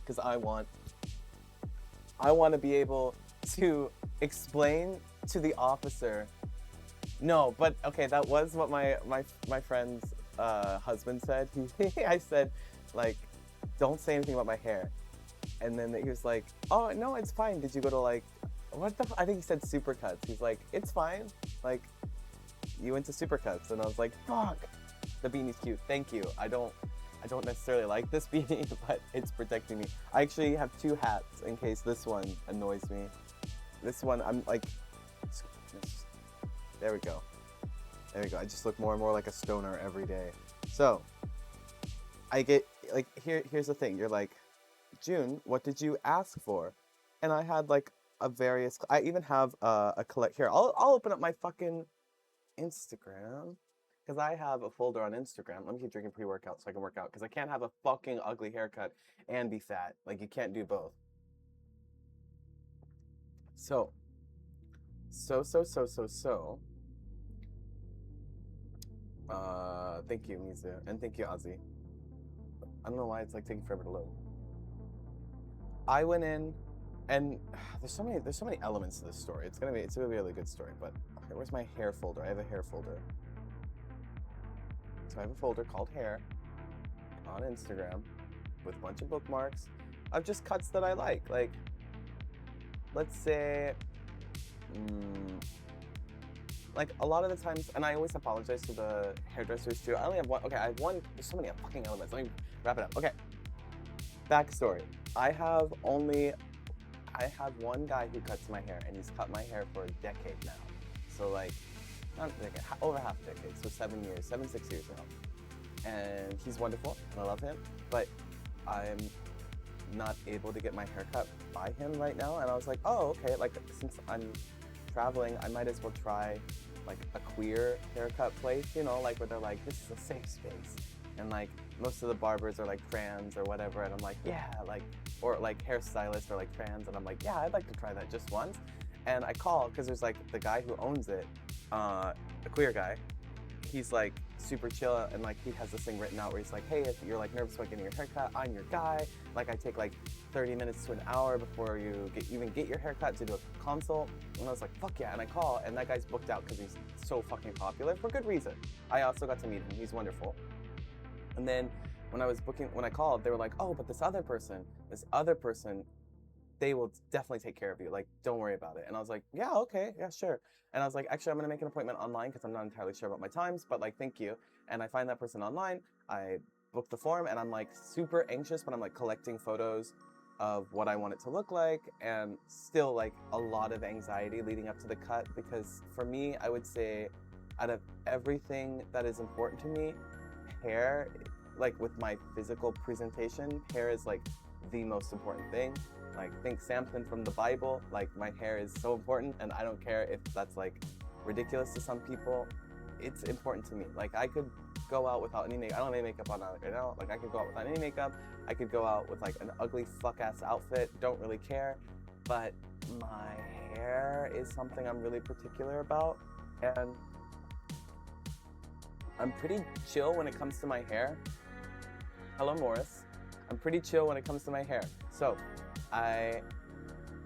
because I want to be able to explain to the officer. No, but okay, that was what my friend's husband said. I said, like, don't say anything about my hair. And then he was like, oh, no, it's fine. Did you go to, like, I think he said Supercuts. He's like, it's fine. Like, you went to Supercuts. And I was like, fuck. The beanie's cute. Thank you. I don't necessarily like this beanie, but it's protecting me. I actually have two hats in case this one annoys me. This one, I'm like, there we go. There we go. I just look more and more like a stoner every day. So, I get, like, here's the thing. You're like, June, what did you ask for? And I had, like, I even have a collect, here, I'll open up my fucking Instagram, because I have a folder on Instagram. Let me keep drinking pre-workout so I can work out, because I can't have a fucking ugly haircut and be fat. Like, you can't do both. So. Thank you, Mizu, and thank you, Ozzy. I don't know why it's like taking forever to load. I went in, and there's so many elements to this story. It's gonna be a really good story. But okay, where's my hair folder? I have a hair folder. So I have a folder called Hair on Instagram with a bunch of bookmarks of just cuts that I like. Like, let's say, like, a lot of the times, and I always apologize to the hairdressers too. I only have one. Okay, I have one. There's so many fucking elements. Let me wrap it up. Okay. Backstory. I have one guy who cuts my hair, and he's cut my hair for a decade now. So, like, not a decade, over half a decade. So 6 years now. And he's wonderful, and I love him. But I'm not able to get my hair cut by him right now. And I was like, oh, okay. Like, since I'm traveling, I might as well try, like, a queer haircut place, you know, like, where they're like, this is a safe space. And, like, most of the barbers are, like, trans or whatever, and I'm like, yeah, like, or, like, hairstylists are, like, trans, and I'm like, yeah, I'd like to try that just once. And I call, because there's, like, the guy who owns it, a queer guy, he's, like, super chill, and, like, he has this thing written out where he's like, hey, if you're, like, nervous about getting your haircut, I'm your guy. Like, I take, like, 30 minutes to an hour before you even get your haircut to do a consult. And I was like, fuck yeah, and I call, and that guy's booked out because he's so fucking popular, for good reason. I also got to meet him, he's wonderful. And then when I called, they were like, oh, but this other person, they will definitely take care of you. Like, don't worry about it. And I was like, yeah, okay, yeah, sure. And I was like, actually, I'm gonna make an appointment online because I'm not entirely sure about my times, but, like, thank you. And I find that person online, I book the form, and I'm, like, super anxious, but I'm, like, collecting photos of what I want it to look like, and still, like, a lot of anxiety leading up to the cut, because for me, I would say, out of everything that is important to me, hair, like, with my physical presentation, hair is, like, the most important thing. Like, think Samson from the Bible. Like, my hair is so important, and I don't care if that's, like, ridiculous to some people. It's important to me. Like, I could go out without any makeup. I don't have any makeup on right now. Like, I could go out without any makeup. I could go out with, like, an ugly fuck-ass outfit. Don't really care. But my hair is something I'm really particular about. And I'm pretty chill when it comes to my hair. Hello, Morris. I'm pretty chill when it comes to my hair. So, I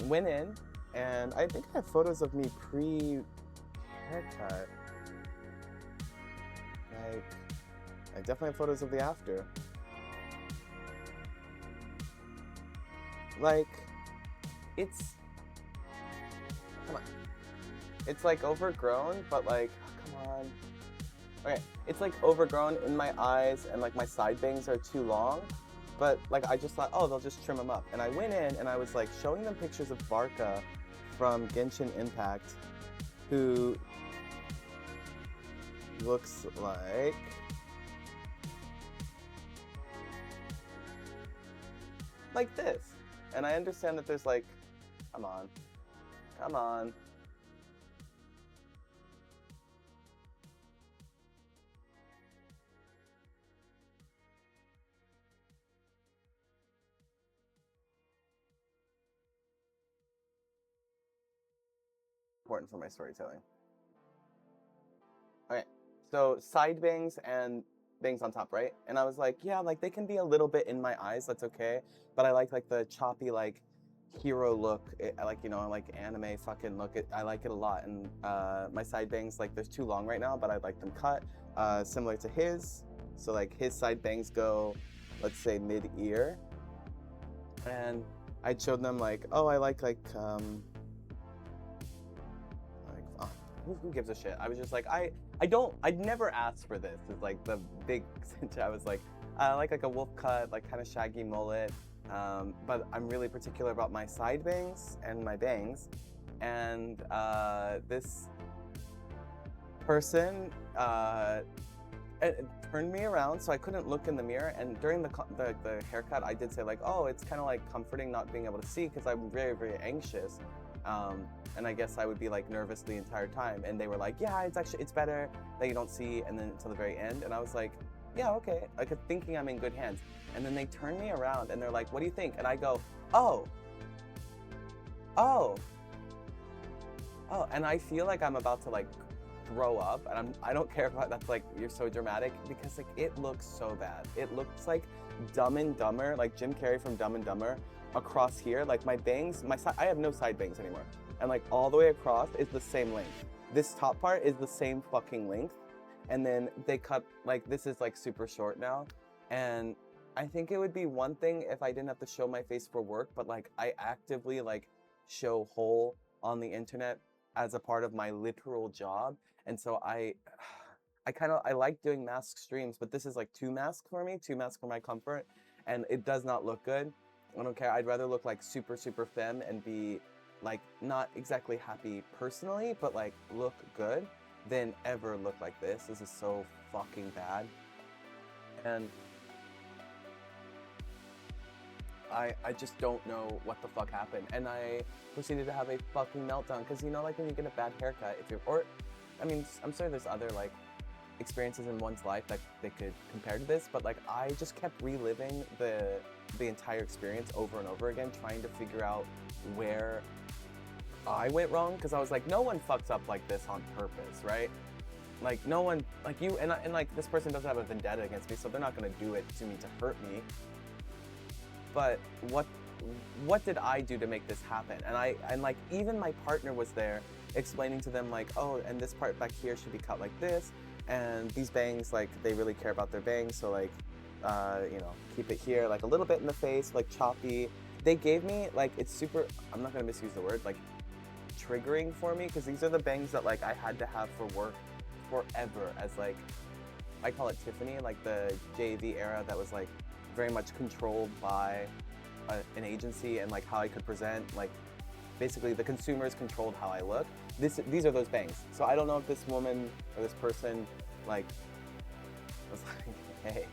went in, and I think I have photos of me pre-haircut. Like, I definitely have photos of the after. Like, come on. It's, like, overgrown, but, like, come on. Okay, it's, like, overgrown in my eyes, and, like, my side bangs are too long. But, like, I just thought, oh, they'll just trim them up. And I went in, and I was, like, showing them pictures of Barca from Genshin Impact, who looks like this. And I understand that there's, like, come on. Important for my storytelling. Okay, so side bangs and bangs on top, right? And I was like, yeah, like they can be a little bit in my eyes, that's okay. But I like the choppy, like hero look. I like, you know, like anime fucking look. I like it a lot. And my side bangs, like they're too long right now, but I'd like them cut, similar to his. So like his side bangs go, let's say mid-ear. And I showed them like, oh, I like oh, who gives a shit? I was just like, I'd never asked for this. It's like the big cinch. I was like, I like a wolf cut, like kind of shaggy mullet. But I'm really particular about my side bangs and my bangs. And this person it turned me around, so I couldn't look in the mirror. And during the haircut, I did say like, oh, it's kind of like comforting not being able to see because I'm very, very anxious. And I guess I would be like nervous the entire time. And they were like, yeah, it's better that you don't see, and then until the very end. And I was like, yeah, okay. Like thinking I'm in good hands. And then they turn me around and they're like, what do you think? And I go, oh. And I feel like I'm about to like throw up, and I don't care if that's like, you're so dramatic, because like it looks so bad. It looks like Dumb and Dumber, like Jim Carrey from Dumb and Dumber across here. Like my bangs, I have no side bangs anymore. And like all the way across is the same length. This top part is the same fucking length. And then they cut, like this is like super short now. And I think it would be one thing if I didn't have to show my face for work, but like I actively like show whole on the internet as a part of my literal job. And so I like doing mask streams, but this is like two masks for my comfort, and it does not look good. I don't care. I'd rather look like super, super femme and be like not exactly happy personally, but like look good than ever look like this. This is so fucking bad. And I just don't know what the fuck happened. And I proceeded to have a fucking meltdown, because you know, like when you get a bad haircut, I mean, I'm sure there's other like experiences in one's life that they could compare to this, but like I just kept reliving the entire experience over and over again, trying to figure out where I went wrong, because I was like, no one fucks up like this on purpose, right? Like no one, like you, and like this person doesn't have a vendetta against me, so they're not gonna do it to me to hurt me. But what did I do to make this happen? And like even my partner was there explaining to them like, oh, and this part back here should be cut like this, and these bangs, like they really care about their bangs, so like you know, keep it here like a little bit in the face, like choppy. They gave me like, it's super, I'm not gonna misuse the word, like triggering for me, because these are the bangs that like I had to have for work forever, as like, I call it Tiffany, like the JV era that was like very much controlled by an agency, and like how I could present, like basically the consumers controlled how I look. These are those bangs. So I don't know if this woman or this person like was like, hey,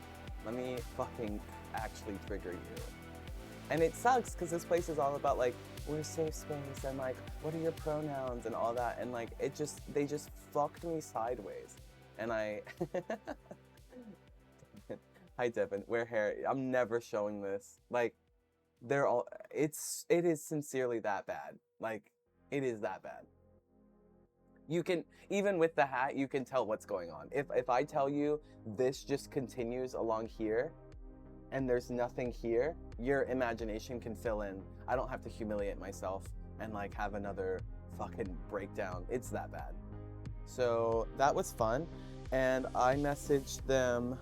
let me fucking actually trigger you. And it sucks, because this place is all about like, we're safe space, and like, what are your pronouns and all that, and like they just fucked me sideways. And I hi Devin, wear hair. I'm never showing this. Like it is sincerely that bad. Like it is that bad. You can, even with the hat, you can tell what's going on. If I tell you this just continues along here and there's nothing here, your imagination can fill in. I don't have to humiliate myself and like have another fucking breakdown. It's that bad. So that was fun. And I messaged them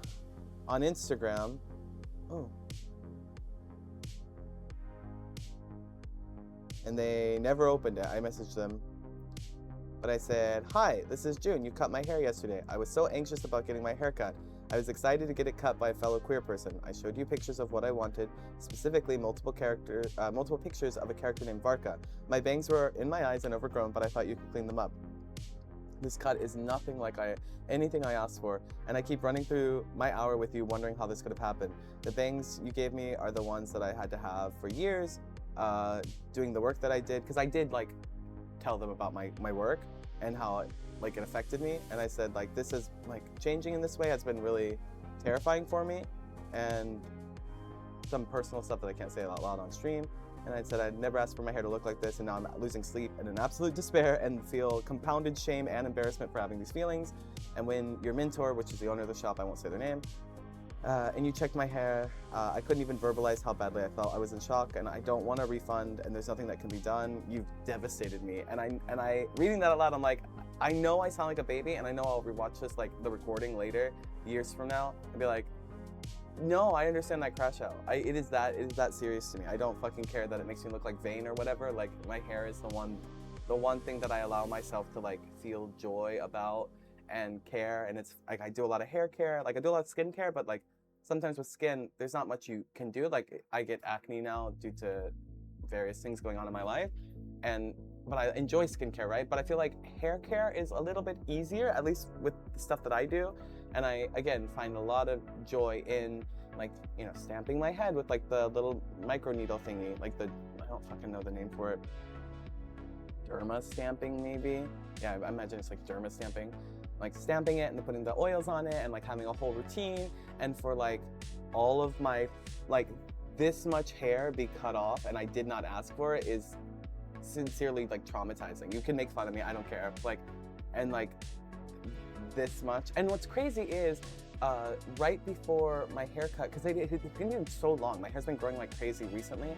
on Instagram. Oh. And they never opened it. I messaged them. But I said, hi, this is June. You cut my hair yesterday. I was so anxious about getting my hair cut. I was excited to get it cut by a fellow queer person. I showed you pictures of what I wanted, specifically multiple pictures of a character named Varka. My bangs were in my eyes and overgrown, but I thought you could clean them up. This cut is nothing like anything I asked for, and I keep running through my hour with you wondering how this could have happened. The bangs you gave me are the ones that I had to have for years, doing the work that I did, because I did like tell them about my work and how it affected me, and I said like, this is like, changing in this way has been really terrifying for me, and some personal stuff that I can't say out loud on stream. And I said I'd never asked for my hair to look like this, and now I'm losing sleep and in absolute despair and feel compounded shame and embarrassment for having these feelings. And when your mentor, which is the owner of the shop, I won't say their name, and you checked my hair. I couldn't even verbalize how badly I felt. I was in shock, and I don't want a refund, and there's nothing that can be done. You've devastated me. And I reading that aloud, I'm like, I know I sound like a baby, and I know I'll rewatch this, like the recording later, years from now, and be like, no, I understand that crash out. It is that serious to me. I don't fucking care that it makes me look like vain or whatever. Like, my hair is the one thing that I allow myself to like feel joy about and care. And it's like, I do a lot of hair care, like I do a lot of skin care, but like sometimes with skin, there's not much you can do. Like, I get acne now due to various things going on in my life, but I enjoy skincare, right? But I feel like hair care is a little bit easier, at least with the stuff that I do. And I, again, find a lot of joy in, like, you know, stamping my head with like the little micro needle thingy, like I don't fucking know the name for it. Derma stamping, maybe? Yeah, I imagine it's like derma stamping. Like stamping it and then putting the oils on it and like having a whole routine. And for like all of my, like this much hair be cut off and I did not ask for it is sincerely like traumatizing. You can make fun of me, I don't care. Like, and like this much. And what's crazy is right before my haircut, because it's been so long, my hair's been growing like crazy recently,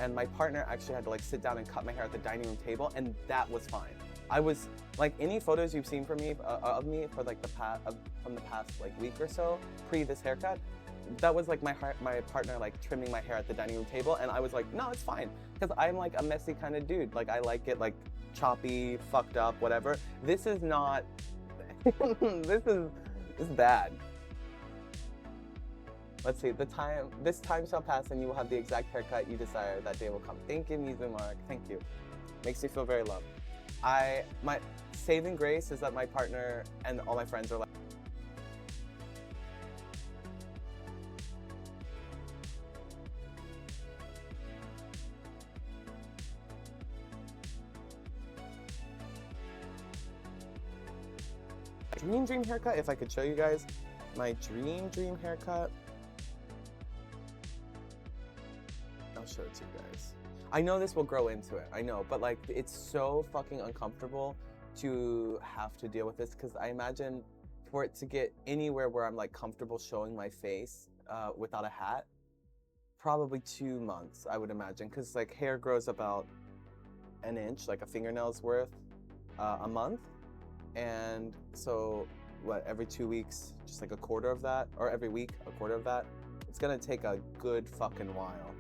and my partner actually had to like sit down and cut my hair at the dining room table, and that was fine. I was like, any photos you've seen from me of me for like from the past like week or so pre this haircut, that was like my partner like trimming my hair at the dining room table, and I was like, no, it's fine, because I'm like a messy kind of dude. Like, I like it like choppy, fucked up, whatever. This is not. this is bad. Let's see. This time shall pass, and you will have the exact haircut you desire. That day will come. Thank you, Mizumark. Thank you. Makes me feel very loved. My saving grace is that my partner and all my friends are like. Dream haircut, if I could show you guys my dream haircut. I'll show it to you guys. I know this will grow into it, I know, but like, it's so fucking uncomfortable to have to deal with this, because I imagine for it to get anywhere where I'm like comfortable showing my face without a hat, probably 2 months, I would imagine, because like hair grows about an inch, like a fingernail's worth, a month. And so, what, every 2 weeks, just like a quarter of that, or every week, a quarter of that, it's gonna take a good fucking while.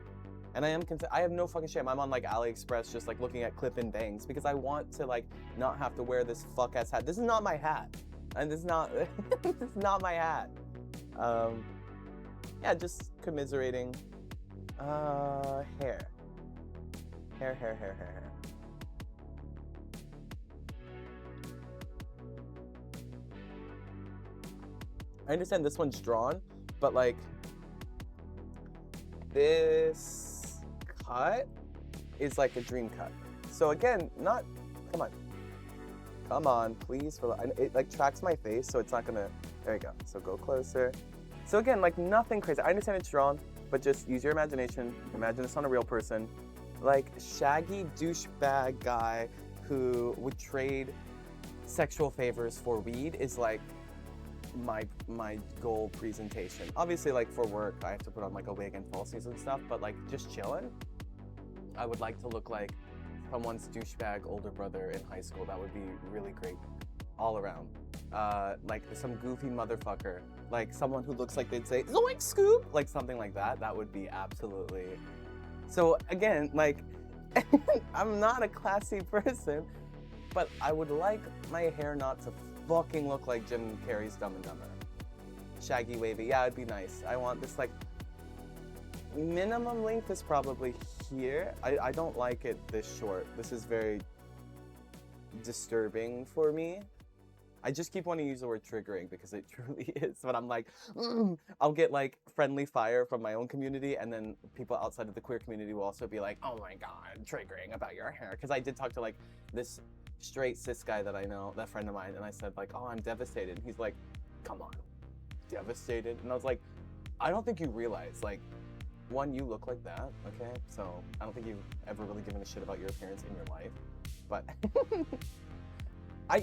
And I have no fucking shame. I'm on like AliExpress just like looking at clip-in bangs because I want to like not have to wear this fuck-ass hat. This is not my hat. And this is not, this is not my hat. Yeah, just commiserating. Hair. Hair. I understand this one's drawn, but like this cut is like a dream cut. So again, come on, please. It like tracks my face, so it's not gonna, there you go. So go closer. So again, like nothing crazy. I understand it's drawn, but just use your imagination. Imagine this on a real person. Like shaggy douchebag guy who would trade sexual favors for weed is like my goal presentation. Obviously, like for work, I have to put on like a wig and falsies and stuff, but like just chilling, I would like to look like someone's douchebag older brother in high school. That would be really great all around. Like some goofy motherfucker, like someone who looks like they'd say, "Zoink, Scoop!" Like something like that. That would be absolutely. So again, like, I'm not a classy person, but I would like my hair not to fucking look like Jim Carrey's Dumb and Dumber. Shaggy, wavy, yeah, it'd be nice. I want this like, minimum length is probably here. I don't like it this short. This is very disturbing for me. I just keep wanting to use the word triggering because it truly is, but I'm like, I'll get like friendly fire from my own community, and then people outside of the queer community will also be like, oh my God, triggering about your hair. Because I did talk to like this straight cis guy that I know, that friend of mine, and I said like, oh, I'm devastated. He's like, come on, devastated? And I was like, I don't think you realize, like, one, you look like that, okay? So I don't think you've ever really given a shit about your appearance in your life, but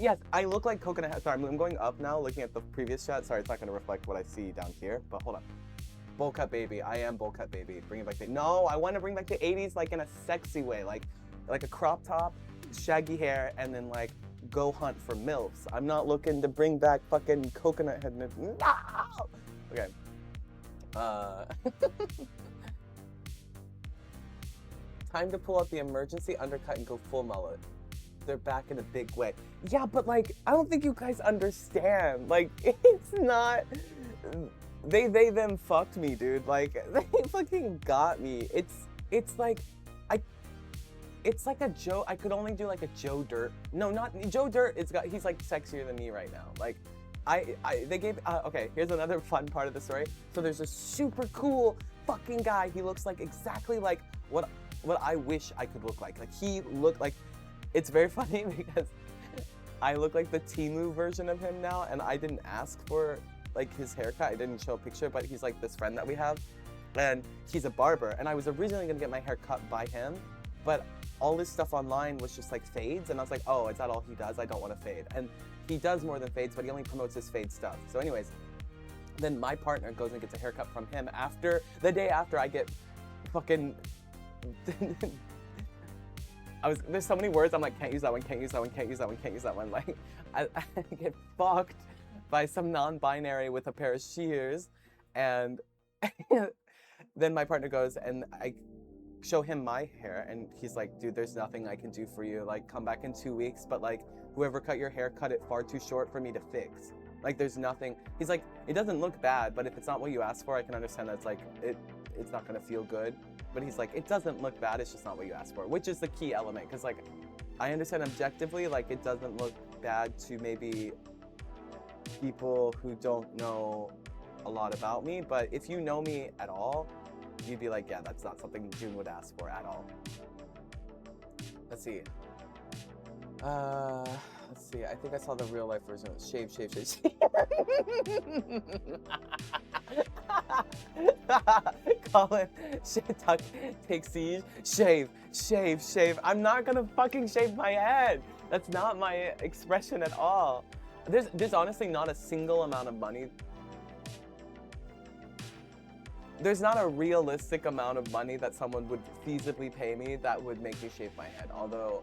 Yes, I look like coconut head. Sorry, I'm going up now, looking at the previous shot. Sorry, it's not going to reflect what I see down here, but hold on. Bowl cut baby. I am bowl cut baby. Bring it back to... No, I want to bring back the 80s, like, in a sexy way. Like a crop top, shaggy hair, and then, like, go hunt for MILFs. I'm not looking to bring back fucking coconut head. No! Okay. Time to pull out the emergency undercut and go full mullet. They're back in a big way. Yeah, but like, I don't think you guys understand. Like, it's not, they them fucked me, dude. Like, they fucking got me. It's like, it's like a Joe, I could only do like a Joe Dirt. No, not, Joe Dirt, he's like sexier than me right now. Like, they gave, okay, here's another fun part of the story. So there's a super cool fucking guy. He looks like exactly like what I wish I could look like. Like, he looked like, it's very funny because I look like the Timu version of him now, and I didn't ask for like his haircut. I didn't show a picture, but he's like this friend that we have, and he's a barber. And I was originally gonna get my hair cut by him, but all this stuff online was just like fades, and I was like, oh, is that all he does? I don't want to fade. And he does more than fades, but he only promotes his fade stuff. So anyways, then my partner goes and gets a haircut from him after the day after I get fucking there's so many words, I'm like, can't use that one, can't use that one, can't use that one, can't use that one. Like, I get fucked by some non-binary with a pair of shears, and then my partner goes and I show him my hair, and he's like, dude, there's nothing I can do for you. Like, come back in 2 weeks, but like, whoever cut your hair cut it far too short for me to fix. Like, there's nothing. He's like, it doesn't look bad, but if it's not what you asked for, I can understand that it's like, it's not gonna feel good. But he's like, it doesn't look bad, it's just not what you asked for, which is the key element. Because like, I understand objectively, like, it doesn't look bad to maybe people who don't know a lot about me, but if you know me at all, you'd be like, yeah, that's not something June would ask for at all. Let's see. Let's see, I think I saw the real life version of shave. Colin, tuck, take siege, shave. I'm not gonna fucking shave my head. That's not my expression at all. There's honestly not a single amount of money. There's not a realistic amount of money that someone would feasibly pay me that would make me shave my head. Although,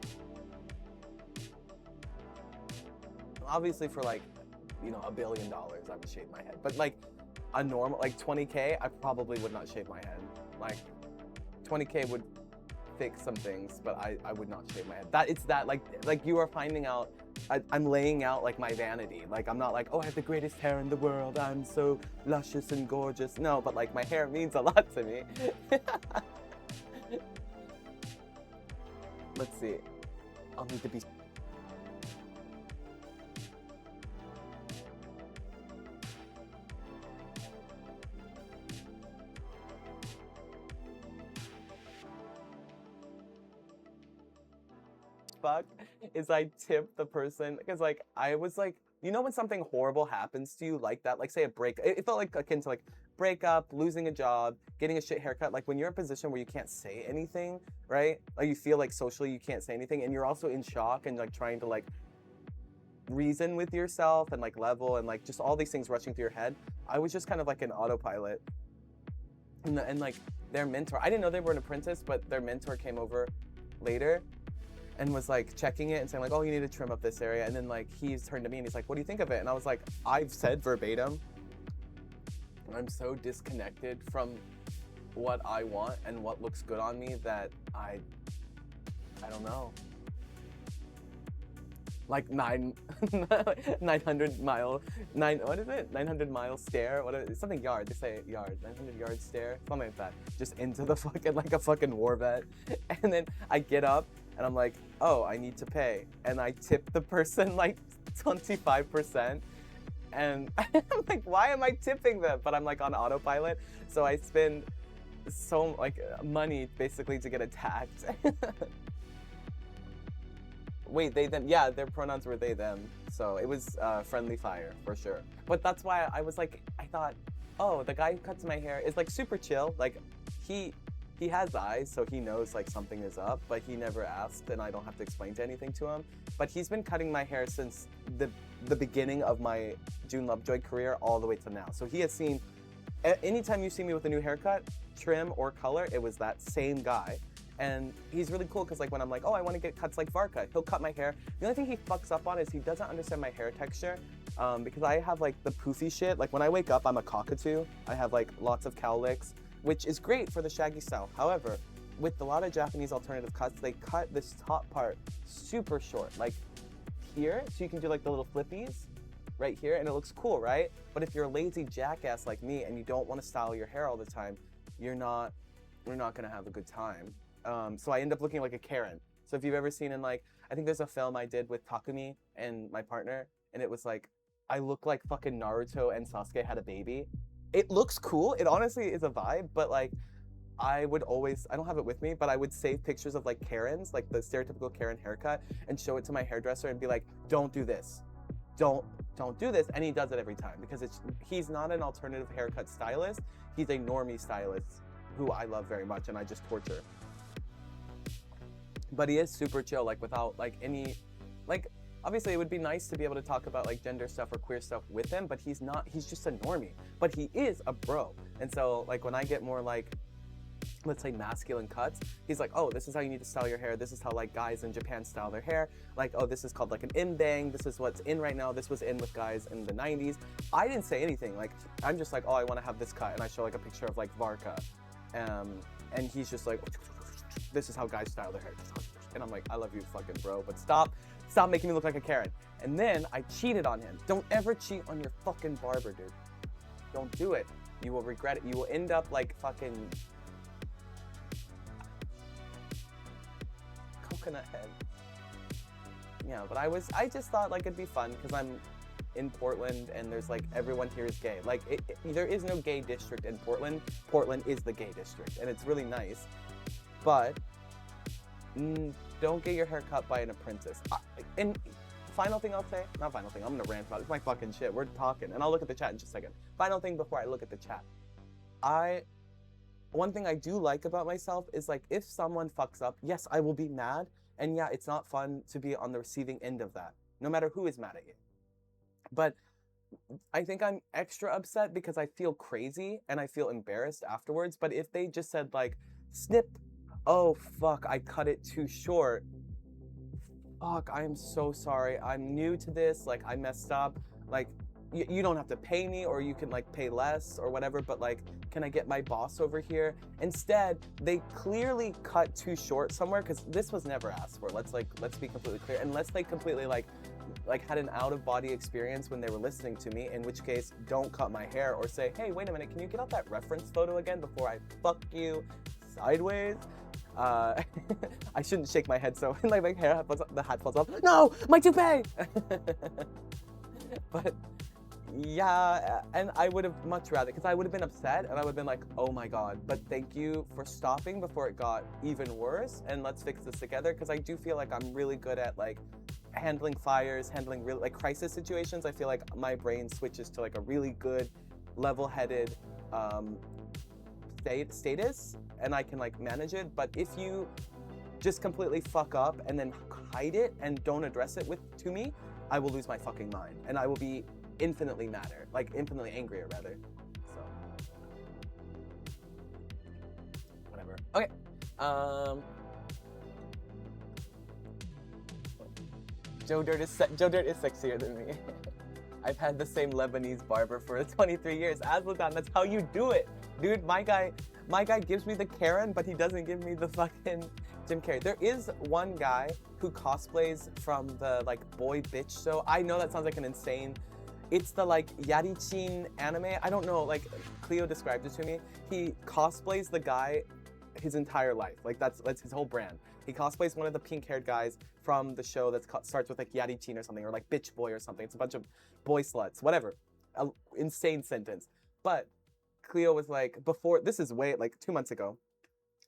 obviously for like, you know, $1 billion, I would shave my head. But like a normal, like 20K, I probably would not shave my head. Like 20K would fix some things, but I would not shave my head. It's that like you are finding out, I'm laying out like my vanity. Like, I'm not like, oh, I have the greatest hair in the world, I'm so luscious and gorgeous. No, but like my hair means a lot to me. Let's see. I'll need to be fuck is I tip the person, because like I was like, you know when something horrible happens to you like that, like say a break, it felt like akin to like breakup, losing a job, getting a shit haircut, like when you're in a position where you can't say anything, right? Like you feel like socially you can't say anything, and you're also in shock and like trying to like reason with yourself and like level and like just all these things rushing through your head. I was just kind of like an autopilot, and like their mentor, I didn't know they were an apprentice, but their mentor came over later and was like checking it and saying like, oh, you need to trim up this area. And then like he's turned to me and he's like, what do you think of it? And I was like, I've said verbatim, I'm so disconnected from what I want and what looks good on me that I don't know. Like 900 mile stare, something yard, they say yard, 900 yard stare, something like that, just into the fucking, like a fucking war vet. And then I get up and I'm like, oh, I need to pay. And I tip the person like 25%. And I'm like, why am I tipping them? But I'm like on autopilot. So I spend so like money basically to get attacked. Wait, they, them, yeah, their pronouns were they, them. So it was friendly fire for sure. But that's why I was like, I thought, oh, the guy who cuts my hair is like super chill. Like he he has eyes, so he knows like something is up, but he never asked, and I don't have to explain to anything to him. But he's been cutting my hair since the beginning of my June Lovejoy career all the way to now. So he has seen, anytime you see me with a new haircut, trim, or color, it was that same guy. And he's really cool because like when I'm like, oh, I want to get cuts like Varka, he'll cut my hair. The only thing he fucks up on is he doesn't understand my hair texture, because I have like the poofy shit. Like when I wake up, I'm a cockatoo. I have like lots of cowlicks, which is great for the shaggy style. However, with a lot of Japanese alternative cuts, they cut this top part super short, like here, so you can do like the little flippies right here, and it looks cool, right? But if you're a lazy jackass like me and you don't want to style your hair all the time, you're not gonna have a good time. So I end up looking like a Karen. So if you've ever seen in like, I think there's a film I did with Takumi and my partner, and it was like, I look like fucking Naruto and Sasuke had a baby. It looks cool, it honestly is a vibe, but like, I would always, I don't have it with me, but I would save pictures of like Karens, like the stereotypical Karen haircut, and show it to my hairdresser and be like, don't do this. Don't do this. And he does it every time because he's not an alternative haircut stylist. He's a normie stylist who I love very much and I just torture. But he is super chill, like without like any, like, obviously it would be nice to be able to talk about like gender stuff or queer stuff with him, but he's not, he's just a normie, but he is a bro. And so like when I get more like, let's say masculine cuts, he's like, oh, this is how you need to style your hair. This is how like guys in Japan style their hair. Like, oh, this is called like an in-bang. This is what's in right now. This was in with guys in the 90s. I didn't say anything. Like, I'm just like, oh, I want to have this cut. And I show like a picture of like Varka. And he's just like, this is how guys style their hair. And I'm like, I love you fucking bro, but stop making me look like a Karen. And then I cheated on him. Don't ever cheat on your fucking barber, dude. Don't do it. You will regret it. You will end up like fucking coconut head. Yeah, but I just thought like it'd be fun because I'm in Portland and there's like everyone here is gay. Like there is no gay district in Portland. Portland is the gay district and it's really nice. But don't get your hair cut by an apprentice. And final thing I'll say, not final thing, I'm gonna rant about it. It's my fucking shit. We're talking and I'll look at the chat in just a second. Final thing before I look at the chat. One thing I do like about myself is like if someone fucks up, yes, I will be mad. And yeah, it's not fun to be on the receiving end of that, no matter who is mad at you. But I think I'm extra upset because I feel crazy and I feel embarrassed afterwards. But if they just said like, snip, oh fuck, I cut it too short. Fuck, I am so sorry. I'm new to this, like I messed up. Like you don't have to pay me or you can like pay less or whatever, but like, can I get my boss over here? Instead, they clearly cut too short somewhere because this was never asked for. Let's be completely clear. Unless they completely like had an out of body experience when they were listening to me, in which case don't cut my hair or say, hey, wait a minute, can you get out that reference photo again before I fuck you sideways? I shouldn't shake my head so like my hair, the hat falls off. No, my toupee! But yeah, and I would have much rather, because I would have been upset and I would have been like, oh my god, but thank you for stopping before it got even worse and let's fix this together, because I do feel like I'm really good at like handling fires, handling really like crisis situations. I feel like my brain switches to like a really good level-headed status and I can like manage it. But if you just completely fuck up and then hide it and don't address it to me, I will lose my fucking mind and I will be infinitely madder, like infinitely angrier rather. So whatever. Okay. Joe Dirt is sexier than me. I've had the same Lebanese barber for 23 years. Aslan, that's how you do it, dude. My guy gives me the Karen, but he doesn't give me the fucking Jim Carrey. There is one guy who cosplays from the like boy bitch show. I know that sounds like an insane. It's the like Yarichin anime. I don't know, like Cleo described it to me. He cosplays the guy his entire life. Like that's his whole brand. He cosplays one of the pink-haired guys from the show that starts with like Yarichin or something, or like bitch boy or something. It's a bunch of boy sluts, whatever. Insane sentence. But Cleo was like, before, this is way, like 2 months ago,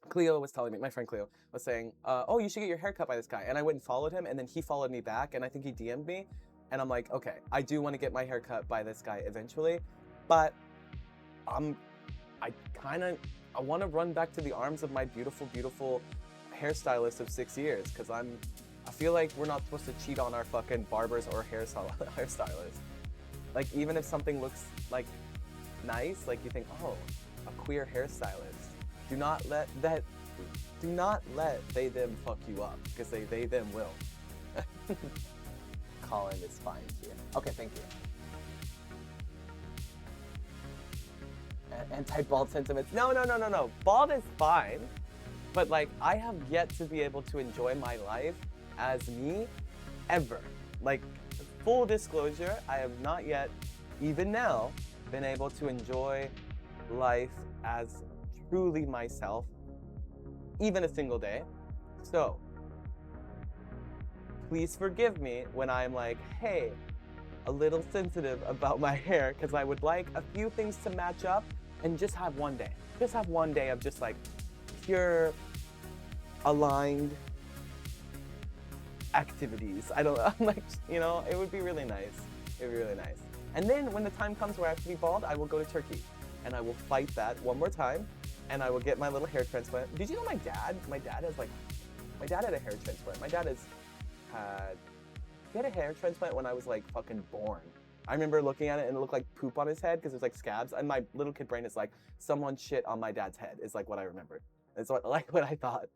Cleo was telling me, my friend Cleo was saying, oh, you should get your hair cut by this guy. And I went and followed him, and then he followed me back, and I think he DM'd me. And I'm like, okay, I do want to get my hair cut by this guy eventually, but I kind of I want to run back to the arms of my beautiful, beautiful hairstylist of 6 years, because I feel like we're not supposed to cheat on our fucking barbers or hairstylists. Like, even if something looks like nice, like you think, oh, a queer hairstylist, do not let they them fuck you up, because they them will. Colin is fine here. Okay, thank you. Anti-bald sentiments. No. Bald is fine, but like, I have yet to be able to enjoy my life as me ever. Like, full disclosure, I have not yet, even now, been able to enjoy life as truly myself, even a single day. So, please forgive me when I'm like, hey, a little sensitive about my hair, because I would like a few things to match up and just have one day. Just have one day of just like pure, aligned activities. I don't know, like, you know, it would be really nice. It would be really nice. And then when the time comes where I have to be bald, I will go to Turkey and I will fight that one more time, and I will get my little hair transplant. Did you know my dad had a hair transplant. My dad he had a hair transplant when I was like fucking born. I remember looking at it and it looked like poop on his head because there's like scabs, and my little kid brain is like, someone shit on my dad's head, is like what I remember. It's what I thought.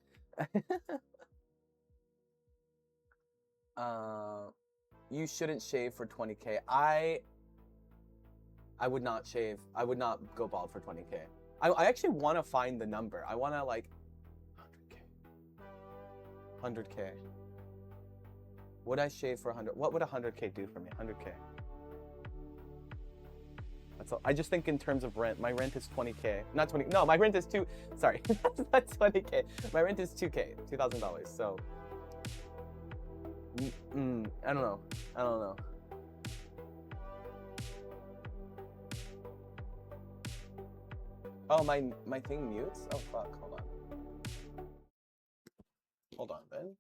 You shouldn't shave for 20K. I would not shave. I would not go bald for 20K. I actually want to find the number. I want to like 100K. Would I shave for 100? What would 100K do for me? 100K. That's all. I just think in terms of rent. My rent is 20K. Not 20. No, my rent is sorry, that's not 20K. My rent is 2K, $2,000. So, I don't know. Oh, my thing mutes? Oh fuck, hold on. Hold on, Ben.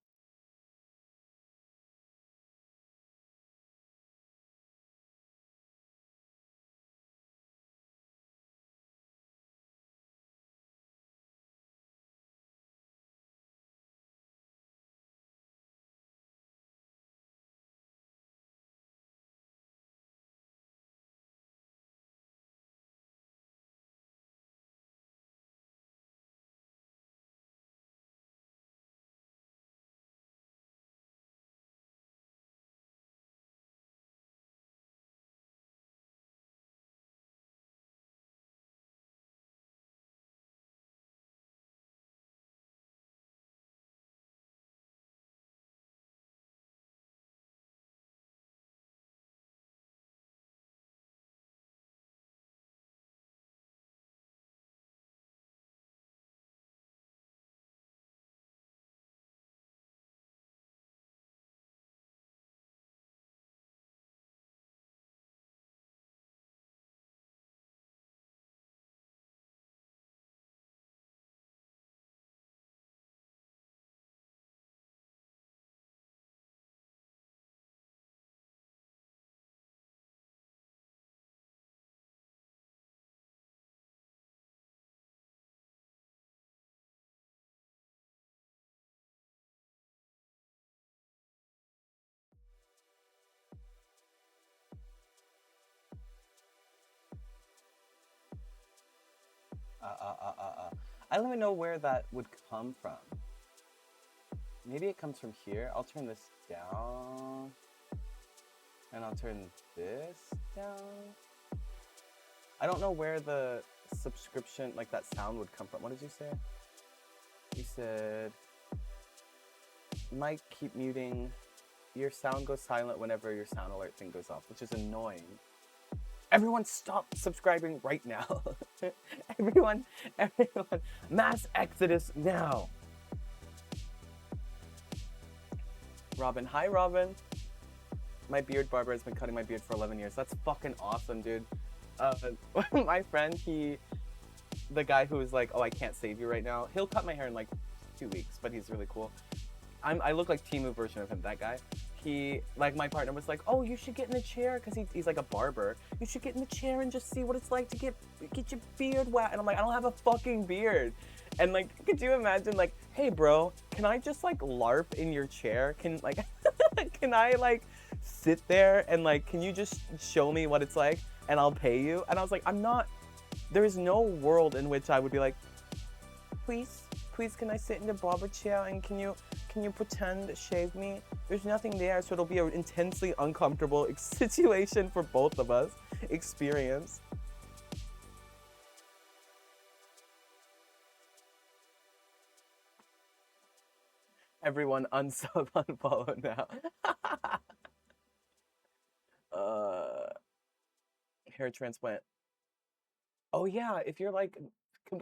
I don't even know where that would come from. Maybe it comes from here. I'll turn this down. And I'll turn this down. I don't know where the subscription, like that sound would come from. What did you say? You said, Mike, keep muting. Your sound goes silent whenever your sound alert thing goes off, which is annoying. Everyone stop subscribing right now. everyone, mass exodus now. Robin, hi Robin. My beard barber has been cutting my beard for 11 years. That's fucking awesome, dude. My friend, the guy who is like, oh, I can't save you right now, he'll cut my hair in like 2 weeks, but he's really cool. I look like Temu version of him, that guy. like my partner was like, oh, you should get in the chair, because he's like a barber. You should get in the chair and just see what it's like to get your beard wet. And I'm like, I don't have a fucking beard. And like, could you imagine, like, hey bro, can I just like LARP in your chair? Can like can I like sit there and like, can you just show me what it's like and I'll pay you? And I was like, there is no world in which I would be like, please can I sit in the barber chair and can you pretend to shave me? There's nothing there, so it'll be an intensely uncomfortable situation for both of us. Experience. Everyone unsub, unfollow now. Hair transplant. Oh yeah, if you're like,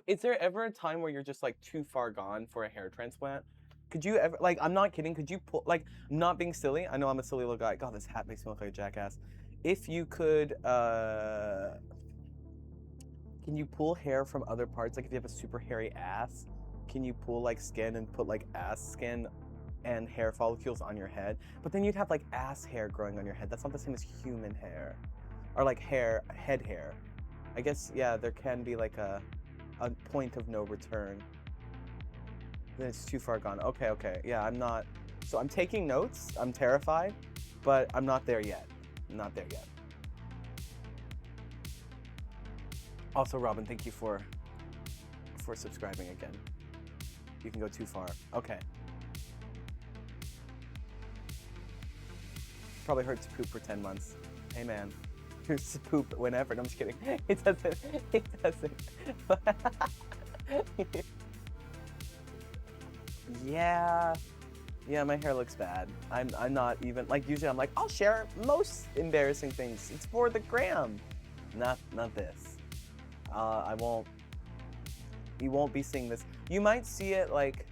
is there ever a time where you're just like too far gone for a hair transplant? Could you ever, like, I'm not kidding, could you pull, like, I'm not being silly, I know I'm a silly little guy. God, this hat makes me look like a jackass. If you could, can you pull hair from other parts? Like if you have a super hairy ass, can you pull like skin and put like ass skin and hair follicles on your head? But then you'd have like ass hair growing on your head. That's not the same as human hair. Or like head hair. I guess, yeah, there can be like a point of no return. Then it's too far gone. Okay, yeah, I'm not, so I'm taking notes, I'm terrified, but I'm not there yet. I'm not there yet. Also, Robin, thank you for subscribing again. You can go too far. Okay. Probably hurts to poop for 10 months. Hey man, hurts to poop whenever. No, I'm just kidding. It doesn't. It doesn't. Yeah, my hair looks bad. I'm not even, like, usually I'm like, I'll share most embarrassing things. It's for the gram. Not this. You won't be seeing this. You might see it, like,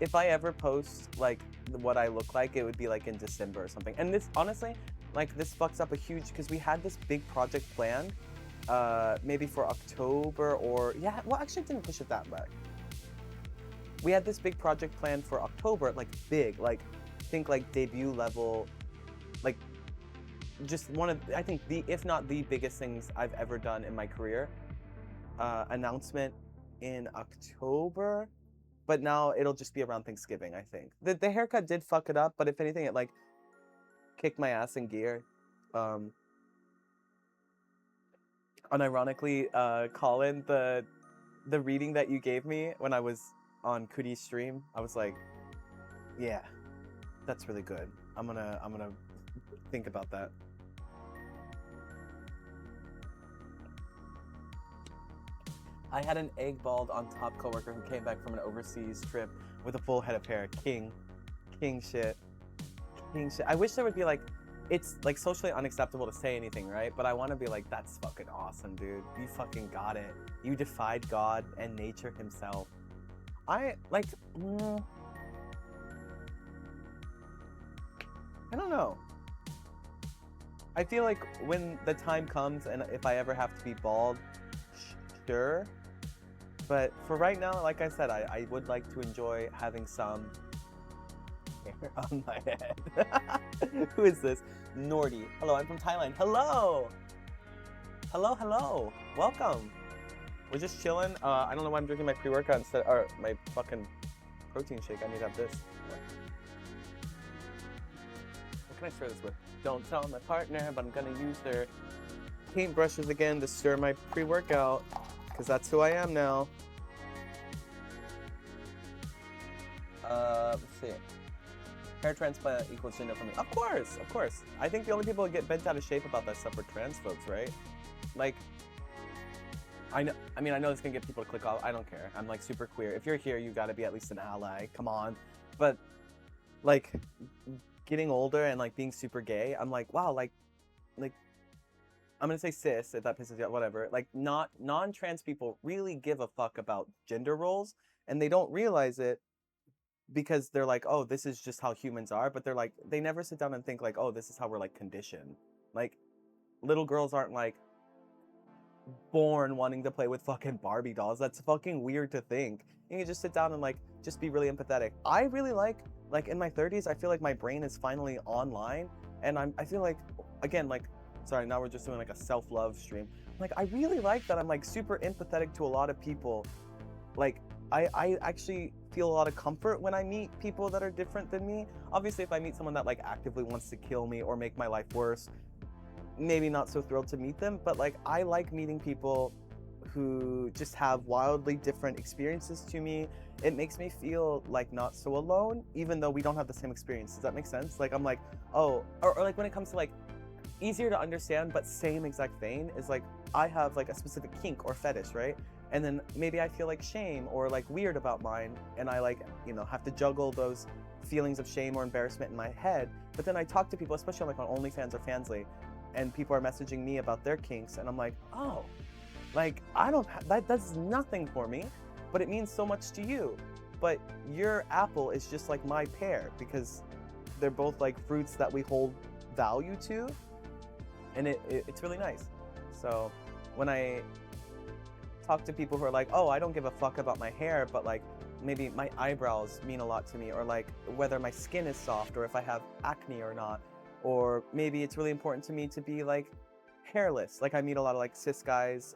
if I ever post, like, what I look like, it would be, like, in December or something. And this, honestly, like, this fucks up a huge, because we had this big project planned, maybe for October or, yeah, well, actually didn't push it that much. We had this big project planned for October, like, big, like, think, like, debut level, like, just one of, I think, if not the biggest things I've ever done in my career. Announcement in October, but now it'll just be around Thanksgiving, I think. The haircut did fuck it up, but if anything, it like kicked my ass in gear. Unironically, Colin, the reading that you gave me when I was on Cootie's stream, I was like, yeah, that's really good. I'm gonna think about that. I had an egg bald on top coworker who came back from an overseas trip with a full head of hair. King shit. I wish there would be like, it's like socially unacceptable to say anything, right? But I want to be like, that's fucking awesome, dude. You fucking got it. You defied God and nature himself. I don't know. I feel like when the time comes and if I ever have to be bald, sure. But for right now, like I said, I would like to enjoy having some hair on my head. Who is this? Nordy. Hello, I'm from Thailand. Hello! Hello. Welcome. We're just chilling. I don't know why I'm drinking my pre-workout instead, or my fucking protein shake. I need to have this. What can I stir this with? Don't tell my partner, but I'm gonna use their paintbrushes again to stir my pre-workout. Because that's who I am now. Let's see. Hair transplant equals gender for me. Of course. I think the only people that get bent out of shape about that stuff are trans folks, right? Like, I know this can get people to click off. I don't care. I'm like super queer. If you're here, you gotta be at least an ally. Come on. But, like, getting older and like being super gay, I'm like, wow, like, I'm gonna say cis, if that pisses you off, whatever. Like, non-trans people really give a fuck about gender roles, and they don't realize it because they're like, oh, this is just how humans are, but they're like, they never sit down and think like, oh, this is how we're like conditioned. Like, little girls aren't like, born wanting to play with fucking Barbie dolls. That's fucking weird to think. You can just sit down and like just be really empathetic. I really like in my 30s, I feel like my brain is finally online, and I feel like, again, like, sorry, now we're just doing like a self-love stream. Like, I really like that I'm like super empathetic to a lot of people. Like, I actually feel a lot of comfort when I meet people that are different than me. Obviously, if I meet someone that like actively wants to kill me or make my life worse, maybe not so thrilled to meet them, but like I like meeting people who just have wildly different experiences to me. It makes me feel like not so alone, even though we don't have the same experience. Does that make sense? Like I'm like, oh, or like when it comes to like easier to understand but same exact vein is like I have like a specific kink or fetish, right? And then maybe I feel like shame or like weird about mine, and I like, you know, have to juggle those feelings of shame or embarrassment in my head. But then I talk to people, especially like on OnlyFans or Fansly, and people are messaging me about their kinks, and I'm like, oh, like I don't that does nothing for me, but it means so much to you. But your apple is just like my pear, because they're both like fruits that we hold value to, and it's really nice. So when I talk to people who are like, oh, I don't give a fuck about my hair, but like maybe my eyebrows mean a lot to me, or like whether my skin is soft, or if I have acne or not, or maybe it's really important to me to be like hairless. Like I meet a lot of like cis guys,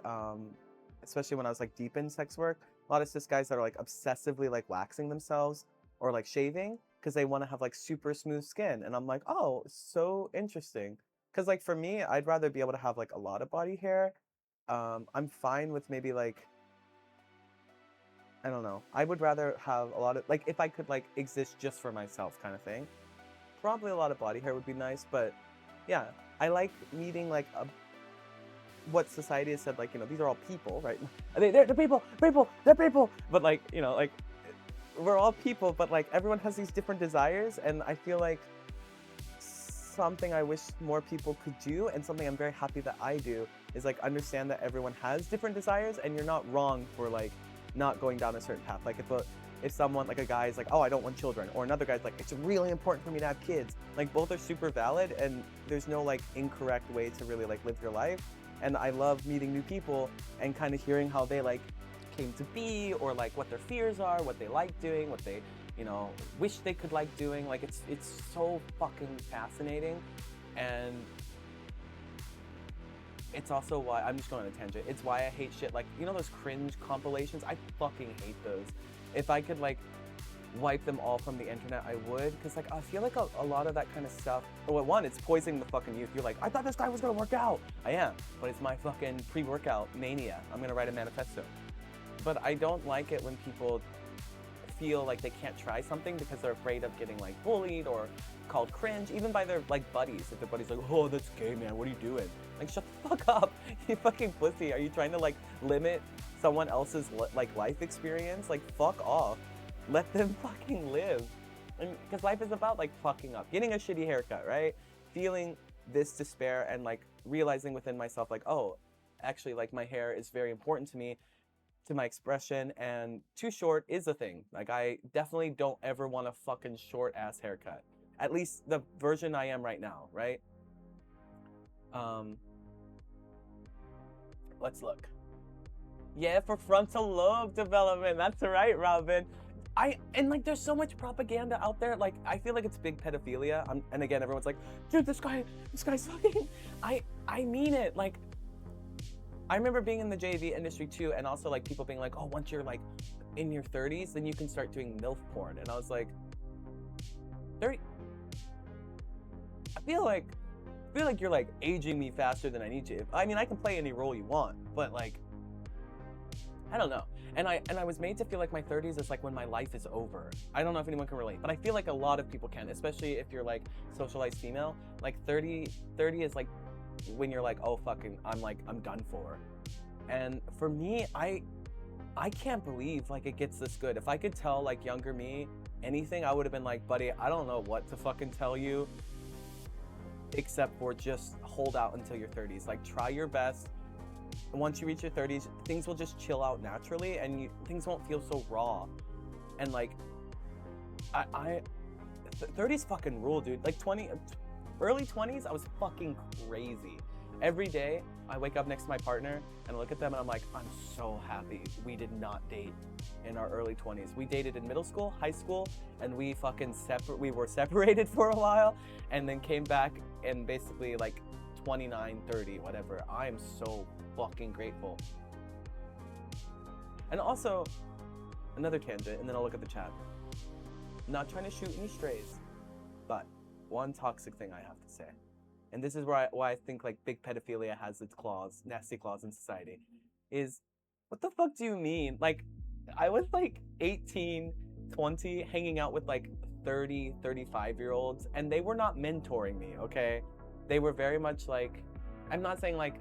especially when I was like deep in sex work, a lot of cis guys that are like obsessively like waxing themselves or like shaving because they want to have like super smooth skin. And I'm like, oh, so interesting. Because like for me, I'd rather be able to have like a lot of body hair. I'm fine with maybe like, I don't know. I would rather have a lot of, like, if I could like exist just for myself kind of thing. Probably a lot of body hair would be nice, but yeah, I like meeting like what society has said, like, you know, these are all people, right? They're people, they're people. But like, you know, like we're all people, but like everyone has these different desires, and I feel like something I wish more people could do, and something I'm very happy that I do, is like understand that everyone has different desires, and you're not wrong for like not going down a certain path. Like if someone, like a guy is like, oh, I don't want children, or another guy's like, it's really important for me to have kids. Like both are super valid, and there's no like incorrect way to really like live your life. And I love meeting new people and kind of hearing how they like came to be, or like what their fears are, what they like doing, what they, you know, wish they could like doing. Like it's so fucking fascinating. And it's also why, I'm just going on a tangent, it's why I hate shit like, you know, those cringe compilations? I fucking hate those. If I could like wipe them all from the internet, I would, because like I feel like a lot of that kind of stuff, well, one, it's poisoning the fucking youth. You're like, I thought this guy was gonna work out. I am, but it's my fucking pre-workout mania. I'm gonna write a manifesto. But I don't like it when people feel like they can't try something because they're afraid of getting like bullied or called cringe, even by their like buddies. If their buddy's like, oh, that's gay, man, what are you doing? Like, shut the fuck up, you fucking pussy. Are you trying to like limit someone else's like life experience? Like, fuck off. Let them fucking live. Because life is about like fucking up, getting a shitty haircut, right? Feeling this despair and like realizing within myself like, oh, actually like my hair is very important to me, to my expression, and too short is a thing. Like I definitely don't ever want a fucking short ass haircut. At least the version I am right now, right? Let's look. Yeah, for frontal lobe development. That's right, Robin. And like there's so much propaganda out there. Like I feel like it's big pedophilia. And again, everyone's like, dude, this guy's fucking. I mean it. Like I remember being in the JV industry too, and also like people being like, oh, once you're like in your 30s, then you can start doing MILF porn. And I was like, 30. I feel like you're like aging me faster than I need to. I mean, I can play any role you want, but like, I don't know. And I was made to feel like my 30s is like when my life is over. I don't know if anyone can relate, but I feel like a lot of people can, especially if you're like socialized female. Like 30 is like when you're like, oh fucking, I'm done for. And for me, I can't believe like it gets this good. If I could tell like younger me anything, I would have been like, buddy, I don't know what to fucking tell you, except for just hold out until your 30s. Like try your best. Once you reach your 30s, things will just chill out naturally, and things won't feel so raw. And like, 30s fucking rule, dude. Like early 20s, I was fucking crazy. Every day, I wake up next to my partner and I look at them and I'm like, I'm so happy we did not date in our early 20s. We dated in middle school, high school, and we were separated for a while and then came back and basically like 29, 30, whatever. I am so fucking grateful. And also, another tangent, and then I'll look at the chat. Not trying to shoot any strays, but one toxic thing I have to say, and this is why I think like big pedophilia has its claws, nasty claws in society, is what the fuck do you mean? Like, I was like 18, 20, hanging out with like 30, 35-year-olds, and they were not mentoring me, okay? They were very much like, I'm not saying like,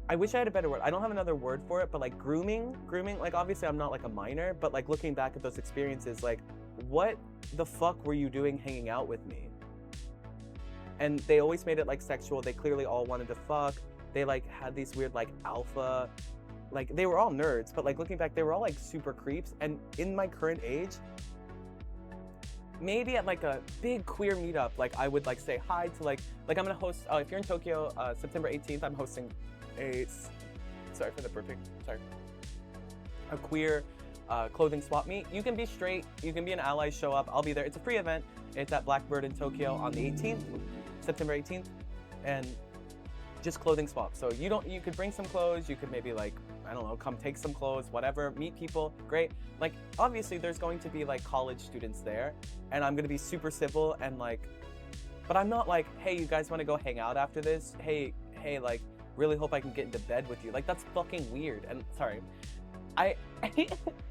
I wish I had a better word. I don't have another word for it, but like grooming, like obviously I'm not like a minor, but like looking back at those experiences, like what the fuck were you doing hanging out with me? And they always made it like sexual. They clearly all wanted to fuck. They like had these weird like alpha, like they were all nerds, but like looking back, they were all like super creeps. And in my current age, maybe at like a big queer meetup, like I would like say hi to like I'm gonna host, if you're in Tokyo, September 18th, I'm hosting a queer clothing swap meet. You can be straight, you can be an ally, show up, I'll be there. It's a free event. It's at Blackbird in Tokyo on the 18th, September 18th, and just clothing swap. So you could bring some clothes, you could maybe like, I don't know, come take some clothes, whatever, meet people, great. Like, obviously there's going to be like college students there, and I'm gonna be super civil and like, but I'm not like, hey, you guys wanna go hang out after this? Hey, like, really hope I can get into bed with you. Like, that's fucking weird. And sorry, I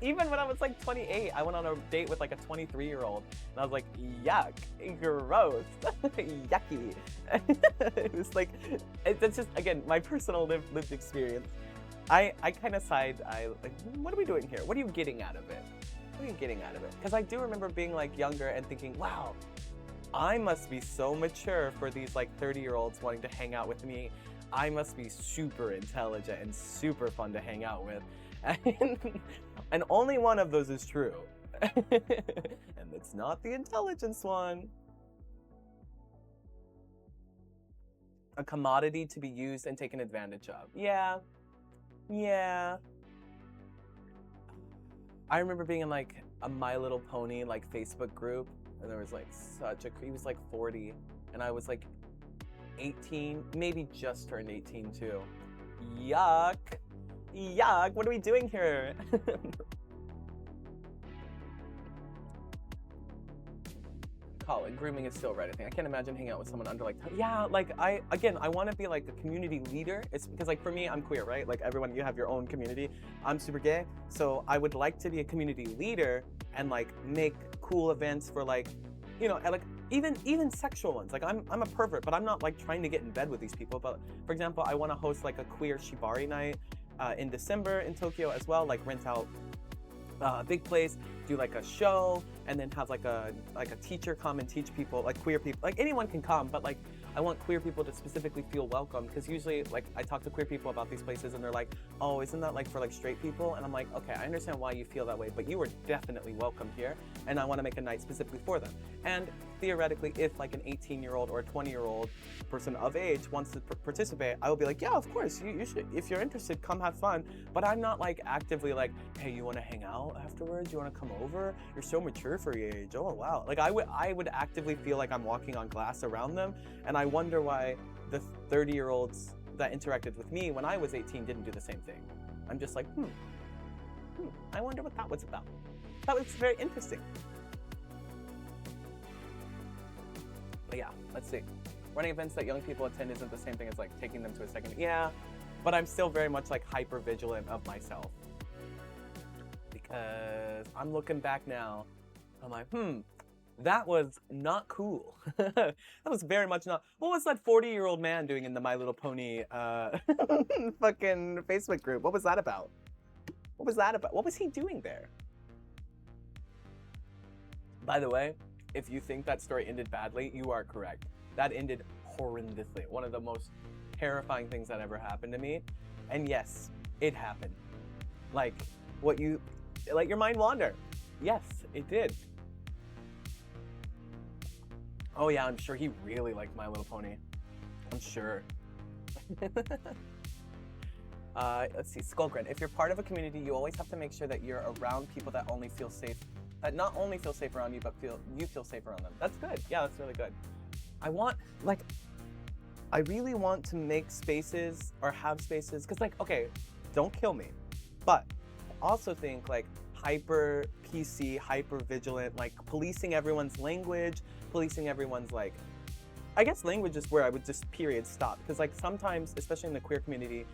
even when I was like 28, I went on a date with like a 23-year-old, and I was like, yuck, gross, yucky. It was like, that's just, again, my personal lived experience. I kind of like, what are we doing here? What are you getting out of it? What are you getting out of it? Because I do remember being like younger and thinking, wow, I must be so mature for these like 30-year-olds wanting to hang out with me. I must be super intelligent and super fun to hang out with. And only one of those is true. And it's not the intelligence one. A commodity to be used and taken advantage of. Yeah. I remember being in like a My Little Pony like Facebook group, and there was like he was like 40, and I was like 18, maybe just turned 18 too. Yuck, what are we doing here? Colin, grooming is still right, I think. I can't imagine hanging out with someone under like, yeah, like I want to be like a community leader. It's because like for me, I'm queer, right? Like everyone, you have your own community. I'm super gay, so I would like to be a community leader and like make cool events for like, you know, like even sexual ones. Like I'm a pervert, but I'm not like trying to get in bed with these people. But for example, I want to host like a queer shibari night in December in Tokyo as well. Like rent out a big place, do like a show, and then have like a teacher come and teach people, like queer people, like anyone can come, but like I want queer people to specifically feel welcome, because usually like I talk to queer people about these places and they're like, oh, isn't that like for like straight people? And I'm like, okay, I understand why you feel that way, but you are definitely welcome here, and I want to make a night specifically for them. And theoretically, if like an 18-year-old or a 20-year-old person of age wants to participate, I will be like, yeah, of course, you should. If you're interested, come have fun. But I'm not like actively like, hey, you want to hang out afterwards? You want to come over? You're so mature for your age. Oh wow. Like I would actively feel like I'm walking on glass around them, and I wonder why the 30-year-olds that interacted with me when I was 18 didn't do the same thing. I'm just like, I wonder what that was about. That was very interesting. But yeah, let's see. Running events that young people attend isn't the same thing as like taking them to a second. Yeah, but I'm still very much like hyper vigilant of myself, because I'm looking back now. I'm like, that was not cool. That was very much not. What was that 40-year-old man doing in the My Little Pony fucking Facebook group? What was that about? What was that about? What was he doing there? By the way, if you think that story ended badly, you are correct. That ended horrendously. One of the most terrifying things that ever happened to me. And yes, it happened. Like, let your mind wander. Yes, it did. Oh yeah, I'm sure he really liked My Little Pony. I'm sure. Let's see, Skullgrin. If you're part of a community, you always have to make sure that you're around people that only feel safe, that not only feel safe around you, but you feel safe around them. That's good. Yeah, that's really good. I really want to make spaces or have spaces, because like, okay, don't kill me, but I also think like hyper PC, hyper vigilant, like policing everyone's language, policing everyone's like, I guess language is where I would just period stop. Because like sometimes, especially in the queer community,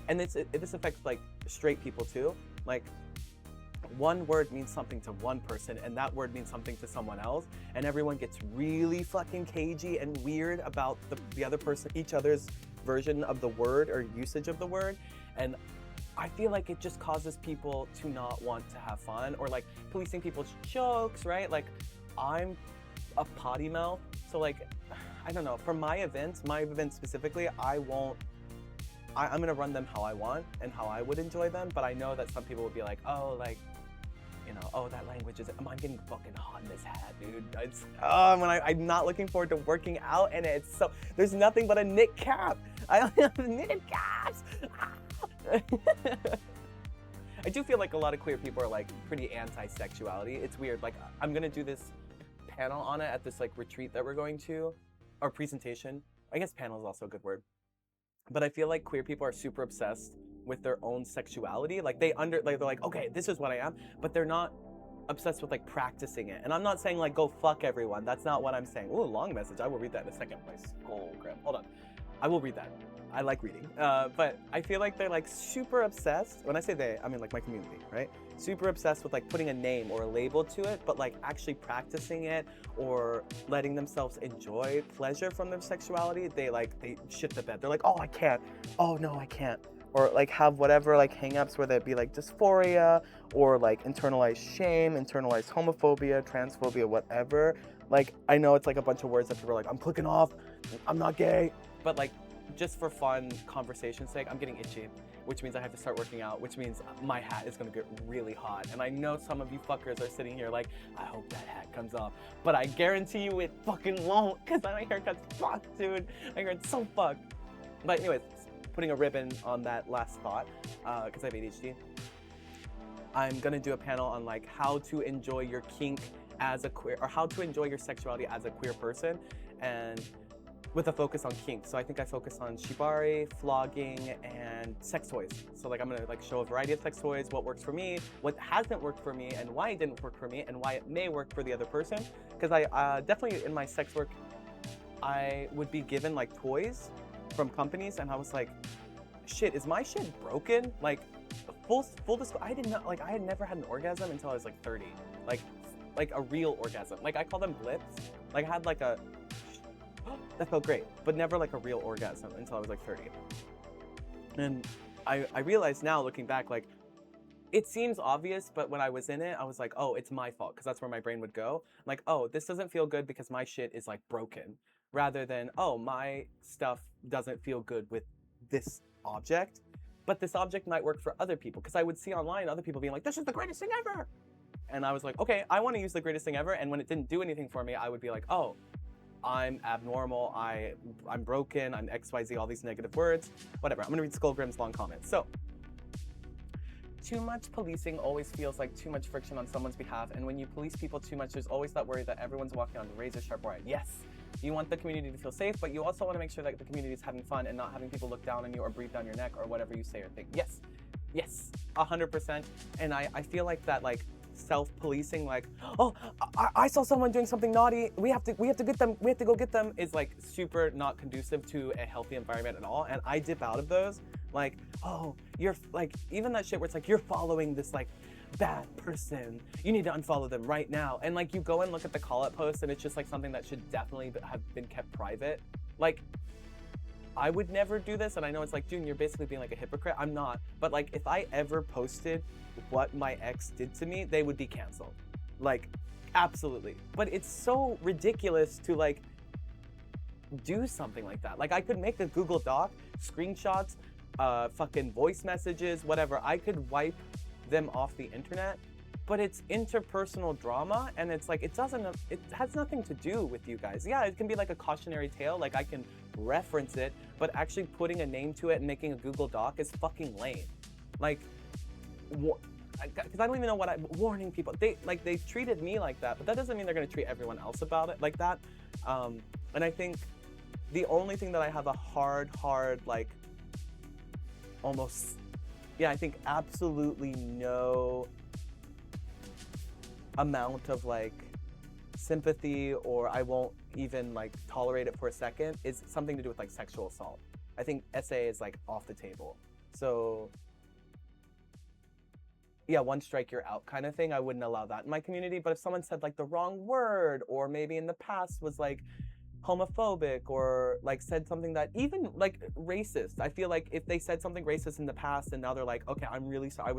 and this affects like straight people too, like one word means something to one person and that word means something to someone else, and everyone gets really fucking cagey and weird about the other person, each other's version of the word or usage of the word. And I feel like it just causes people to not want to have fun, or like policing people's jokes, right? Like I'm a potty mouth, so like, I don't know, for my events specifically, I'm gonna run them how I want and how I would enjoy them, but I know that some people would be like, oh, like, you know, oh, that language is, I'm getting fucking hot in this hat, dude. I'm not looking forward to working out, and it's so, there's nothing but a knit cap. I only have knitted caps. I do feel like a lot of queer people are like pretty anti-sexuality. It's weird. Like I'm gonna do this panel on it at this like retreat that we're going to, or presentation. I guess panel is also a good word. But I feel like queer people are super obsessed with their own sexuality. Like they're like, okay, this is what I am, but they're not obsessed with like practicing it. And I'm not saying like go fuck everyone. That's not what I'm saying. Ooh, long message. I will read that in a second. My skull grab. Hold on. I will read that. I like reading. But I feel like they're like super obsessed. When I say they, I mean like my community, right? Super obsessed with like putting a name or a label to it, but like actually practicing it or letting themselves enjoy pleasure from their sexuality, they shit the bed. They're like, oh, I can't. Oh no, I can't. Or like have whatever like hang-ups, whether it be like dysphoria or like internalized shame, internalized homophobia, transphobia, whatever. Like I know it's like a bunch of words that people are like, I'm clicking off, I'm not gay, but like just for fun conversation's sake, I'm getting itchy, which means I have to start working out, which means my hat is gonna get really hot. And I know some of you fuckers are sitting here like, I hope that hat comes off, but I guarantee you it fucking won't, because my haircut's fucked, dude. My haircut's so fucked. But anyways, putting a ribbon on that last thought, because I have ADHD, I'm gonna do a panel on like how to enjoy your kink as a queer, or how to enjoy your sexuality as a queer person, and with a focus on kink. So I think I focus on shibari, flogging, and sex toys. So like I'm gonna like show a variety of sex toys, what works for me, what hasn't worked for me, and why it didn't work for me, and why it may work for the other person. Because I definitely in my sex work, I would be given like toys from companies, and I was like, shit, is my shit broken? Like full disclosure, I had never had an orgasm until I was like 30. Like a real orgasm. Like I call them blips. Like I had like a that felt great, but never like a real orgasm until I was like 30. And I realized now, looking back, like it seems obvious, but when I was in it, I was like, oh, it's my fault, because that's where my brain would go. Like, oh, this doesn't feel good because my shit is like broken, rather than, oh, my stuff doesn't feel good with this object, but this object might work for other people. Because I would see online other people being like, this is the greatest thing ever. And I was like, okay, I want to use the greatest thing ever. And when it didn't do anything for me, I would be like, oh, I'm abnormal, I'm broken, I'm XYZ, all these negative words, whatever. I'm gonna read Skullgrim's long comment. So, too much policing always feels like too much friction on someone's behalf, and when you police people too much, there's always that worry that everyone's walking on the razor sharp wire. Yes, you want the community to feel safe, but you also want to make sure that the community is having fun and not having people look down on you or breathe down your neck or whatever you say or think. Yes, 100%. And I feel like that, like, self-policing, like, oh, I saw someone doing something naughty, we have to go get them, is like super not conducive to a healthy environment at all. And I dip out of those, like, oh, you're like, even that shit where it's like, you're following this like bad person, you need to unfollow them right now. And like, you go and look at the call-out post and it's just like something that should definitely have been kept private. Like, I would never do this, and I know it's like, dude, you're basically being like a hypocrite. I'm not, but like, if I ever posted what my ex did to me, they would be canceled. Like, absolutely. But it's so ridiculous to like do something like that. Like, I could make a Google Doc, screenshots, fucking voice messages, whatever. I could wipe them off the internet, but it's interpersonal drama, and it's like, it has nothing to do with you guys. Yeah, it can be like a cautionary tale. Like, I can reference it, but actually putting a name to it and making a Google Doc is fucking lame. Like, because I don't even know what I'm warning people. They treated me like that, but that doesn't mean they're gonna treat everyone else about it like that. And I think the only thing that I have a hard, like, almost, yeah, I think absolutely no amount of like sympathy, or I won't even like tolerate it for a second, is something to do with like sexual assault. I think SA is like off the table. So yeah, one strike you're out kind of thing. I wouldn't allow that in my community. But if someone said like the wrong word, or maybe in the past was like homophobic, or like said something that even like racist, I feel like if they said something racist in the past and now they're like, okay, I'm really sorry,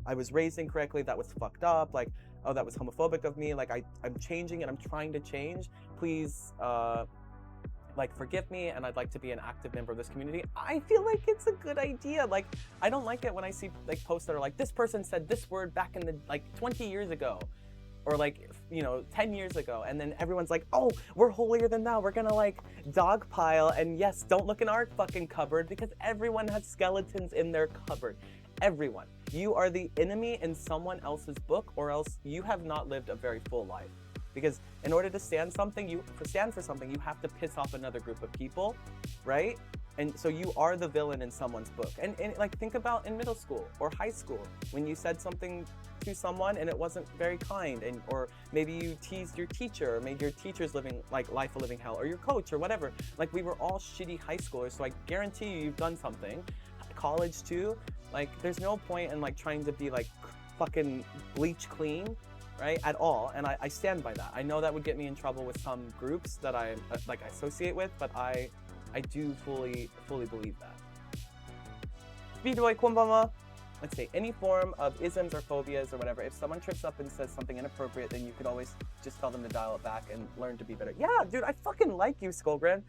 I was raised incorrectly, that was fucked up, like, oh, that was homophobic of me, like I'm changing and I'm trying to change, please like forgive me, and I'd like to be an active member of this community. I feel like it's a good idea. Like, I don't like it when I see like posts that are like, this person said this word back in the like 20 years ago, or like, you know, 10 years ago, and then everyone's like, oh, we're holier than thou, we're gonna like dogpile, and yes, don't look in our fucking cupboard, because everyone has skeletons in their cupboard. Everyone. You are the enemy in someone else's book, or else you have not lived a very full life. Because in order to stand for something, you have to piss off another group of people, right? And so you are the villain in someone's book. And like, think about in middle school or high school, when you said something to someone and it wasn't very kind, and or maybe you teased your teacher, or made your teacher's living like life a living hell, or your coach, or whatever. Like, we were all shitty high schoolers, so I guarantee you've done something. College too. Like, there's no point in like trying to be like fucking bleach clean, right, at all. And I stand by that. I know that would get me in trouble with some groups that I like associate with, but I do fully believe that. Speedboy konbanwa. Let's say any form of isms or phobias or whatever. If someone trips up and says something inappropriate, then you could always just tell them to dial it back and learn to be better. Yeah, dude, I fucking like you, Skullgren.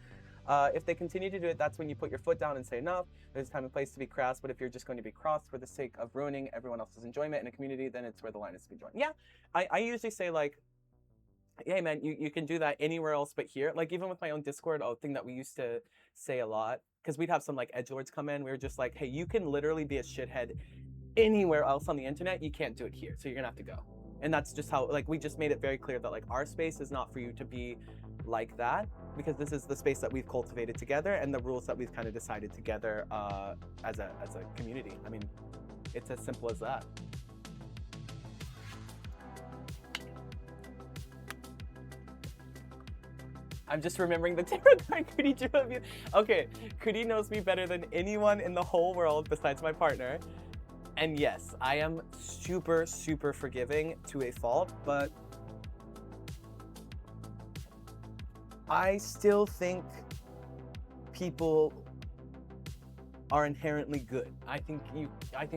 If they continue to do it, that's when you put your foot down and say enough. There's time and place to be crass, but if you're just going to be cross for the sake of ruining everyone else's enjoyment in a community, then it's where the line is to be drawn. Yeah, I usually say like, hey man, you can do that anywhere else but here. Like, even with my own Discord, a thing that we used to say a lot, because we'd have some like edgelords come in, we were just like, hey, you can literally be a shithead anywhere else on the internet, you can't do it here, so you're gonna have to go. And that's just how, like, we just made it very clear that like our space is not for you to be like that, because this is the space that we've cultivated together and the rules that we've kind of decided together as a community. I mean, it's as simple as that. I'm just remembering the tarot card Kudi drew of you. Okay, Kudi knows me better than anyone in the whole world besides my partner. And yes, I am super forgiving to a fault, but I still think people are inherently good. I think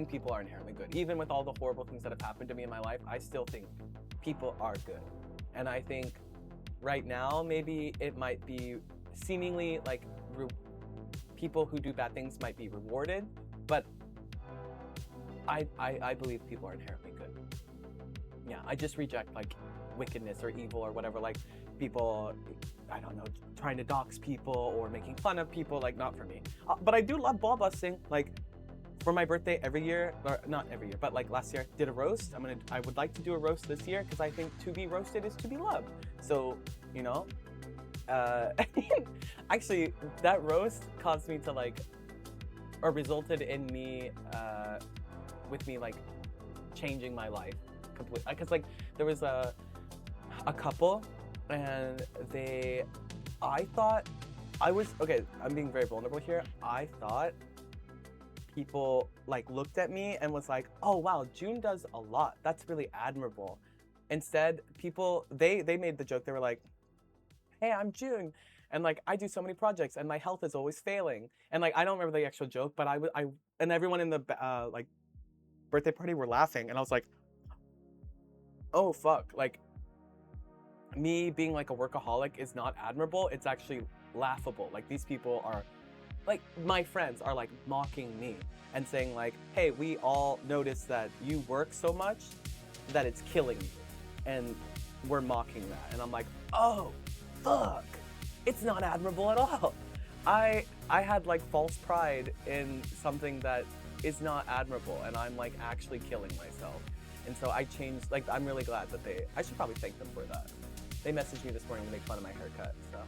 people are inherently good. Even with all the horrible things that have happened to me in my life, I still think people are good. And I think right now, maybe it might be seemingly like people who do bad things might be rewarded, but I believe people are inherently good. Yeah, I just reject like wickedness or evil or whatever, like people, I don't know, trying to dox people or making fun of people, like not for me. But I do love ball busting. Like for my birthday every year, or not every year, but like last year, did a roast. I would like to do a roast this year because I think to be roasted is to be loved. So, you know, actually that roast caused me to like, or resulted in me, with me like changing my life completely. Because like there was a couple and I thought okay, I'm being very vulnerable here. I thought people like looked at me and was like, oh wow, June does a lot. That's really admirable. Instead, people, they made the joke. They were like, hey, I'm June. And like, I do so many projects and my health is always failing. And like, I don't remember the actual joke, but I and everyone in the like birthday party were laughing. And I was like, oh fuck. Like me being like a workaholic is not admirable. It's actually laughable. Like these people are like, my friends are like mocking me and saying like, hey, we all notice that you work so much that it's killing you. And we're mocking that. And I'm like, oh, fuck. It's not admirable at all. I had like false pride in something that is not admirable, and I'm like actually killing myself. And so I changed. Like, I'm really glad that I should probably thank them for that. They messaged me this morning to make fun of my haircut. So.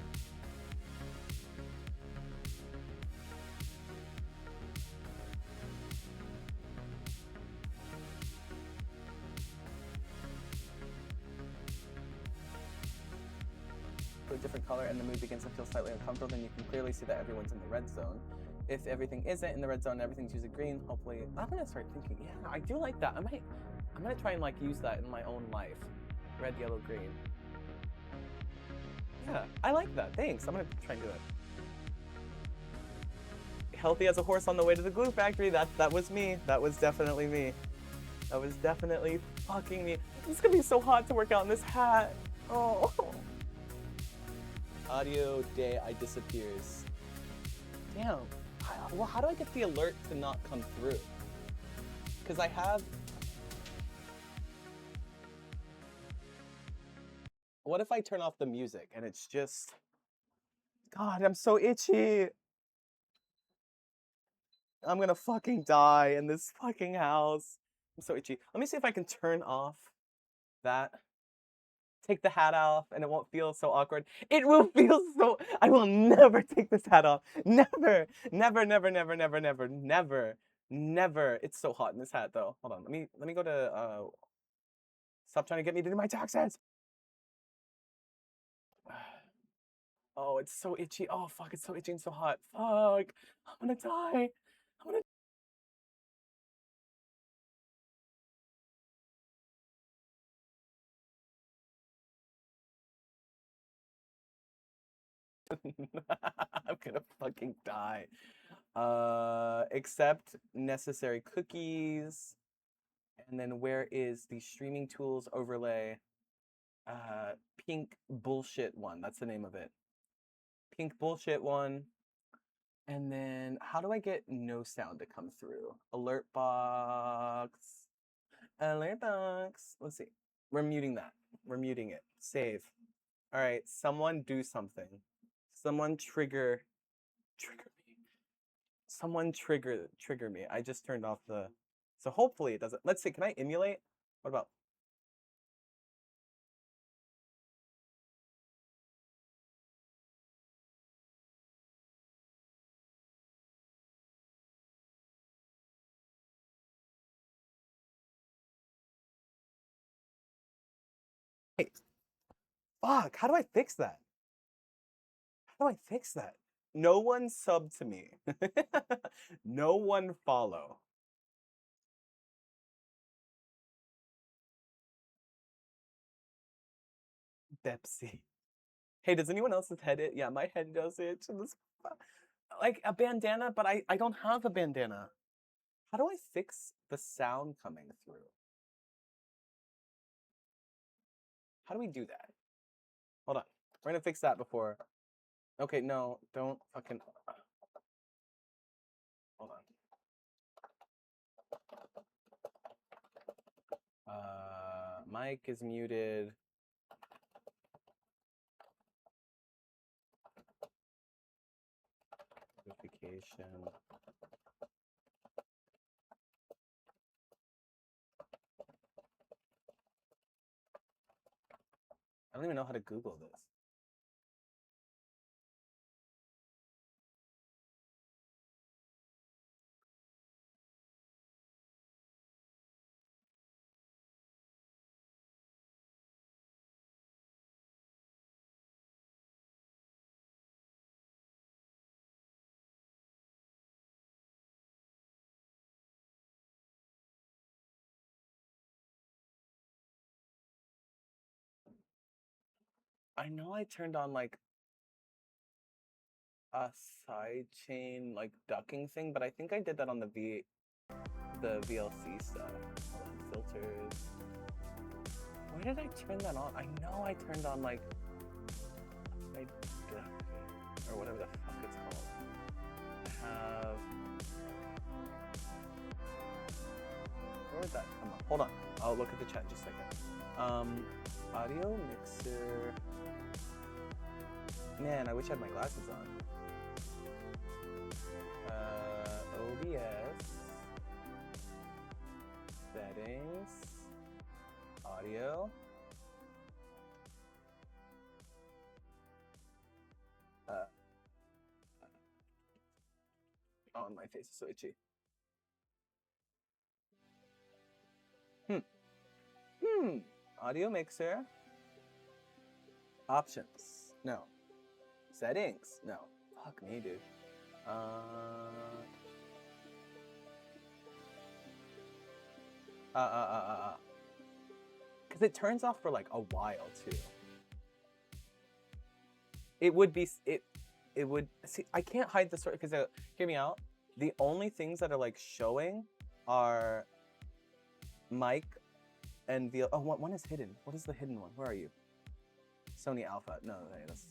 A different color and the mood begins to feel slightly uncomfortable, then you can clearly see that everyone's in the red zone. If everything isn't in the red zone and everything's using green, hopefully I'm gonna start thinking, yeah, I do like that. I'm gonna try and like use that in my own life. Red, yellow, green. Yeah, I like that. Thanks. I'm gonna try and do it. Healthy as a horse on the way to the glue factory. That was me. That was definitely me. That was definitely fucking me. It's gonna be so hot to work out in this hat. Oh. Audio day I disappears. Damn. Well, how do I get the alert to not come through? Because I have. What if I turn off the music and it's just. God, I'm so itchy. I'm gonna fucking die in this fucking house. I'm so itchy. Let me see if I can turn off that. Take the hat off and it won't feel so awkward. It will feel so. I will never take this hat off. Never. Never, never, never, never, never, never, never. It's so hot in this hat though. Hold on. Let me go to stop trying to get me to do my taxes. Oh, it's so itchy. Oh fuck, it's so itchy and so hot. Fuck. I'm gonna die. I'm gonna. I'm gonna fucking die. Accept necessary cookies. And then where is the streaming tools overlay? Pink bullshit one. That's the name of it. Pink bullshit one. And then how do I get no sound to come through? Alert box. Alert box. Let's see. We're muting that. We're muting it. Save. All right. Someone do something. Someone trigger me. Someone trigger me. I just turned off the. So hopefully it doesn't. Let's see. Can I emulate? What about? Hey, fuck. How do I fix that? How do I fix that? No one sub to me. No one follow. Pepsi. Hey, does anyone else's head it? Yeah, my head does it. Like a bandana, but I don't have a bandana. How do I fix the sound coming through? How do we do that? Hold on. We're gonna fix that before. Okay, no, don't fucking. Hold on. Mic is muted. Notification. I don't even know how to Google this. I know I turned on like a side chain like ducking thing, but I think I did that on the VLC stuff. Hold on, filters. Where did I turn that on? I know I turned on like side ducking or whatever the fuck it's called. I have. Where would that come up? Hold on, I'll look at the chat just a second. Audio mixer. Man, I wish I had my glasses on. audio. Oh, my face is so itchy. Audio mixer. Options. No. Settings. No. Fuck me, dude. Because it turns off for like a while too. It would be it would see. I can't hide the story because hear me out. The only things that are like showing are mic and the one is hidden. What is the hidden one? Where are you? Sony Alpha. No, that's.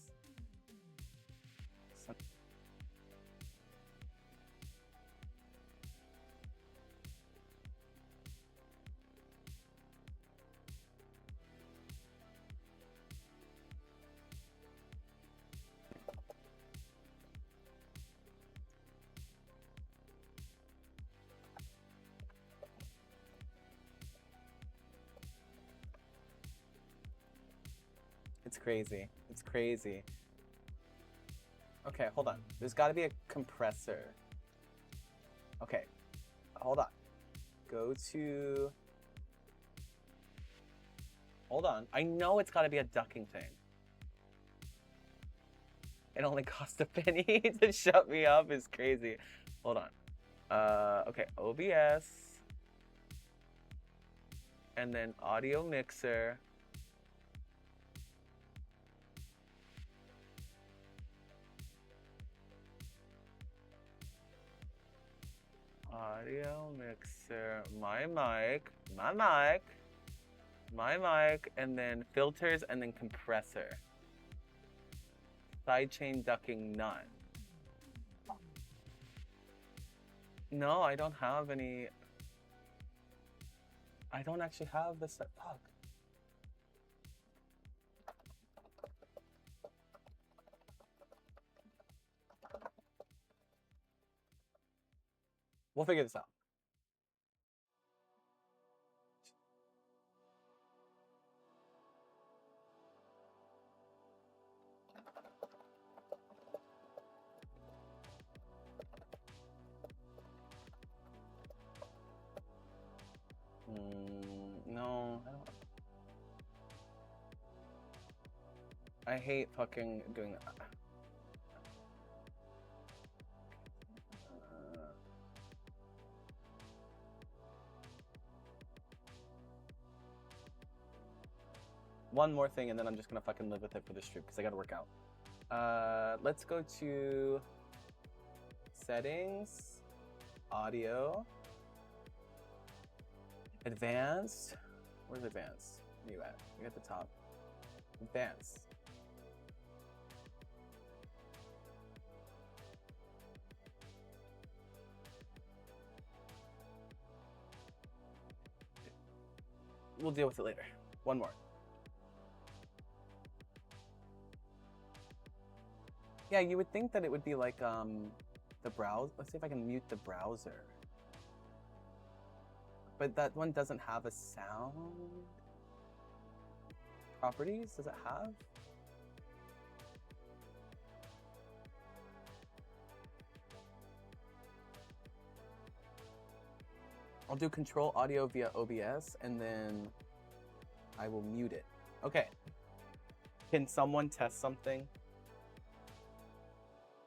It's crazy. It's crazy. Okay, hold on. There's got to be a compressor. Okay, hold on. Go to... Hold on. I know it's got to be a ducking thing. It only cost a penny to shut me up. Is crazy. Hold on. Okay, OBS. And then audio mixer. Audio mixer, my mic, and then filters, and then compressor. Sidechain ducking, none. No, I don't have any. I don't actually have this. Fuck. We'll figure this out. No, I don't. I hate fucking doing that. One more thing, and then I'm just gonna fucking live with it for this stream because I gotta work out. Let's go to settings, audio, advanced. Where's advanced? Where you at? You're at the top. Advanced. We'll deal with it later. One more. Yeah, you would think that it would be like the browse. Let's see if I can mute the browser. But that one doesn't have a sound. Properties, does it have? I'll do control audio via OBS and then I will mute it. Okay. Can someone test something?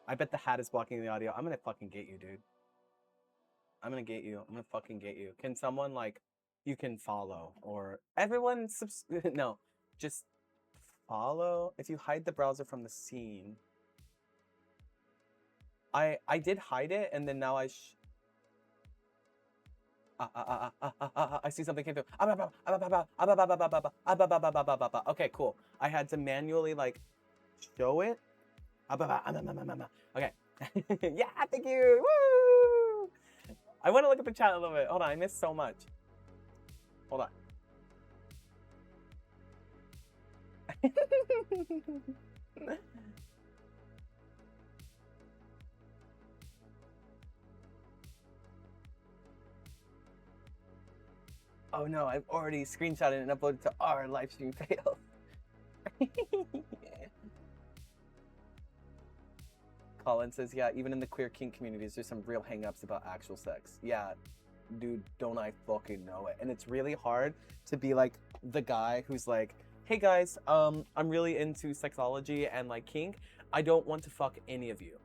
I bet the hat is blocking the audio. I'm gonna fucking get you, dude. I'm gonna get you. I'm gonna fucking get you. Can someone, like, you can follow or everyone no, just follow. If you hide the browser from the scene. I did hide it and then now I see something came through. Okay, cool. I had to manually like show it. Okay. Yeah, thank you. Woo! I want to look at the chat a little bit. Hold on, I missed so much. Hold on. Oh no, I've already screenshotted and uploaded to our live stream fail. Colin says, yeah, even in the queer kink communities, there's some real hang-ups about actual sex. Yeah, dude, don't I fucking know it. And it's really hard to be like the guy who's like, hey guys, I'm really into sexology and like kink. I don't want to fuck any of you,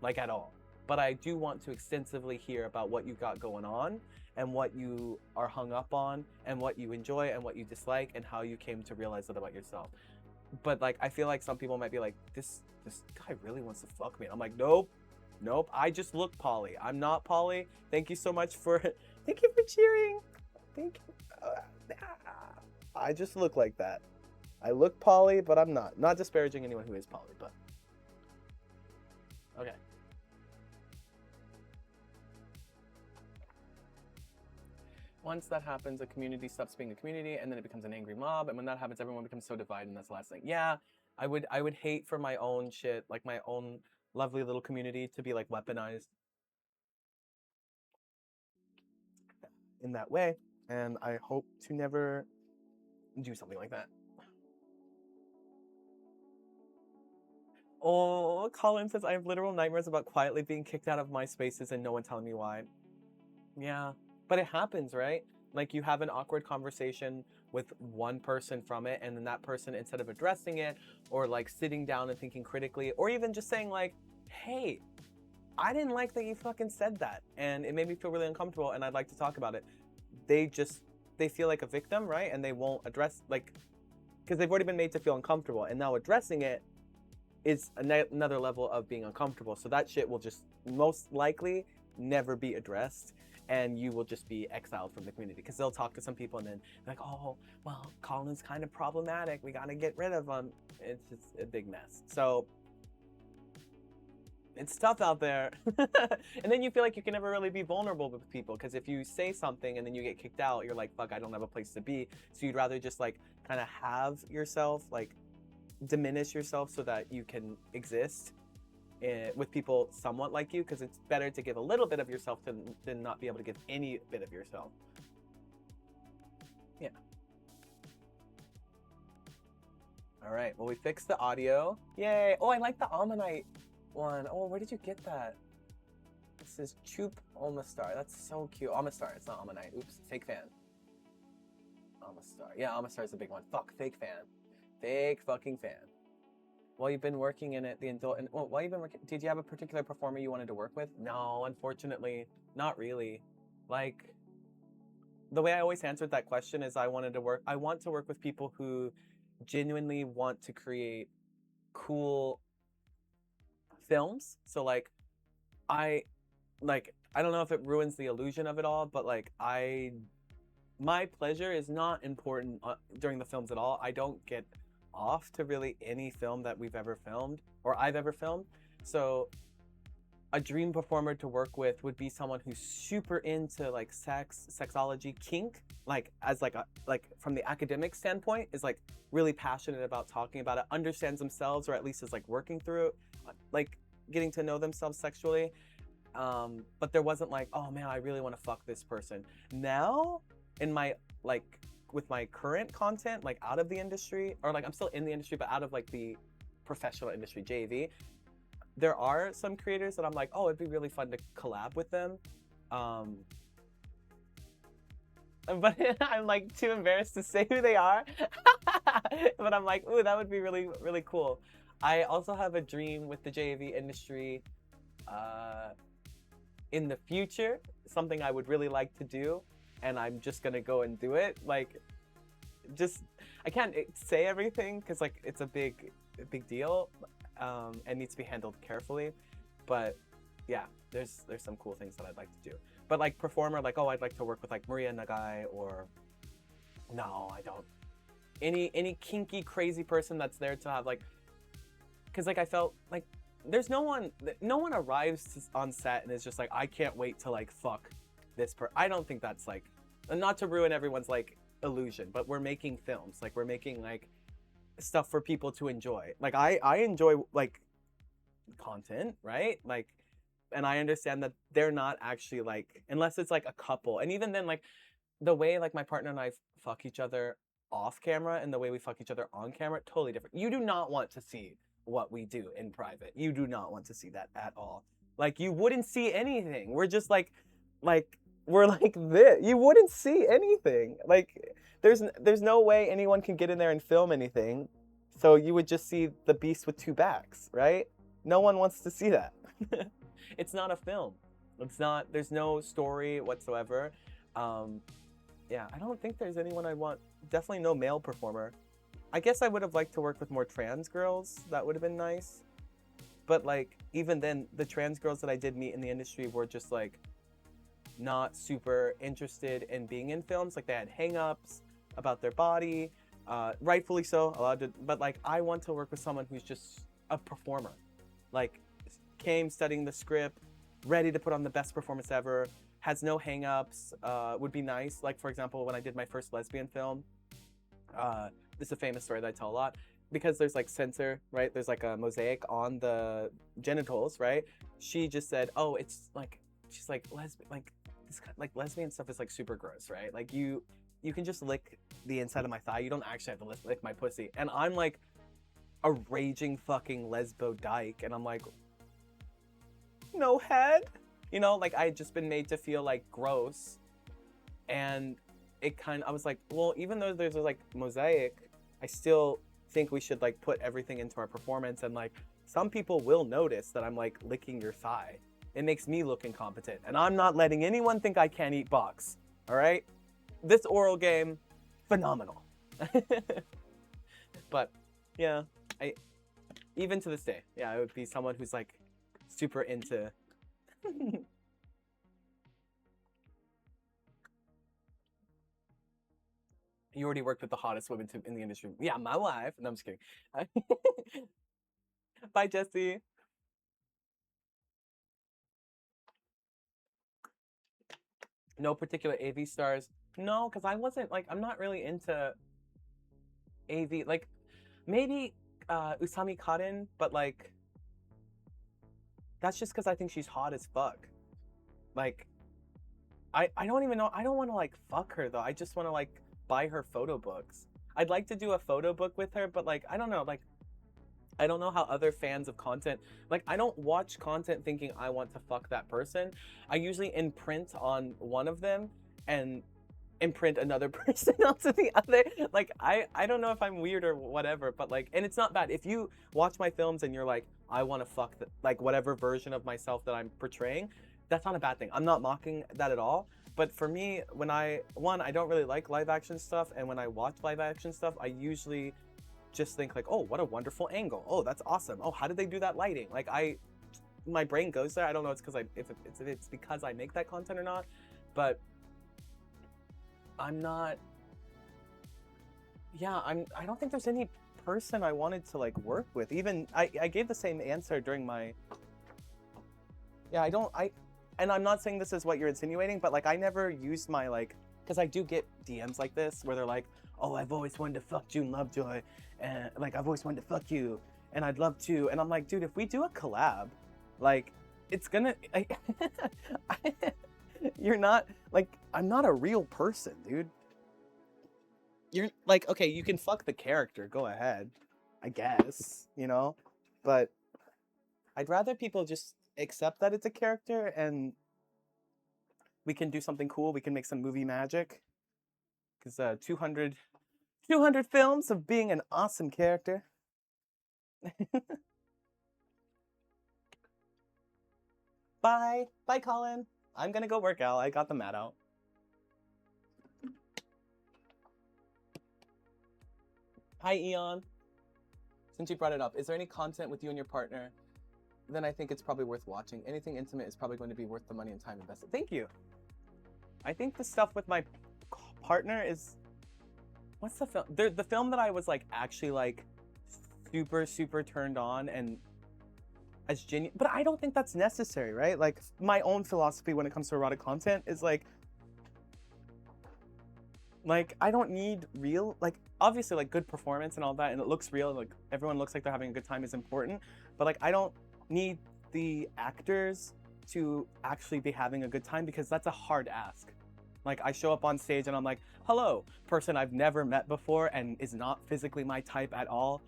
like at all. But I do want to extensively hear about what you got going on and what you are hung up on and what you enjoy and what you dislike and how you came to realize that about yourself. But like, I feel like some people might be like, this guy really wants to fuck me. I'm like, nope, I just look poly. I'm not poly. Thank you so much for, thank you for cheering. Thank you. I just look like that. I look poly, but I'm not. Not disparaging anyone who is poly, but okay. Once that happens, a community stops being a community, and then it becomes an angry mob. And when that happens, everyone becomes so divided, and that's the last thing. Yeah, I would hate for my own shit, like my own lovely little community, to be like weaponized in that way. And I hope to never do something like that. Oh, Colin says, I have literal nightmares about quietly being kicked out of my spaces and no one telling me why. Yeah, but it happens, right? Like you have an awkward conversation with one person from it, and then that person, instead of addressing it or like sitting down and thinking critically, or even just saying like, hey, I didn't like that you fucking said that and it made me feel really uncomfortable and I'd like to talk about it. They feel like a victim, right? And they won't address, like, because they've already been made to feel uncomfortable, and now addressing it is another level of being uncomfortable. So that shit will just most likely never be addressed, and you will just be exiled from the community because they'll talk to some people and then like, oh, well, Colin's kind of problematic. We got to get rid of him. It's just a big mess. So it's tough out there. And then you feel like you can never really be vulnerable with people because if you say something and then you get kicked out, you're like, fuck, I don't have a place to be. So you'd rather just like kind of have yourself, like diminish yourself so that you can exist with people somewhat like you, because it's better to give a little bit of yourself than not be able to give any bit of yourself. Yeah. All right, well, we fixed the audio. Yay. Oh, I like the Ammonite one. Oh, where did you get that? This is Choop Omastar. That's so cute. Omastar, it's not Ammonite. Oops, fake fan. Omastar. Yeah, Omastar is a big one. Fuck, fake fan. Fake fucking fan. While you've been working in it, while you've been working, did you have a particular performer you wanted to work with? No, unfortunately, not really. Like, the way I always answered that question is I want to work with people who genuinely want to create cool films. So like, I don't know if it ruins the illusion of it all, but like my pleasure is not important during the films at all. I don't get off to really any film that we've ever filmed or I've ever filmed. So a dream performer to work with would be someone who's super into like sexology, kink, like as like from the academic standpoint, is like really passionate about talking about it, understands themselves, or at least is like working through it, like getting to know themselves sexually. But there wasn't like, oh man, I really want to fuck this person. Now in my with my current content, like out of the industry, or like I'm still in the industry, but out of like the professional industry, JV, there are some creators that I'm like, oh, it'd be really fun to collab with them. But I'm like too embarrassed to say who they are. But I'm like, ooh, that would be really, really cool. I also have a dream with the JV industry in the future, something I would really like to do. And I'm just gonna go and do it. Like, I can't say everything because like it's a big deal and needs to be handled carefully. But yeah, there's some cool things that I'd like to do. But like performer, like, oh, I'd like to work with like Maria Nagai, or no, I don't. Any kinky, crazy person that's there to have like, because like I felt like there's no one arrives on set and is just like, I can't wait to like fuck this I don't think that's like, not to ruin everyone's like illusion, but we're making films, like we're making like stuff for people to enjoy. Like I enjoy like content, right? Like, and I understand that they're not actually like, unless it's like a couple, and even then like the way like my partner and I fuck each other off camera and the way we fuck each other on camera, totally different. You do not want to see what we do in private. You do not want to see that at all. Like you wouldn't see anything. We're just like we're like this. You wouldn't see anything. Like there's no way anyone can get in there and film anything. So you would just see the beast with two backs, right? No one wants to see that. It's not a film. It's not. There's no story whatsoever. Yeah, I don't think there's anyone I want. Definitely no male performer. I guess I would have liked to work with more trans girls. That would have been nice. But like, even then, the trans girls that I did meet in the industry were just like not super interested in being in films. Like they had hang-ups about their body, rightfully so, allowed to. But like, I want to work with someone who's just a performer. Like, came studying the script, ready to put on the best performance ever. Has no hang-ups, would be nice. Like, for example, when I did my first lesbian film, this is a famous story that I tell a lot, because there's like censor, right? There's like a mosaic on the genitals, right? She just said, oh, it's like, she's like, lesbian, like, this kind, like lesbian stuff is like super gross, right? Like you can just lick the inside of my thigh. You don't actually have to lick my pussy. And I'm like a raging fucking lesbo dyke. And I'm like, no head? You know, like I had just been made to feel like gross, and I was like, well, even though there's like mosaic, I still think we should like put everything into our performance, and like some people will notice that I'm like licking your thigh. It makes me look incompetent, and I'm not letting anyone think I can't eat box. All right, this oral game, phenomenal. But yeah, even to this day, yeah, it would be someone who's like super into. You already worked with the hottest women in the industry. Yeah, my wife. No, I'm just kidding. Bye, Jesse. No particular AV stars. No, because I wasn't like, I'm not really into AV. Like, maybe Usami Karin, but like, that's just because I think she's hot as fuck. Like, I don't even know. I don't want to like fuck her though. I just want to like buy her photo books. I'd like to do a photo book with her, but like, I don't know. Like, I don't know how other fans of content, like I don't watch content thinking I want to fuck that person. I usually imprint on one of them and imprint another person onto the other. Like I don't know if I'm weird or whatever, but like, and it's not bad. If you watch my films and you're like, I want to fuck like whatever version of myself that I'm portraying, that's not a bad thing. I'm not mocking that at all. But for me, when I don't really like live action stuff, and when I watch live action stuff, I usually just think like, oh, what a wonderful angle. Oh, that's awesome. Oh, how did they do that lighting? Like my brain goes there. I don't know if it's because I make that content or not, but I'm not. Yeah, I don't think there's any person I wanted to like work with. Even I gave the same answer during my. Yeah, and I'm not saying this is what you're insinuating, but like I never used my like, because I do get DMs like this where they're like, oh, I've always wanted to fuck June Lovejoy, and like I've always wanted to fuck you, and I'd love to, and I'm like, dude, if we do a collab, like it's gonna, you're not like, I'm not a real person, dude. You're like, okay, you can fuck the character, go ahead, I guess, you know, but I'd rather people just accept that it's a character and we can do something cool. We can make some movie magic. Because 200 films of being an awesome character. Bye. Bye, Colin. I'm going to go work out. I got the mat out. Hi, Eon. Since you brought it up, is there any content with you and your partner? Then I think it's probably worth watching. Anything intimate is probably going to be worth the money and time invested. Thank you. I think the stuff with my partner is, what's the film? The film that I was like actually like super turned on and as genuine, but I don't think that's necessary, right? Like my own philosophy when it comes to erotic content is like I don't need real, like obviously like good performance and all that, and it looks real, like everyone looks like they're having a good time is important, but like I don't need the actors to actually be having a good time because that's a hard ask. Like I show up on stage and I'm like, hello, person I've never met before and is not physically my type at all.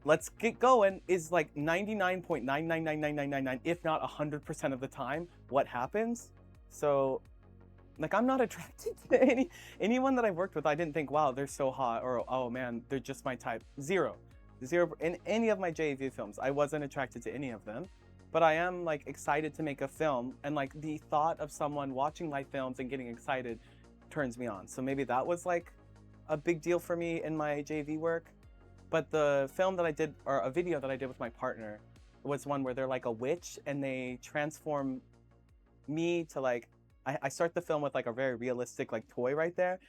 Let's get going is like 99.999999, if not 100% of the time, what happens. So like I'm not attracted to anyone that I've worked with. I didn't think, wow, they're so hot, or oh man, they're just my type. Zero in any of my JV films. I wasn't attracted to any of them, but I am like excited to make a film, and like the thought of someone watching my films and getting excited turns me on. So maybe that was like a big deal for me in my JV work. But the film that I did, or a video that I did with my partner, was one where they're like a witch and they transform me to like, I start the film with like a very realistic like toy right there,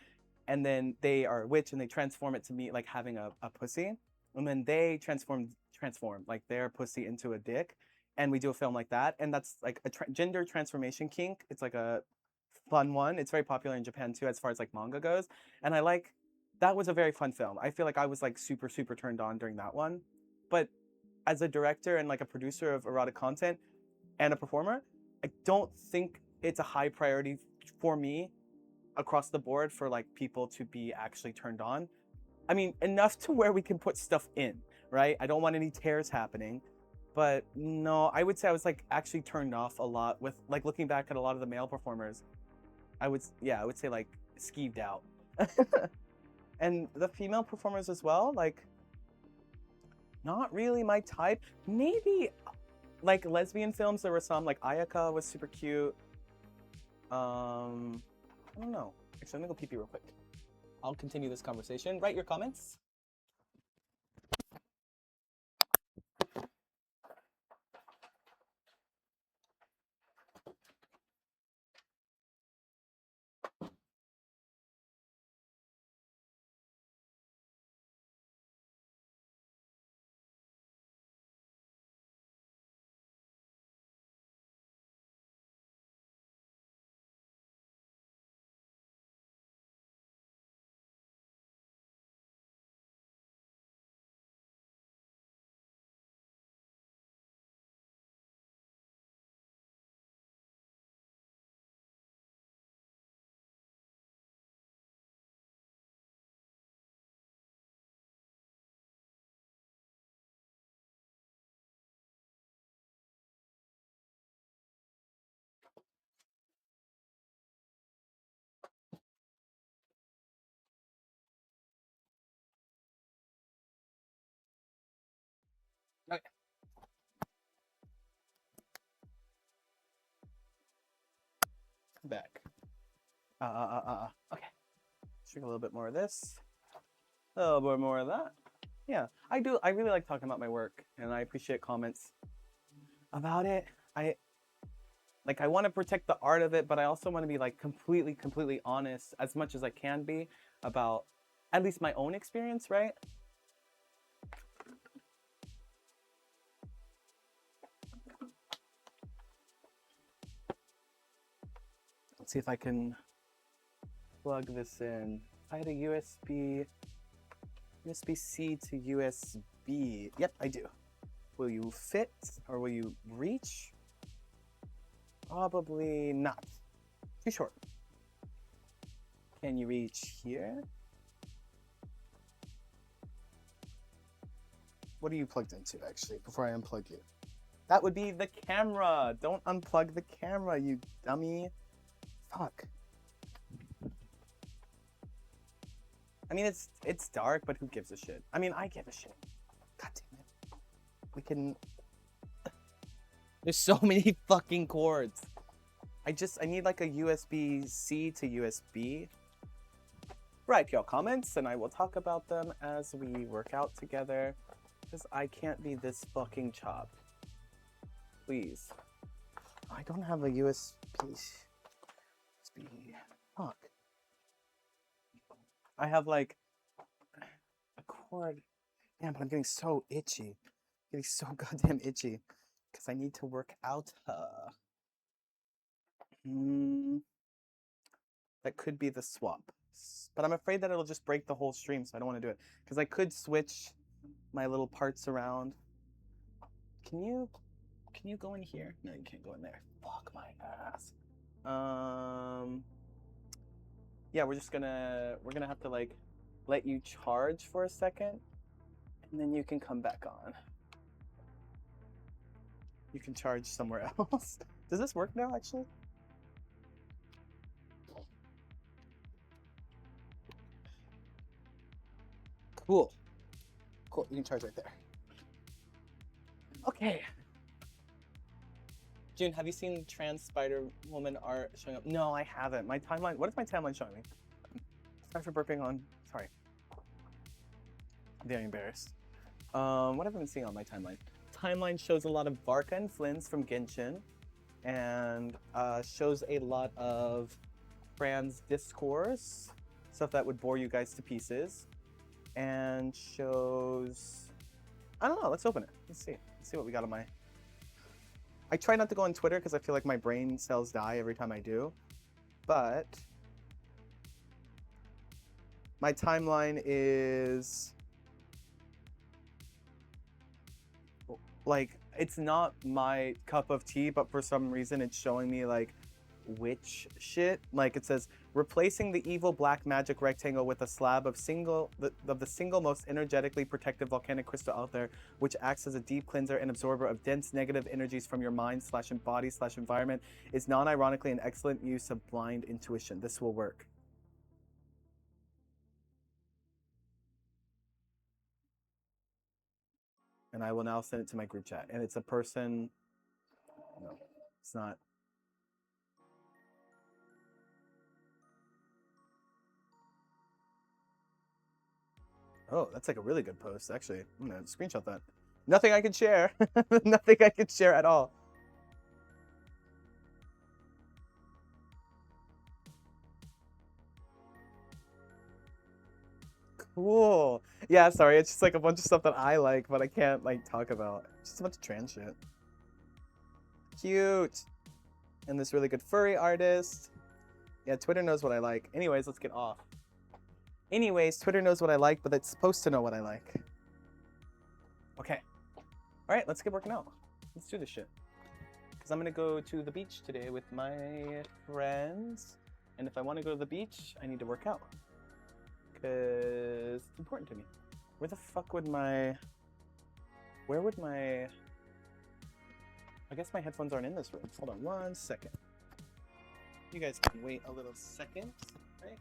and then they are a witch and they transform it to me like having a pussy, and then they transform like their pussy into a dick, and we do a film like that, and that's like a gender transformation kink. It's like a fun one. It's very popular in Japan too, as far as like manga goes, and I like that was a very fun film. I feel like I was like super turned on during that one, but as a director and like a producer of erotic content and a performer, I don't think it's a high priority for me across the board for like people to be actually turned on. I mean, enough to where we can put stuff in, right? I don't want any tears happening, but no, I would say I was like actually turned off a lot with like looking back at a lot of the male performers. I would say like skeeved out. And the female performers as well, like not really my type. Maybe like lesbian films, there were some like Ayaka was super cute. I don't know. Actually, let me go pee real quick. I'll continue this conversation. Write your comments. Okay. Back. Okay. Let's drink a little bit more of this. A little bit more of that. Yeah, I do. I really like talking about my work, and I appreciate comments about it. I want to protect the art of it, but I also want to be like completely honest as much as I can be about at least my own experience, right? Let's see if I can plug this in. If I had a USB-C to USB. Yep, I do. Will you fit or will you reach? Probably not. Too short. Can you reach here? What are you plugged into, actually, before I unplug you? That would be the camera. Don't unplug the camera, you dummy. Fuck. I mean, it's dark, but who gives a shit? I mean, I give a shit. God damn it. We can... There's so many fucking cords. I need like a USB-C to USB. Write your comments, and I will talk about them as we work out together. Because I can't be this fucking chopped. Please. I don't have a USB. Fuck. I have like a cord. Yeah, but I'm getting so itchy. Getting so goddamn itchy. Because I need to work out. That could be the swap. But I'm afraid that it'll just break the whole stream, so I don't want to do it. Because I could switch my little parts around. Can you go in here? No, you can't go in there. Fuck my ass. yeah, we're gonna have to like let you charge for a second, and then you can come back on. You can charge somewhere else. Does this work now, actually? Cool. Cool, you can charge right there. Okay. June, have you seen trans Spider-Woman art showing up? No, I haven't. My timeline, what is my timeline showing me? Sorry for burping on, sorry. I'm very embarrassed. What have I been seeing on my timeline? Timeline shows a lot of Varka and Flynn's from Genshin, and shows a lot of trans discourse, stuff that would bore you guys to pieces, and shows, I don't know, let's open it. Let's see what we got on my, I try not to go on Twitter because I feel like my brain cells die every time I do, but my timeline is like, it's not my cup of tea, but for some reason it's showing me like witch shit. Like it says, replacing the evil black magic rectangle with a slab of the single most energetically protective volcanic crystal out there, which acts as a deep cleanser and absorber of dense negative energies from your mind / body / environment, is non-ironically an excellent use of blind intuition. This will work. And I will now send it to my group chat. And it's a person, no, it's not. Oh, that's like a really good post, actually. I'm gonna screenshot that. Nothing I can share. Nothing I can share at all. Cool. Yeah, sorry, it's just like a bunch of stuff that I like, but I can't like talk about. Just a bunch of trans shit. Cute. And this really good furry artist. Yeah, Twitter knows what I like. Anyways, let's get off. Anyways, Twitter knows what I like, but it's supposed to know what I like. Okay. All right, let's get working out. Let's do this shit. Because I'm going to go to the beach today with my friends. And if I want to go to the beach, I need to work out. Because it's important to me. Where the fuck would my... Where would my... I guess my headphones aren't in this room. Hold on 1 second. You guys can wait a little second, right?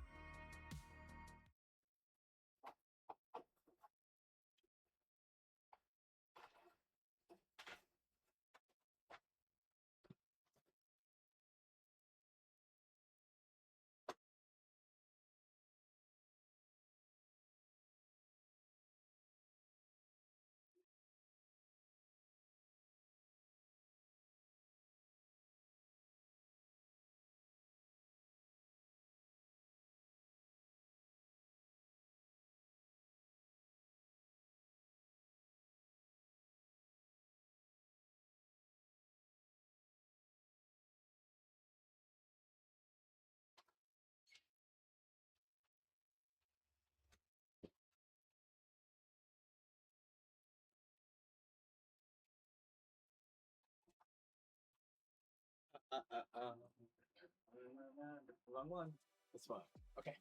Wrong one. This one. Okay.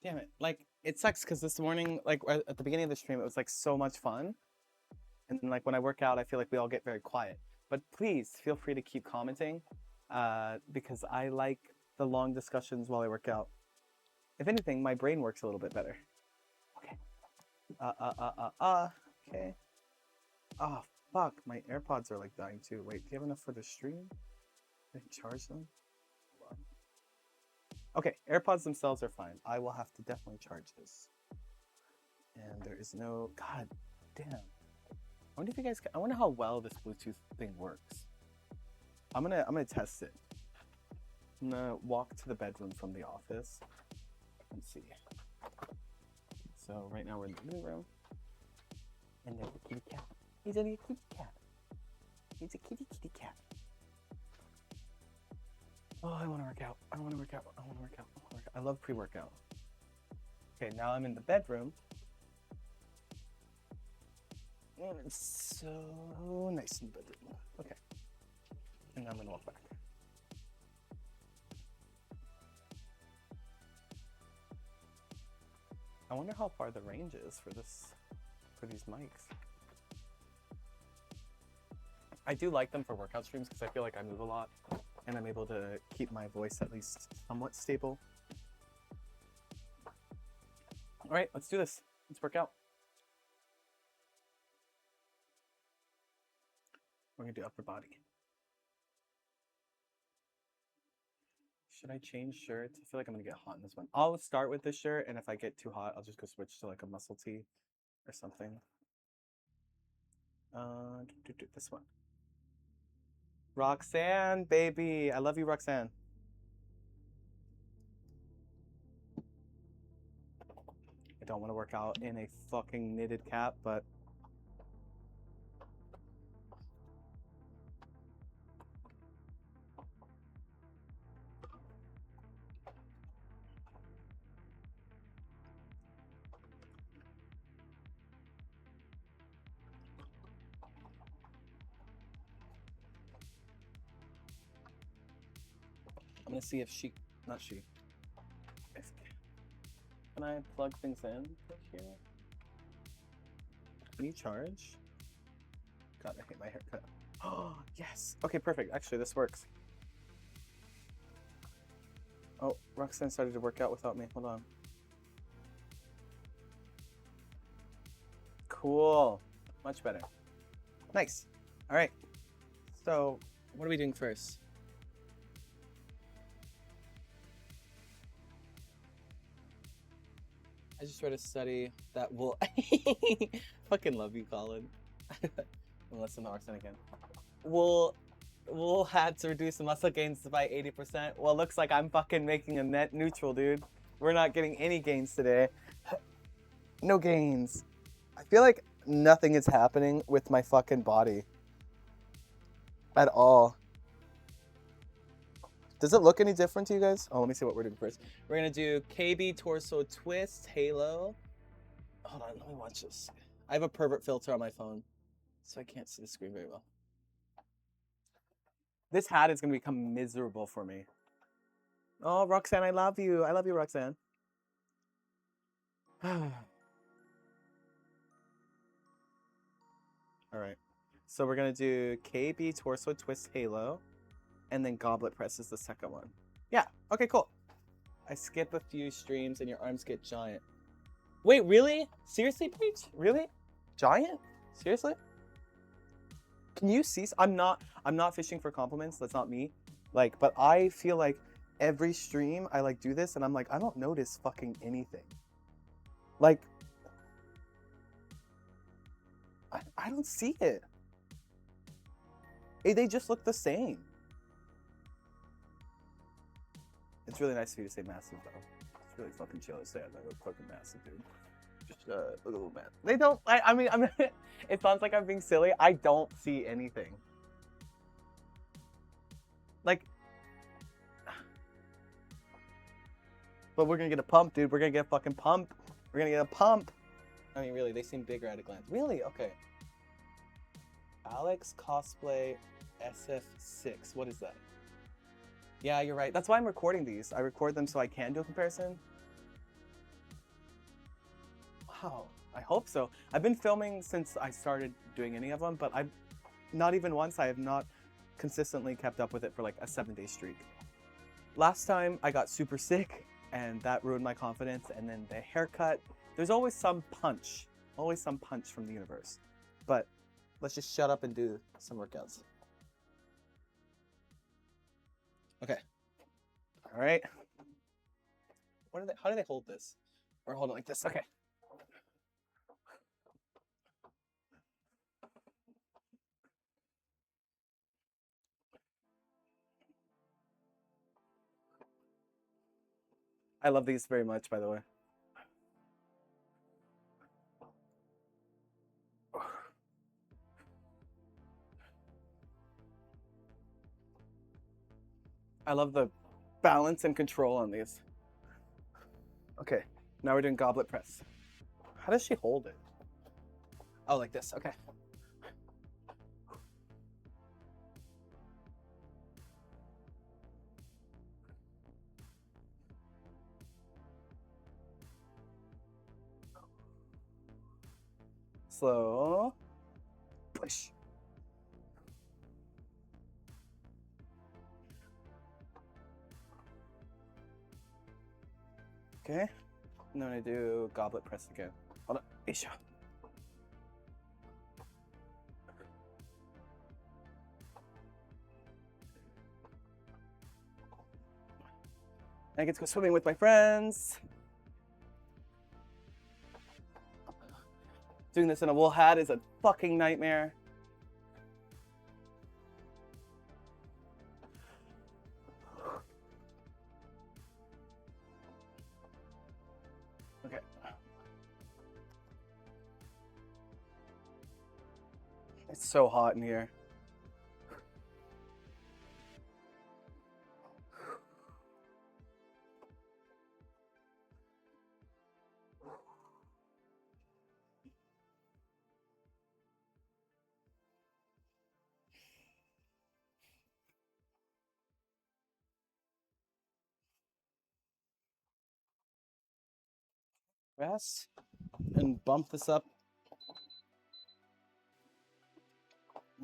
Damn it. Like, it sucks because this morning, like, at the beginning of the stream, it was, like, so much fun. And then, like, when I work out, I feel like we all get very quiet. But please, feel free to keep commenting because I like the long discussions while I work out. If anything, my brain works a little bit better. Okay. Okay. Oh, fuck. My AirPods are, like, dying, too. Wait, do you have enough for the stream? Can I charge them? Hold on. Okay, AirPods themselves are fine. I will have to definitely charge this. And there is no... God damn. I wonder if you guys can... I wonder how well this Bluetooth thing works. I'm gonna test it. I'm gonna walk to the bedroom from the office and see. So right now we're in the living room. And there's a kitty cat. He's only a kitty cat. He's a kitty cat. Oh, I want to work out. I want to work out. I want to work out. I want to work out. I love pre-workout. Okay, now I'm in the bedroom. And it's so nice in the bedroom. Okay. And now I'm going to walk back. I wonder how far the range is for these mics. I do like them for workout streams because I feel like I move a lot and I'm able to keep my voice at least somewhat stable. All right, let's do this. Let's work out. We're gonna do upper body. Should I change shirts? I feel like I'm gonna get hot in this one. I'll start with this shirt, and if I get too hot, I'll just go switch to like a muscle tee or something. This one. Roxanne, baby. I love you, Roxanne. I don't want to work out in a fucking knitted cap, but I'm gonna see if she, not she. Can I plug things in here? Can you charge? God, I hate my haircut. Oh, yes. Okay, perfect. Actually, this works. Oh, Roxanne started to work out without me. Hold on. Cool. Much better. Nice. All right. So, what are we doing first? I just read a study that will fucking love you, Colin. Unless I'm not Roxanne again. We'll have to reduce the muscle gains by 80%. Well, it looks like I'm fucking making a net neutral, dude. We're not getting any gains today. No gains. I feel like nothing is happening with my fucking body. At all. Does it look any different to you guys? Oh, let me see what we're doing first. We're gonna do KB torso twist, halo. Hold on, let me watch this. I have a pervert filter on my phone, so I can't see the screen very well. This hat is gonna become miserable for me. Oh, Roxanne, I love you. I love you, Roxanne. All right. So we're gonna do KB torso twist halo, and then goblet press is the second one. Yeah. Okay. Cool. I skip a few streams and your arms get giant. Wait, really? Seriously, Paige? Really? Giant? Seriously? Can you see? I'm not fishing for compliments. That's not me. Like, but I feel like every stream I like do this and I'm like, I don't notice fucking anything. Like, I don't see it. They just look the same. It's really nice of you to say massive though. It's really fucking chill to say I look fucking massive, dude. Just look a little man. They don't. I mean, it sounds like I'm being silly. I don't see anything. Like, but we're gonna get a pump, dude. We're gonna get a fucking pump. We're gonna get a pump. I mean, really, they seem bigger at a glance. Really? Okay. Alex cosplay SF6. What is that? Yeah, you're right. That's why I'm recording these. I record them so I can do a comparison. Wow, I hope so. I've been filming since I started doing any of them, but I've not even once. I have not consistently kept up with it for like a 7-day streak. Last time I got super sick and that ruined my confidence, and then the haircut. There's always some punch from the universe. But let's just shut up and do some workouts. Okay. All right. How do they hold this? Or hold it like this? Okay. I love these very much, by the way. I love the balance and control on these. Okay, now we're doing goblet press. How does she hold it? Oh, like this, okay. Slow. Push. Okay. And then I do goblet press again. Hold on. Isha. I get to go swimming with my friends. Doing this in a wool hat is a fucking nightmare. Okay. It's so hot in here. Rest and bump this up.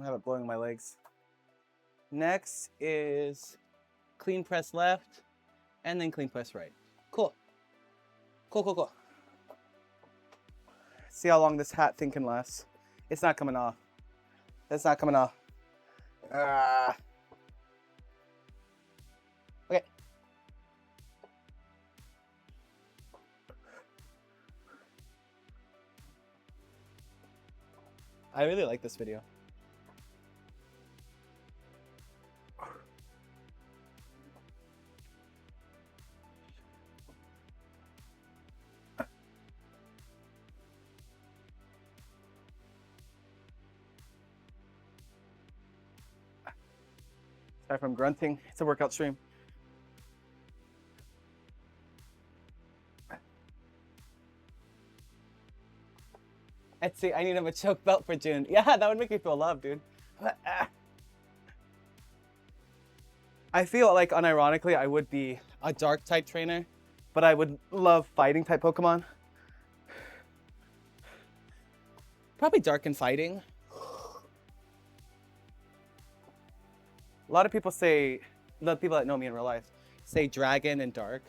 I have it blowing my legs. Next is clean press left and then clean press right. Cool. Cool, cool, cool. See how long this hat thing can last. It's not coming off. It's not coming off. Okay. I really like this video. Sorry if I'm grunting. It's a workout stream. Etsy, I need him a choke belt for June. Yeah, that would make me feel loved, dude. I feel like, unironically, I would be a dark type trainer, but I would love fighting type Pokemon. Probably dark and fighting. A lot of people say, the people that know me in real life, say dragon and dark.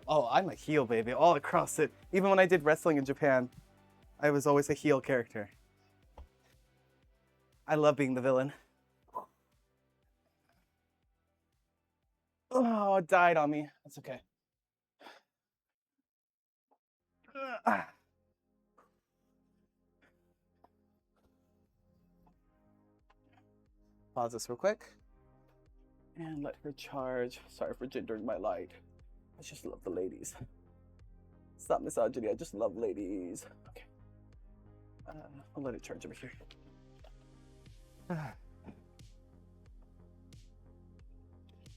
Oh, I'm a heel, baby, all across it. Even when I did wrestling in Japan, I was always a heel character. I love being the villain. Oh, it died on me. That's okay. Pause this real quick. And let her charge. Sorry for gendering my light. I just love the ladies. Stop misogyny, I just love ladies. Okay. I'll let it charge over here.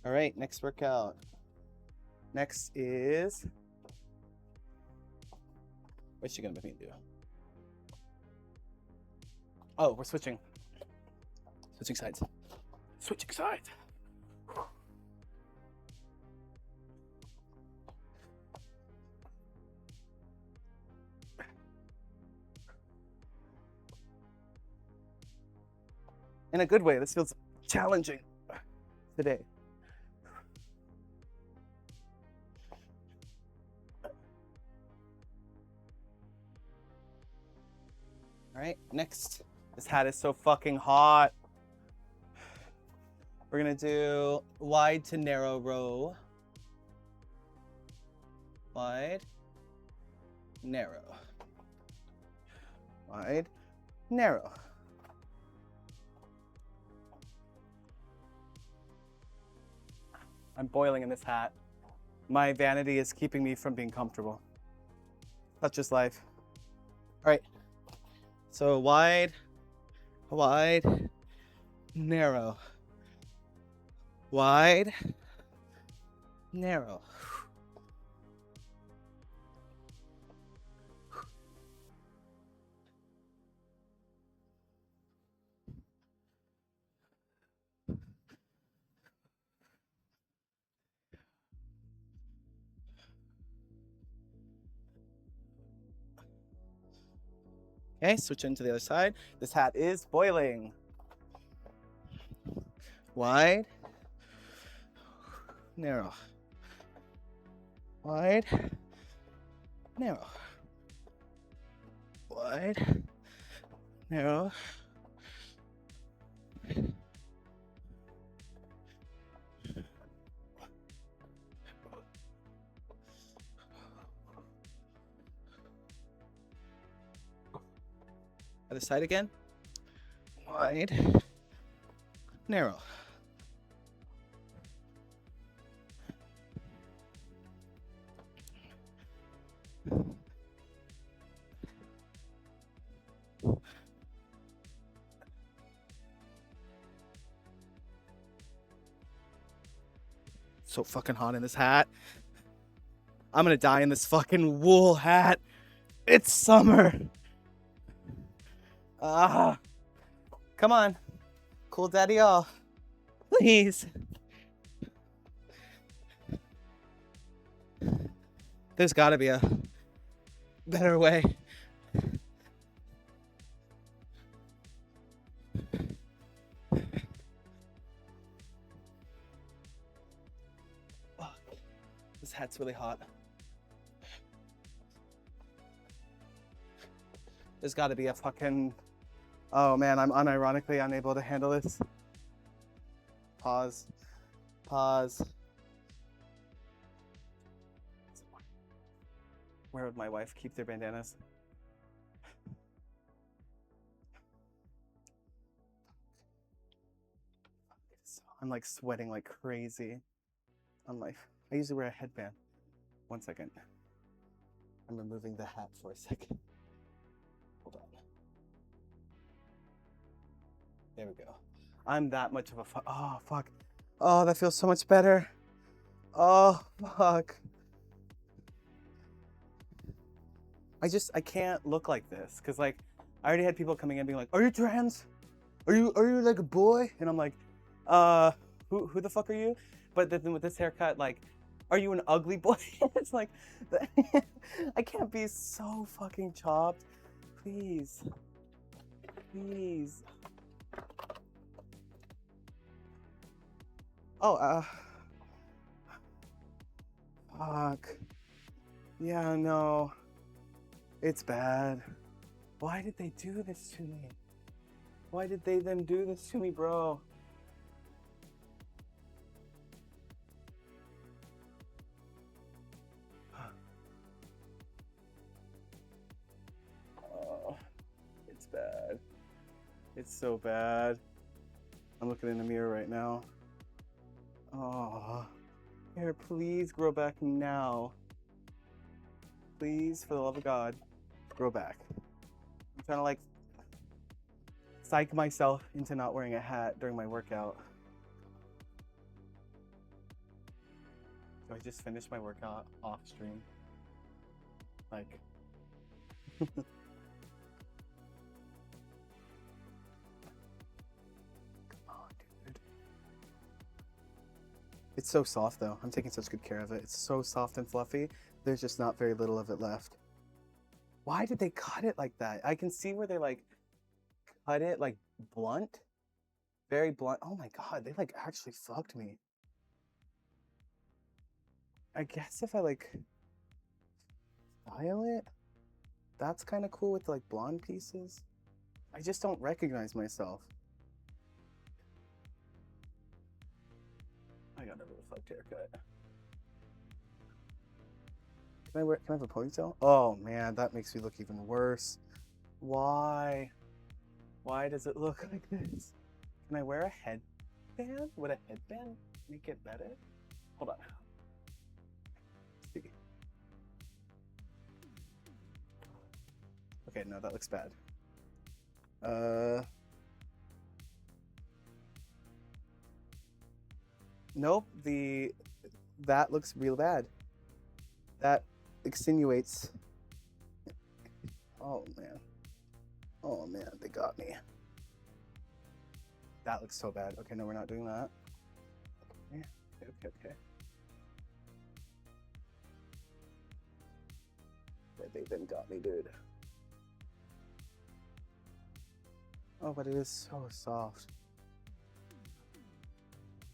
All right, next workout. Next is... What's she gonna make me do? Oh, we're switching. Switching sides. Switching sides. In a good way, this feels challenging today. All right, next. This hat is so fucking hot. We're gonna do wide to narrow row. Wide, narrow. Wide, narrow. I'm boiling in this hat. My vanity is keeping me from being comfortable. That's just life. All right. So wide, wide, narrow. Wide, narrow. Okay, switch into the other side. This hat is boiling. Wide, narrow. Wide, narrow. Wide, narrow. Other side again. Wide, narrow. So fucking hot in this hat. I'm gonna die in this fucking wool hat. It's summer. Ah, come on, cool daddy off, please. There's gotta be a better way. This hat's really hot. There's gotta be a fucking... Oh man, I'm unironically unable to handle this. Pause. Pause. Where would my wife keep their bandanas? I'm like sweating like crazy. I usually wear a headband. 1 second. I'm removing the hat for a second. Hold on. There we go. I'm that much of a oh, fuck. Oh, that feels so much better. Oh, fuck. I can't look like this. Cause like, I already had people coming in being like, are you trans? Are you like a boy? And I'm like, who the fuck are you? But then with this haircut, like, are you an ugly boy? It's like, I can't be so fucking chopped. Please. Please. Oh, fuck. Yeah, no. It's bad. Why did they do this to me? Why did they then do this to me, bro? Oh, it's bad. It's so bad. I'm looking in the mirror right now. Oh, hair, please grow back now. Please, for the love of God, grow back. I'm trying to like psych myself into not wearing a hat during my workout. So I just finished my workout off stream. Like, come on, dude. It's so soft though. I'm taking such good care of it. It's so soft and fluffy. There's just not very little of it left. Why did they cut it like that? I can see where they like cut it like blunt. Very blunt. Oh my God, they like actually fucked me. I guess if I like style it, that's kind of cool with like blonde pieces. I just don't recognize myself. I got a really fucked haircut. Can I have a ponytail? Oh man, that makes me look even worse. Why? Why does it look like this? Can I wear a headband? Would a headband make it better? Hold on. Let's see. Okay, no, that looks bad. Nope, that looks real bad. That extenuates. Oh man. Oh man, they got me. That looks so bad. Okay, no, we're not doing that. Yeah, okay. They then got me, dude. Oh, but it is so soft.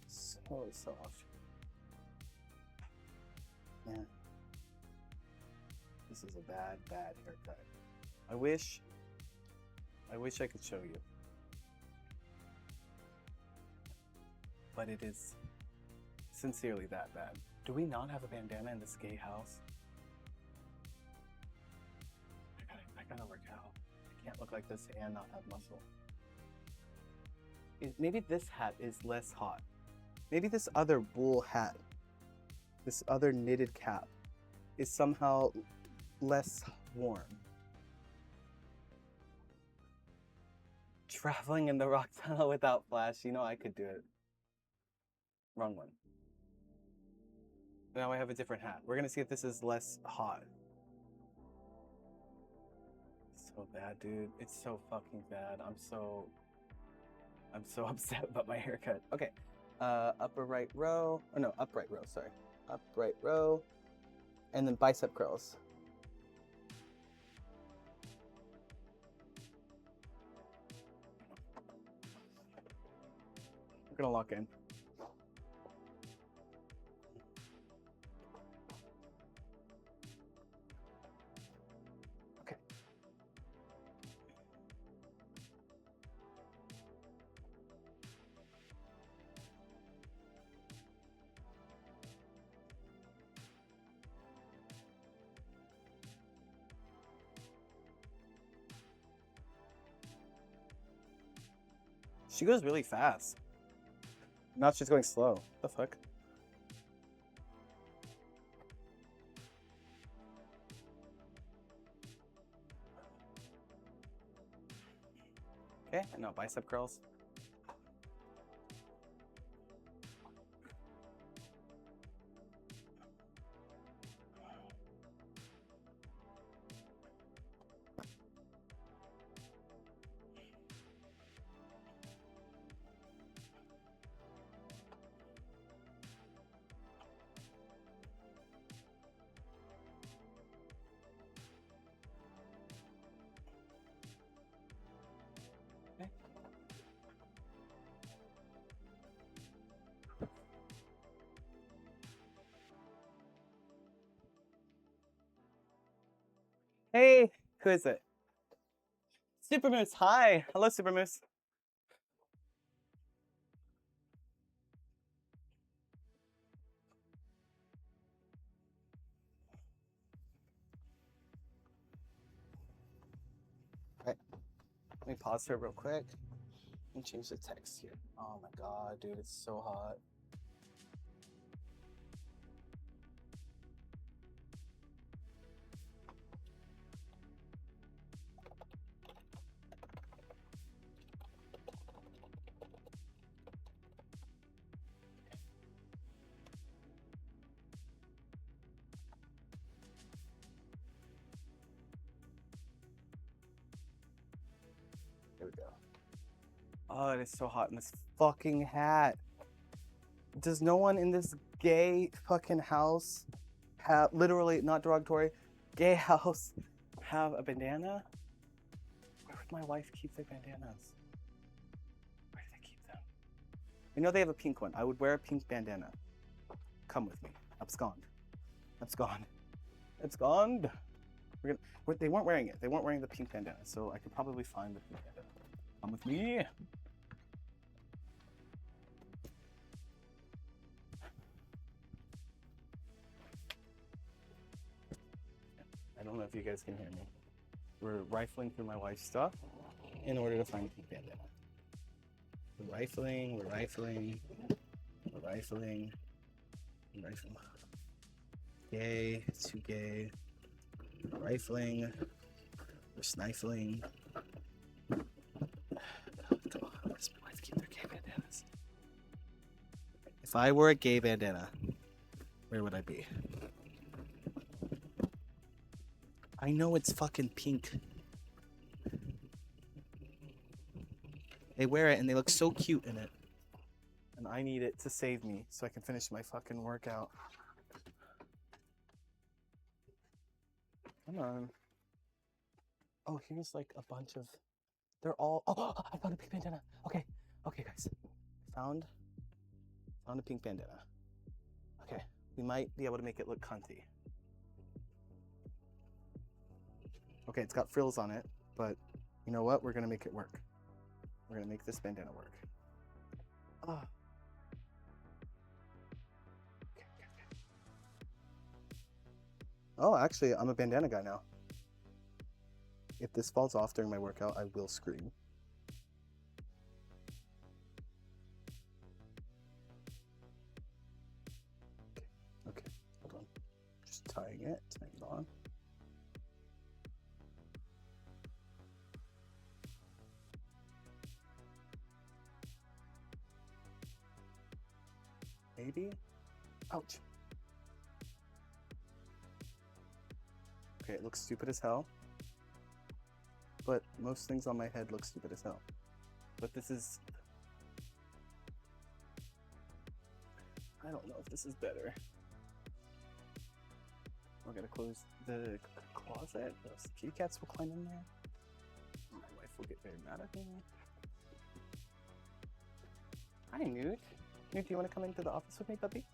So soft. Man. This is a bad, bad haircut. I wish I could show you. But it is sincerely that bad. Do we not have a bandana in this gay house? I gotta work out. I can't look like this and not have muscle. Maybe this hat is less hot. Maybe this other wool hat, this other knitted cap, is somehow less warm. Traveling in the rock tunnel without flash. You know I could do it. Wrong one. Now I have a different hat. We're gonna see if this is less hot. So bad, dude. It's so fucking bad. I'm so upset about my haircut. Okay. Upper right row. Oh no, upright row, sorry. Upright row. And then bicep curls. We're gonna lock in. Okay. She goes really fast. Now she's going slow. The fuck? Okay, and now bicep curls. Okay. Hey, who is it? Super Moose, hi. Hello, Super Moose. Right. Let me pause here real quick and change the text here. Oh my god, dude, it's so hot. There we go. Oh, it is so hot in this fucking hat. Does no one in this gay fucking house have, literally, not derogatory, gay house have a bandana? Where would my wife keep their bandanas? Where do they keep them? I know they have a pink one. I would wear a pink bandana. Come with me. Abscond. Abscond. Abscond. They weren't wearing it. They weren't wearing the pink bandana, so I could probably find the pink bandana. Come with me. I don't know if you guys can hear me. We're rifling through my wife's stuff in order to find a pink bandana. We're rifling, we're rifling, we're rifling, we're rifling. Gay, it's too gay. We're rifling, we're snifling. Come on, where's my wife keep their gay bandanas? If I were a gay bandana, where would I be? I know it's fucking pink. They wear it and they look so cute in it. And I need it to save me so I can finish my fucking workout. Come on. Oh, here's like a bunch of They're all. Oh, I found a pink bandana. Okay, okay, guys. Found a pink bandana. Okay, we might be able to make it look cunty. Okay, it's got frills on it, but you know what? We're gonna make it work. We're gonna make this bandana work. Oh. Okay. Oh, actually, I'm a bandana guy now. If this falls off during my workout, I will scream. Okay, hold on. Just tying it on. Maybe? Ouch. Okay, it looks stupid as hell. But most things on my head look stupid as hell. But this is... I don't know if this is better. We're gonna close the closet. Those kitty cats will climb in there. My wife will get very mad at me. Hi, Newt. Newt, do you want to come into the office with me, puppy?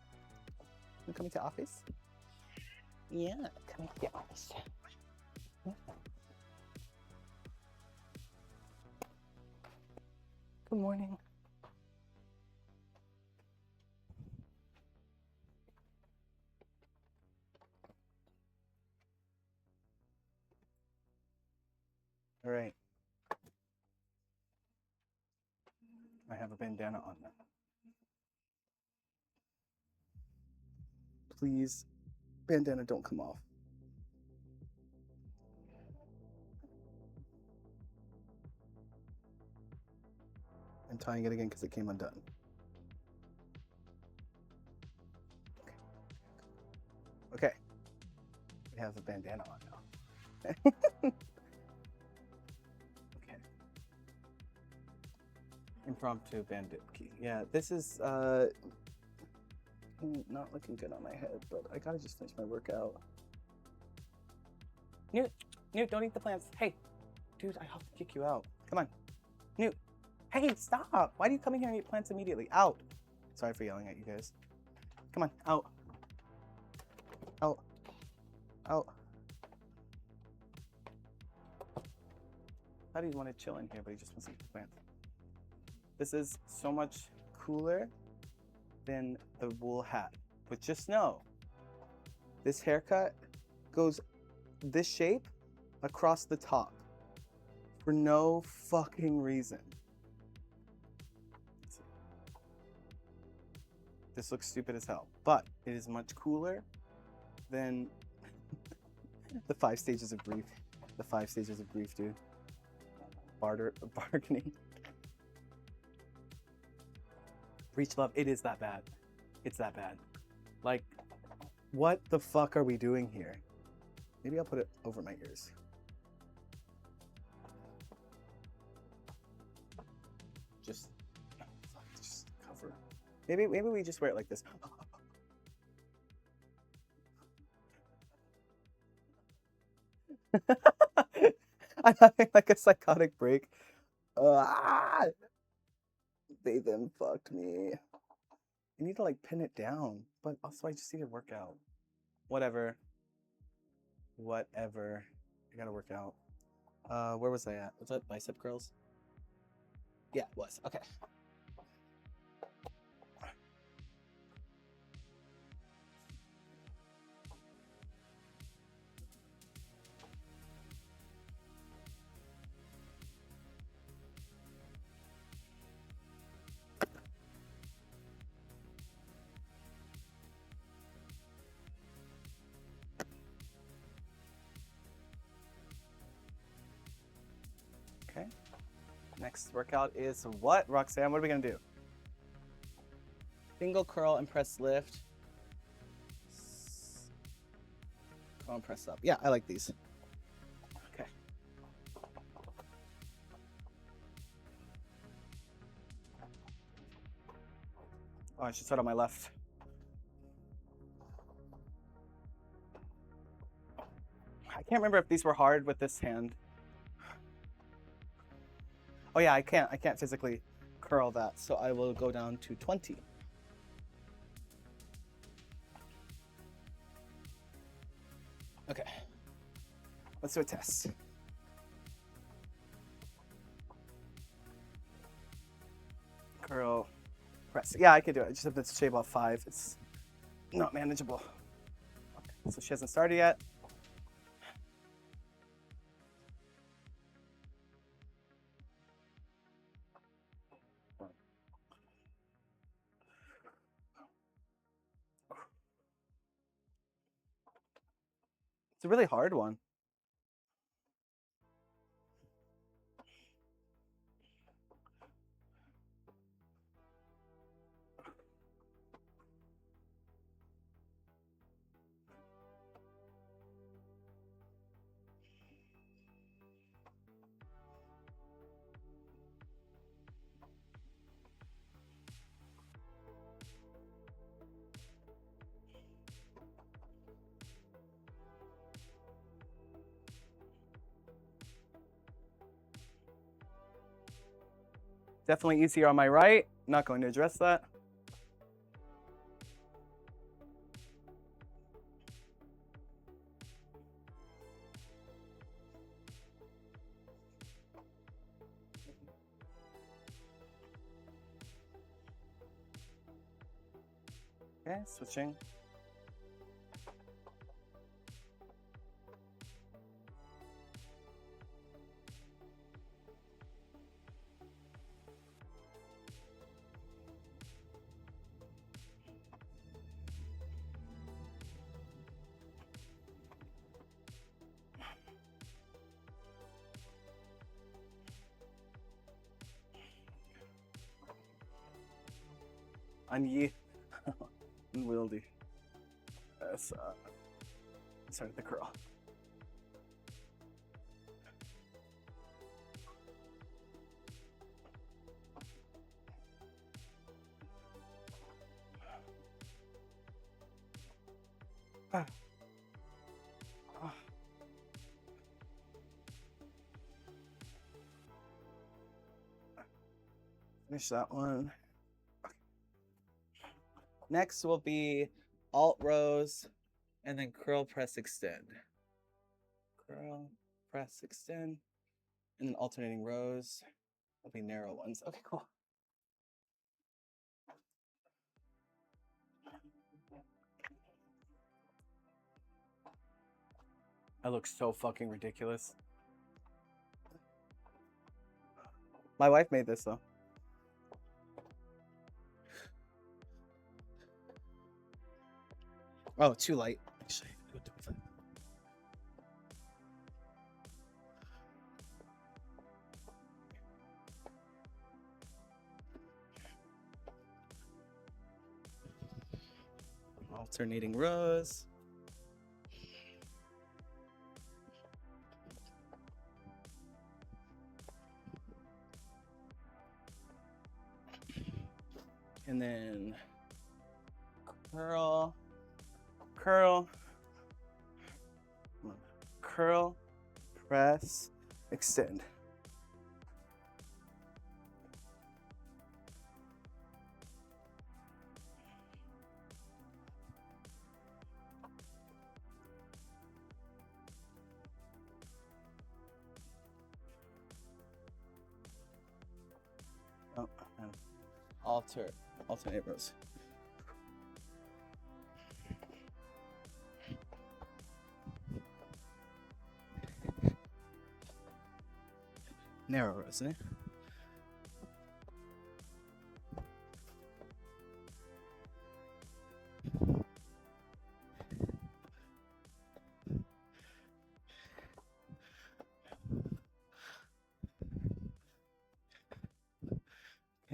You coming to office? Yeah, come to the office. Yeah. Good morning. All right. I have a bandana on now. Please, bandana, don't come off. I'm tying it again because it came undone. Okay. We have a bandana on now. Okay. Impromptu bandit key. Yeah, this is not looking good on my head, but I gotta just finish my workout. Newt, don't eat the plants. Hey, dude, I have to kick you out. Come on. Newt, hey, stop. Why do you come in here and eat plants immediately? Out. Sorry for yelling at you guys. Come on, out. Out. Out. I thought he'd want to chill in here, but he just wants to eat the plants. This is so much cooler than the wool hat. But just know, this haircut goes this shape across the top for no fucking reason. This looks stupid as hell, but it is much cooler than the 5 stages of grief. The 5 stages of grief, dude. Bargaining. Reach love, it is that bad. It's that bad. Like, what the fuck are we doing here? Maybe I'll put it over my ears. Just cover. Maybe we just wear it like this. I'm having like a psychotic break. They then fucked me. I need to like pin it down, but also I just need to work out. Whatever. I gotta work out. Where was I at? Was that bicep curls? Yeah, it was. Okay. Okay. Next workout is what, Roxanne? What are we gonna do? Single curl and press lift. Curl and press up. Yeah, I like these. Okay. Oh, I should start on my left. I can't remember if these were hard with this hand. Oh yeah, I can't physically curl that, so I will go down to 20. Okay, let's do a test. Curl, press. Yeah, I can do it. I just have to shave off 5. It's not manageable. Okay, so she hasn't started yet. It's a really hard one. Definitely easier on my right. Not going to address that. Okay, switching. Unwieldy. That's started the curl. Finish that one. Next will be alt rows and then curl, press, extend. Curl, press, extend, and then alternating rows. Will be narrow ones. Okay, cool. I look so fucking ridiculous. My wife made this though. Oh, too light. Actually, alternating rows. And then curl, curl, curl, press, extend. Oh, and alternate rows. Narrow rows, eh?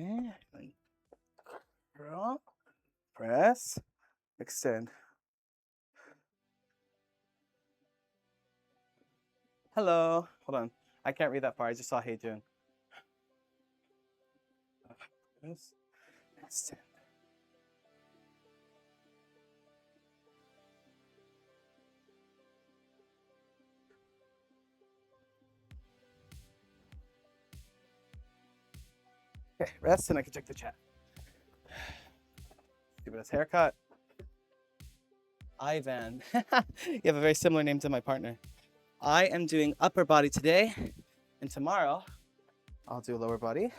Okay, curl, press, extend. Hello. Hold on. I can't read that part. I just saw Hey June. Press, extend. Okay, rest and I can check the chat. Stupid ass haircut. Ivan. You have a very similar name to my partner. I am doing upper body today, and tomorrow I'll do lower body.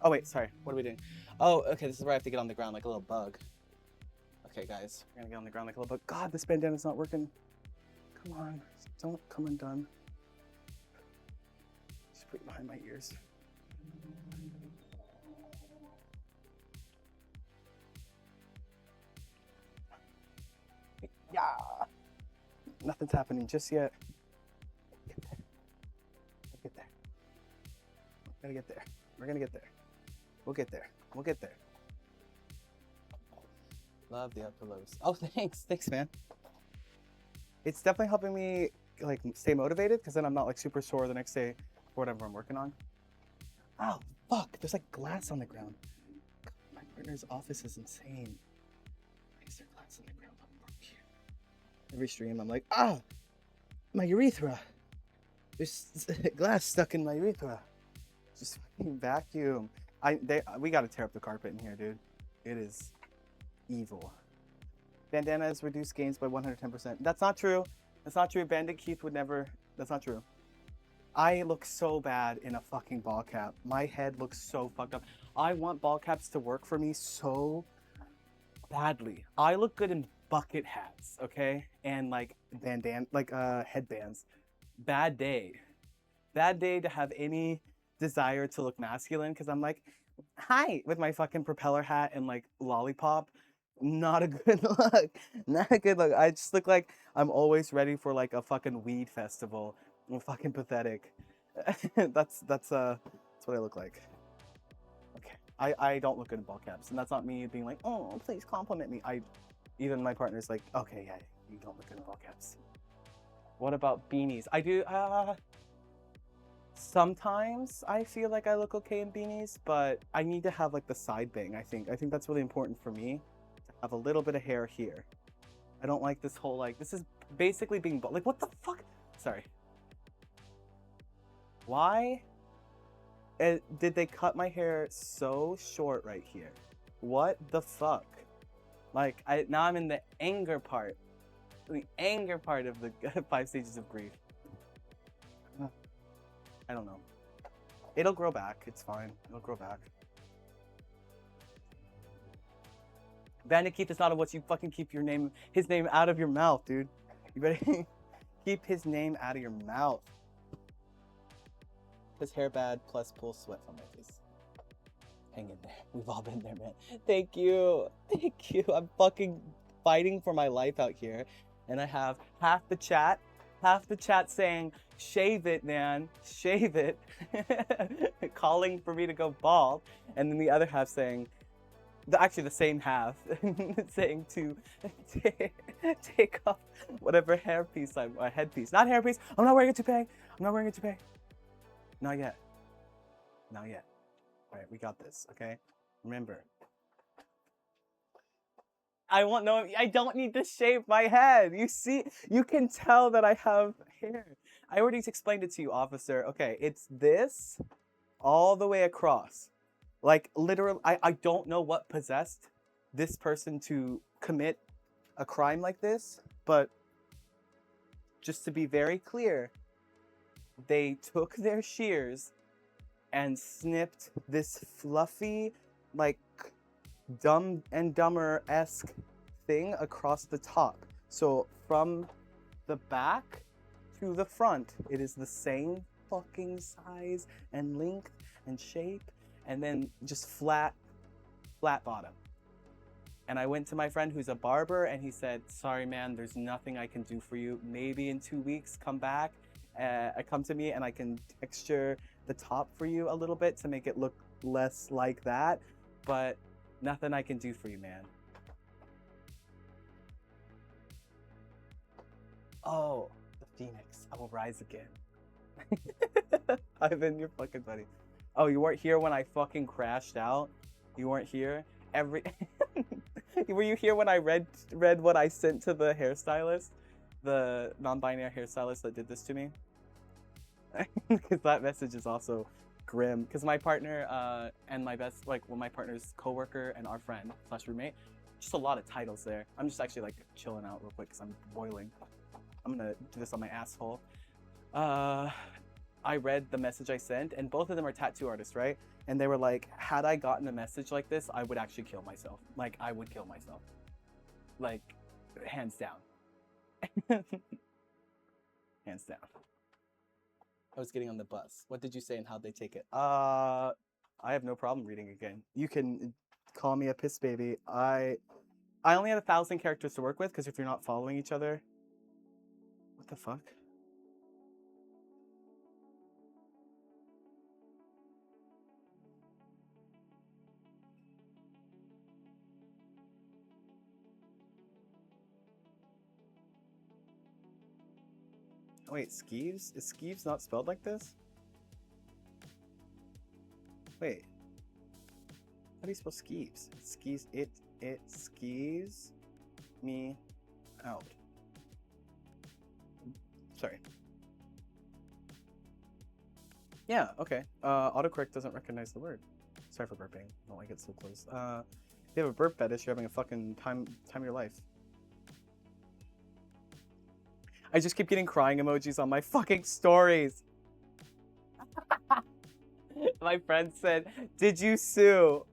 Oh wait, sorry. What are we doing? Oh, okay, this is where I have to get on the ground like a little bug. Okay, guys, we're gonna get on the ground like a little bug. God, this bandana's not working. Come on, don't come undone. Just put it behind my ears. Yeah. Nothing's happening just yet. Get there. Get there. We're gonna get there. We're gonna get there. We'll get there. We'll get there. Love the upper lows. Oh, thanks. Thanks, man. It's definitely helping me like stay motivated because then I'm not like super sore the next day for whatever I'm working on. Oh, fuck. There's like glass on the ground. God, my partner's office is insane. Why is there glass on the ground? Every stream, I'm like, ah, my urethra. There's glass stuck in my urethra. Just fucking vacuum. We gotta tear up the carpet in here, dude. It is evil. Bandanas reduce gains by 110%. That's not true. That's not true. Bandit Keith would never. That's not true. I look so bad in a fucking ball cap. My head looks so fucked up. I want ball caps to work for me so badly. I look good in bucket hats, okay, and like headbands. Bad day to have any desire to look masculine because I'm like, hi, with my fucking propeller hat and like lollipop. Not a good look. Not a good look. I just look like I'm always ready for like a fucking weed festival. I'm fucking pathetic. That's what I look like. Okay, I don't look good in ball caps, and that's not me being like, oh, please compliment me. Even my partner's like, okay, yeah, you don't look good in ball caps. What about beanies? I do, sometimes I feel like I look okay in beanies, but I need to have like the side bang, I think. I think that's really important for me, to have a little bit of hair here. I don't like this whole, like, this is basically being, like, what the fuck? Sorry. Why did they cut my hair so short right here? What the fuck? Like, now I'm in the anger part. The anger part of the 5 stages of grief. I don't know. It'll grow back. It's fine. It'll grow back. Bandit Keith is not what you fucking keep his name out of your mouth, dude. You better keep his name out of your mouth. His hair bad plus pull sweat from my face. Hang in there. We've all been there, man. Thank you. Thank you. I'm fucking fighting for my life out here. And I have half the chat saying, shave it, man. Shave it. Calling for me to go bald. And then the other half saying, actually the same half, saying to take off whatever headpiece. Not hairpiece. I'm not wearing a toupee. I'm not wearing a toupee. Not yet. Not yet. All right, we got this, okay? Remember. I don't need to shave my head. You see, you can tell that I have hair. I already explained it to you, officer. Okay, it's this all the way across. Like, literally, I don't know what possessed this person to commit a crime like this, but just to be very clear, they took their shears and snipped this fluffy, like, Dumb and Dumber-esque thing across the top. So from the back to the front, it is the same fucking size and length and shape, and then just flat bottom. And I went to my friend who's a barber, and he said, sorry man, there's nothing I can do for you. Maybe in 2 weeks, come back. Come to me and I can texture the top for you a little bit to make it look less like that, but nothing I can do for you, man. Oh, the phoenix, I will rise again. Ivan, you're fucking funny. Oh, you weren't here when I fucking crashed out? You weren't here? Were you here when I read what I sent to the hairstylist? The non-binary hairstylist that did this to me? because that message is also grim. Because my partner and my best, like, well, my partner's coworker and our friend slash roommate, just a lot of titles there. I'm just actually like chilling out real quick because I'm boiling. I'm gonna do this on my asshole. I read the message I sent, and both of them are tattoo artists, right? And they were like, had I gotten a message like this, I would actually kill myself. Like, I would kill myself. Like, hands down. Hands down. I was getting on the bus. What did you say and how'd they take it? I have no problem reading again. You can call me a piss baby. I only had 1,000 characters to work with because if you're not following each other, what the fuck? Wait, Skeeves? Is Skeeves not spelled like this? Wait. How do you spell Skeeves? Skeeves, it skeeves me out. Sorry. Yeah, okay. Autocorrect doesn't recognize the word. Sorry for burping. I don't like it so close. If you have a burp fetish, you're having a fucking time of your life. I just keep getting crying emojis on my fucking stories. My friend said, "Did you sue?"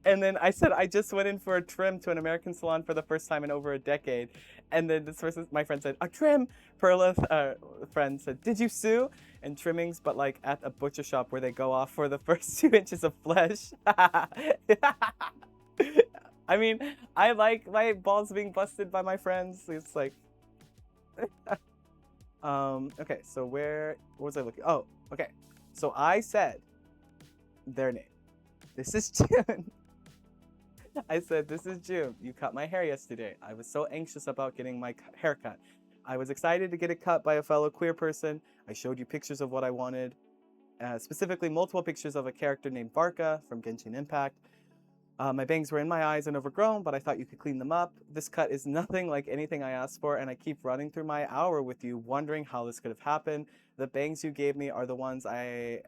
And then I said, "I just went in for a trim to an American salon for the first time in over a decade." And then this person, my friend said, "A trim." Perla's friend said, "Did you sue?" And trimmings, but like at a butcher shop where they go off for the first 2 inches of flesh. I mean, I like my balls being busted by my friends. It's like, okay, so what was I looking? Oh, okay. So I said their name. This is June. I said, "This is June. You cut my hair yesterday. I was so anxious about getting my haircut. I was excited to get it cut by a fellow queer person. I showed you pictures of what I wanted, specifically multiple pictures of a character named Barca from Genshin Impact. My bangs were in my eyes and overgrown, but I thought you could clean them up. This cut is nothing like anything I asked for, and I keep running through my hour with you, wondering how this could have happened. The bangs you gave me are the ones I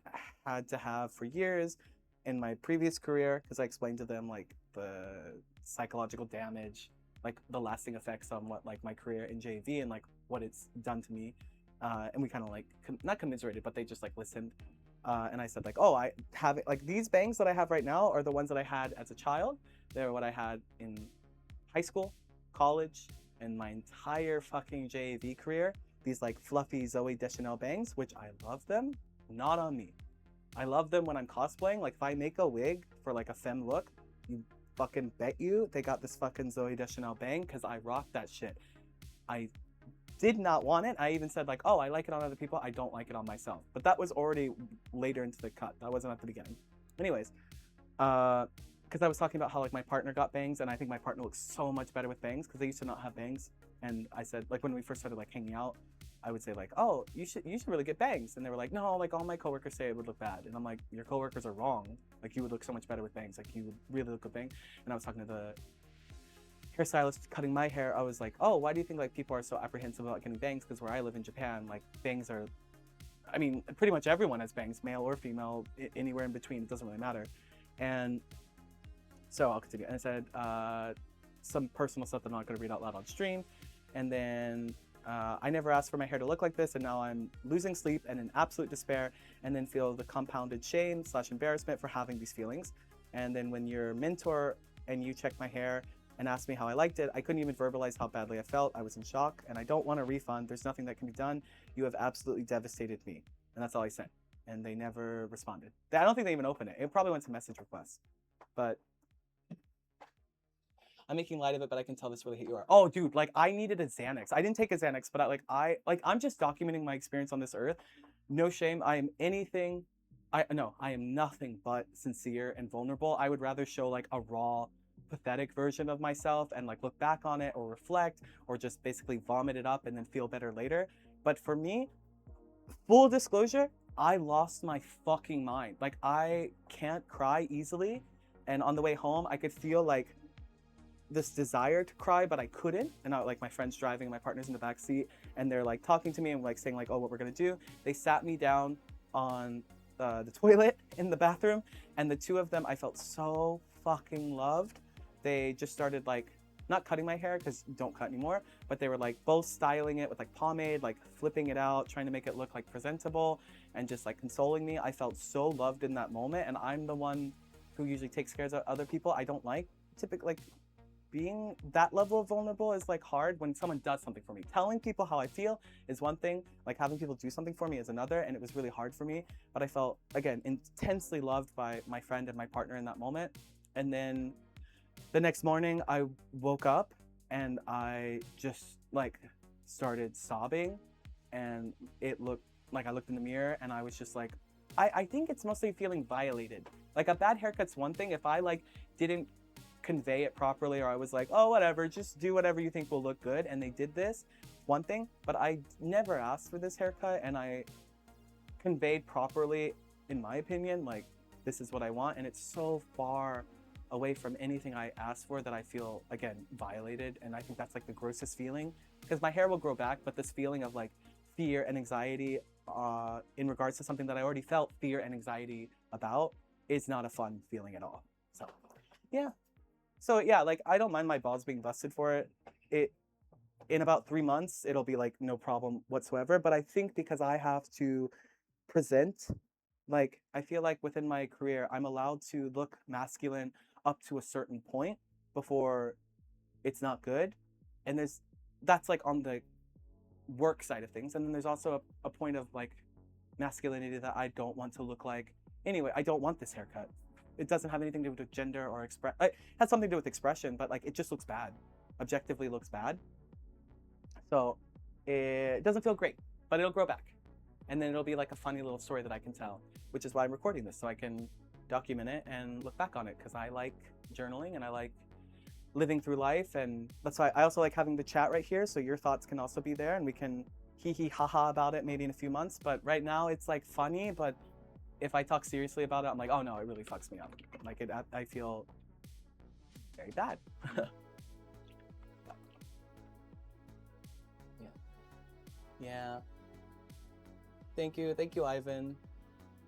had to have for years in my previous career, because I explained to them like the psychological damage, like the lasting effects on what like my career in JV and like what it's done to me. And we kind of like not commiserated, but they just like listened. And I said like, "Oh, I have it. Like these bangs that I have right now are the ones that I had as a child. They're what I had in high school, college, and my entire fucking JV career. These like fluffy Zoe Deschanel bangs, which I love them, not on me. I love them when I'm cosplaying. Like if I make a wig for like a femme look, you fucking bet you they got this fucking Zoe Deschanel bang because I rock that shit. I did not want it. I even said like, "Oh, I like it on other people. I don't like it on myself." But that was already later into the cut. That wasn't at the beginning. Anyways, because I was talking about how like my partner got bangs, and I think my partner looks so much better with bangs because they used to not have bangs. And I said like when we first started like hanging out, I would say like, "Oh, you should really get bangs," and they were like, "No, like all my coworkers say it would look bad," and I'm like, "Your coworkers are wrong. Like you would look so much better with bangs. Like you would really look good bang." And I was talking to the hairstylist cutting my hair. I was like, "Oh, why do you think like people are so apprehensive about getting bangs? Because where I live in Japan, like bangs are, I mean, pretty much everyone has bangs, male or female, anywhere in between. It doesn't really matter." And so I'll continue. And I said some personal stuff that I'm not going to read out loud on stream. And then I never asked for my hair to look like this, and now I'm losing sleep and in absolute despair, and then feel the compounded shame / embarrassment for having these feelings. And then when your mentor and you checked my hair and asked me how I liked it, I couldn't even verbalize how badly I felt. I was in shock, and I don't want a refund. There's nothing that can be done. You have absolutely devastated me. And that's all I sent. And they never responded. I don't think they even opened it. It probably went to message requests. But I'm making light of it, but I can tell this really hit you. Oh, dude, like I needed a Xanax. I didn't take a Xanax, but I'm just documenting my experience on this earth. No shame. I am anything. I am nothing but sincere and vulnerable. I would rather show like a raw, pathetic version of myself and like look back on it or reflect or just basically vomit it up and then feel better later. But for me, full disclosure, I lost my fucking mind. Like I can't cry easily, and on the way home I could feel like this desire to cry, but I couldn't. And like my friend's driving, my partner's in the back seat, and they're like talking to me and like saying like, oh, what we're gonna do. They sat me down on the toilet in the bathroom, and the two of them, I felt so fucking loved. They just started like, not cutting my hair because don't cut anymore, but they were like both styling it with like pomade, like flipping it out, trying to make it look like presentable, and just like consoling me. I felt so loved in that moment, and I'm the one who usually takes care of other people. I don't like typically like being that level of vulnerable is like hard when someone does something for me. Telling people how I feel is one thing, like having people do something for me is another, and it was really hard for me. But I felt, again, intensely loved by my friend and my partner in that moment. And then the next morning I woke up and I just like started sobbing, and it looked like I looked in the mirror and I was just like, I think it's mostly feeling violated. Like a bad haircut's one thing. If I like didn't convey it properly, or I was like, oh, whatever, just do whatever you think will look good, and they did this, one thing. But I never asked for this haircut, and I conveyed properly, in my opinion, like this is what I want, and it's so far away from anything I asked for that I feel, again, violated. And I think that's like the grossest feeling, because my hair will grow back, but this feeling of like fear and anxiety in regards to something that I already felt fear and anxiety about is not a fun feeling at all. So yeah. So yeah, like I don't mind my balls being busted for it. In about 3 months, it'll be like no problem whatsoever. But I think because I have to present, like I feel like within my career, I'm allowed to look masculine up to a certain point before it's not good. And that's like on the work side of things. And then there's also a point of like masculinity that I don't want to look like. Anyway, I don't want this haircut. It doesn't have anything to do with gender or it has something to do with expression, but like it just looks bad. Objectively looks bad. So it doesn't feel great, but it'll grow back. And then it'll be like a funny little story that I can tell, which is why I'm recording this, so I can document it and look back on it, because I like journaling and I like living through life. And that's why I also like having the chat right here, so your thoughts can also be there and we can hee hee ha ha about it maybe in a few months. But right now it's like funny, but if I talk seriously about it, I'm like, oh no, it really fucks me up. Like I feel very bad. Yeah. Thank you, Ivan.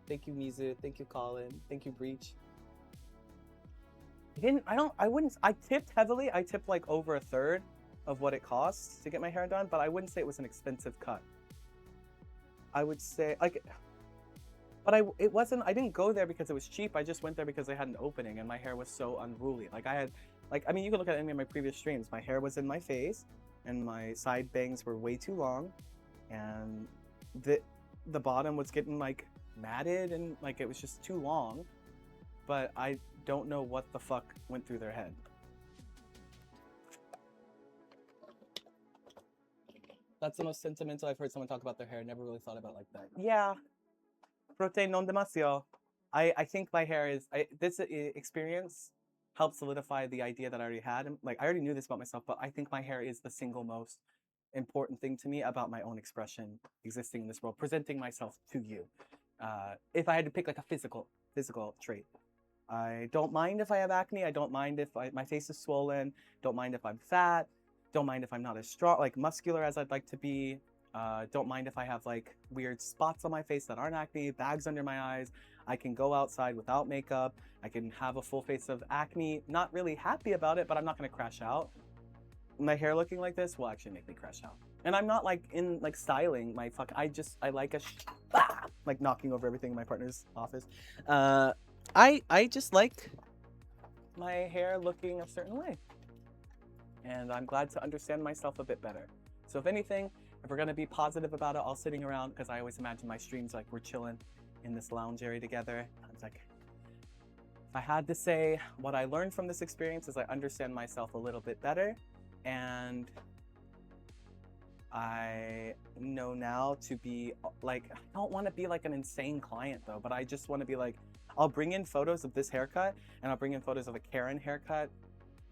Thank you, Mizu. Thank you, Colin. Thank you, Breach. I tipped heavily. I tipped like over a third of what it costs to get my hair done, but I wouldn't say it was an expensive cut. I would say like, but it wasn't, I didn't go there because it was cheap. I just went there because they had an opening and my hair was so unruly. Like I had, like, I mean, you can look at any of my previous streams. My hair was in my face and my side bangs were way too long, and the bottom was getting like matted and like it was just too long. But I don't know what the fuck went through their head. That's the most sentimental I've heard someone talk about their hair. Never really thought about it like that. Yeah. Protein non demasiado. I think my hair is, this experience helped solidify the idea that I already had. Like I already knew this about myself, but I think my hair is the single most important thing to me about my own expression existing in this world, presenting myself to you. If I had to pick like a physical trait, I don't mind if I have acne. I don't mind if my face is swollen. Don't mind if I'm fat. Don't mind if I'm not as strong, like muscular as I'd like to be. Don't mind if I have like weird spots on my face that aren't acne, bags under my eyes. I can go outside without makeup. I can have a full face of acne. Not really happy about it, but I'm not gonna crash out. My hair looking like this will actually make me crash out. And I'm not like in like styling my I like like knocking over everything in my partner's office. I just like my hair looking a certain way. And I'm glad to understand myself a bit better. So if anything, if we're gonna be positive about it, all sitting around, because I always imagine my streams like we're chilling in this lounge area together. I was like, if I had to say what I learned from this experience is I understand myself a little bit better, and I know now to be like, I don't want to be like an insane client though, but I just want to be like, I'll bring in photos of this haircut and I'll bring in photos of a Karen haircut,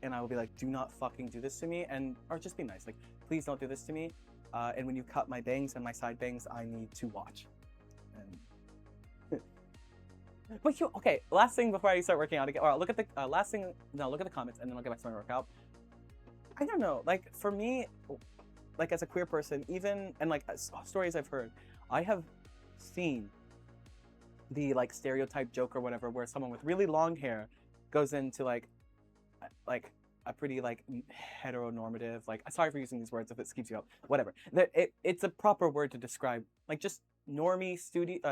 and I will be like, do not fucking do this to me, and or just be nice, like, please don't do this to me. And when you cut my bangs and my side bangs, I need to watch. And but okay, last thing before I start working out again, or look at the look at the comments, and then I'll get back to my workout. I don't know. Like for me, like as a queer person, even and like stories I've heard, I have seen the like stereotype joke or whatever, where someone with really long hair goes into like a pretty like heteronormative, like sorry for using these words if it keeps you up, whatever. It's a proper word to describe like just normie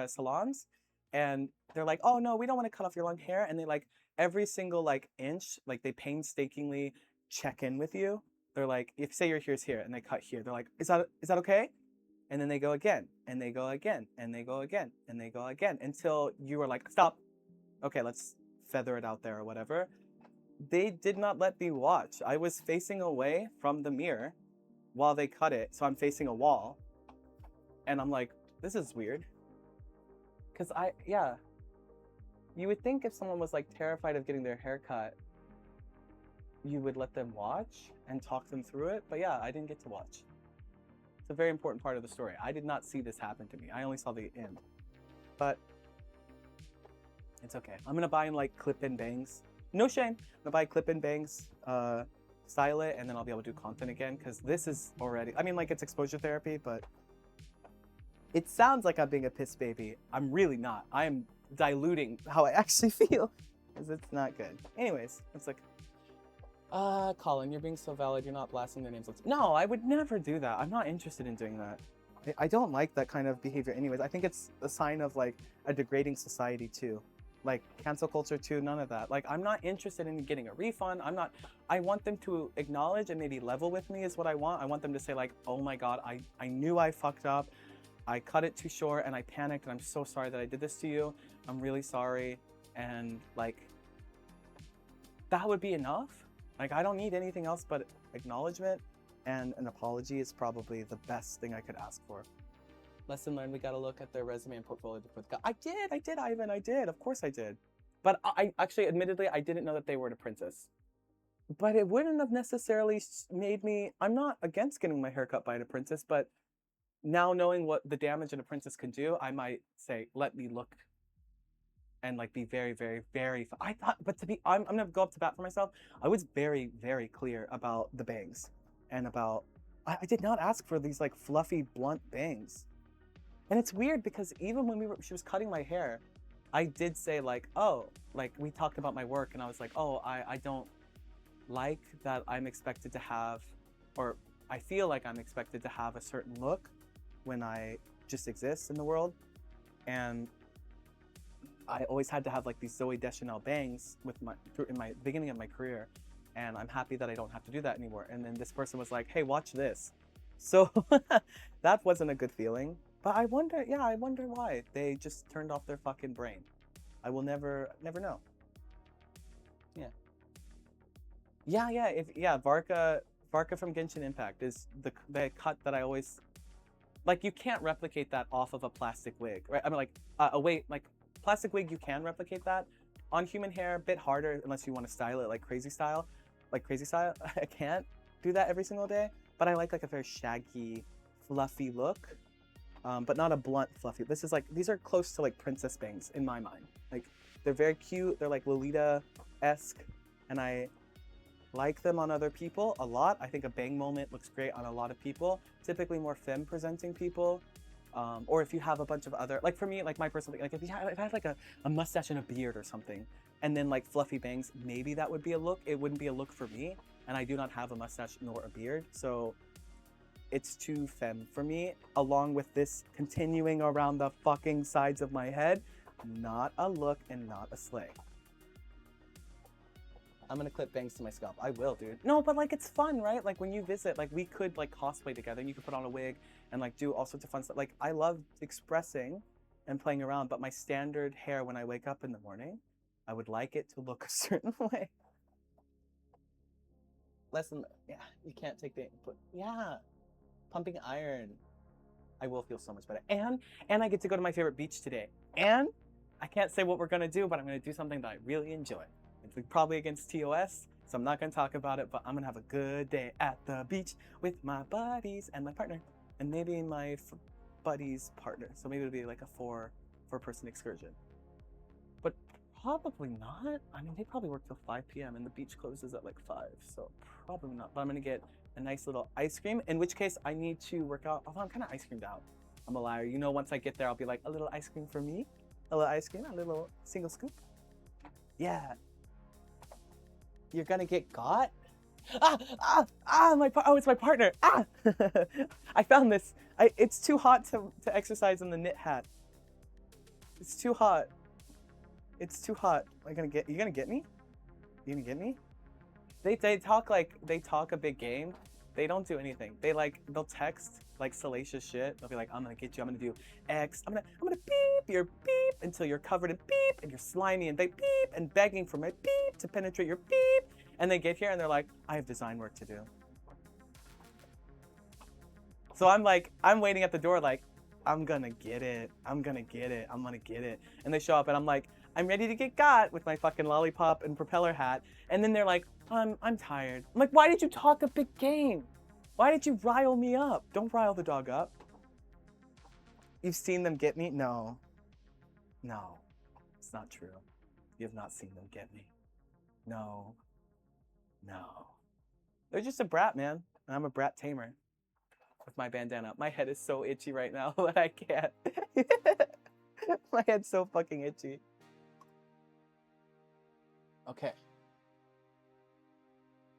salons, and they're like, oh no, we don't want to cut off your long hair, and they like every single like inch, like they painstakingly check in with you. They're like, if say your hair's here and they cut here, they're like, is that okay? And then they go again, and they go again, and they go again, and they go again, until you are like, stop. Okay, let's feather it out there or whatever. They did not let me watch. I was facing away from the mirror while they cut it, so I'm facing a wall. And I'm like, this is weird. Cause you would think if someone was like terrified of getting their hair cut, you would let them watch and talk them through it. But yeah, I didn't get to watch. It's a very important part of the story. I did not see this happen to me. I only saw the end. But it's okay. I'm gonna buy in like clip-in bangs. No shame. I'm gonna buy clip-in bangs, style it, and then I'll be able to do content again. Because this is already, I mean, like it's exposure therapy, but it sounds like I'm being a piss baby. I'm really not. I am diluting how I actually feel, because it's not good. Anyways, it's like, Colin, you're being so valid. You're not blasting their names. No, I would never do that. I'm not interested in doing that. I don't like that kind of behavior anyways. I think it's a sign of like a degrading society too. Like cancel culture too, none of that. Like I'm not interested in getting a refund. I want them to acknowledge and maybe level with me is what I want. I want them to say like, oh my God, I knew I fucked up. I cut it too short and I panicked and I'm so sorry that I did this to you. I'm really sorry. And like, that would be enough. Like I don't need anything else but acknowledgement, and an apology is probably the best thing I could ask for. Lesson learned, we gotta look at their resume and portfolio before the I did, Ivan, I did. Of course I did. But I actually, admittedly, I didn't know that they were a princess. But it wouldn't have necessarily made me, I'm not against getting my hair cut by a princess, but now knowing what the damage in a princess can do, I might say, let me look and like be very, very, very, I thought, but I'm gonna go up to bat for myself. I was very, very clear about the bangs and about, I did not ask for these like fluffy, blunt bangs. And it's weird because even when she was cutting my hair, I did say like, oh, like we talked about my work and I was like, oh, I don't like that I'm expected to have, or I feel like I'm expected to have a certain look when I just exist in the world. And I always had to have like these Zoe Deschanel bangs in my beginning of my career. And I'm happy that I don't have to do that anymore. And then this person was like, hey, watch this. So that wasn't a good feeling. But I wonder why they just turned off their fucking brain. I will never know. Yeah. Varka from Genshin Impact is the cut that I always, like, you can't replicate that off of a plastic wig, right? I mean, like plastic wig, you can replicate that. On human hair, a bit harder unless you want to style it like crazy style. I can't do that every single day, but I like a very shaggy, fluffy look. But not a blunt fluffy. These are close to like princess bangs in my mind. Like they're very cute. They're like Lolita-esque, and I like them on other people a lot. I think a bang moment looks great on a lot of people, typically more femme presenting people. Or if you have a bunch of other, like for me, like my personal, like if I had like a mustache and a beard or something, and then like fluffy bangs, maybe that would be a look. It wouldn't be a look for me, and I do not have a mustache nor a beard, so it's too femme for me, along with this continuing around the fucking sides of my head. Not a look and not a slay. I'm gonna clip bangs to my scalp. I will, dude. No, but like it's fun, right? Like when you visit, like we could like cosplay together and you could put on a wig and like do all sorts of fun stuff. Like I love expressing and playing around, but my standard hair when I wake up in the morning, I would like it to look a certain way. Yeah, you can't take the input. Yeah. Pumping iron. I will feel so much better. And I get to go to my favorite beach today. And I can't say what we're gonna do, but I'm gonna do something that I really enjoy. It's probably against TOS, so I'm not gonna talk about it, but I'm gonna have a good day at the beach with my buddies and my partner. And maybe my buddy's partner. So maybe it'll be like a four-person excursion. But Probably not. I mean, they probably work till 5 p.m. and the beach closes at like 5, so probably not. But I'm gonna get a nice little ice cream, in which case I need to work out. Although I'm kind of ice creamed out. I'm a liar. You know, once I get there, I'll be like, a little ice cream for me? A little ice cream, a little single scoop? Yeah. You're gonna get got? It's my partner. I found this. It's too hot to exercise in the knit hat. It's too hot. It's too hot. You gonna get me? You gonna get me? They talk a big game. They don't do anything. They'll text like salacious shit. They'll be like, I'm gonna get you, I'm gonna do X, I'm gonna beep your beep until you're covered in beep and you're slimy and they beep and begging for my beep to penetrate your beep. And they get here and they're like, I have design work to do. So I'm waiting at the door like, I'm gonna get it. I'm gonna get it. I'm gonna get it. And they show up and I'm like, I'm ready to get got with my fucking lollipop and propeller hat. And then they're like, I'm tired. I'm like, why did you talk a big game? Why did you rile me up? Don't rile the dog up. You've seen them get me? No. No. It's not true. You have not seen them get me. No. No. They're just a brat, man. And I'm a brat tamer. With my bandana. My head is so itchy right now that I can't. My head's so fucking itchy. Okay.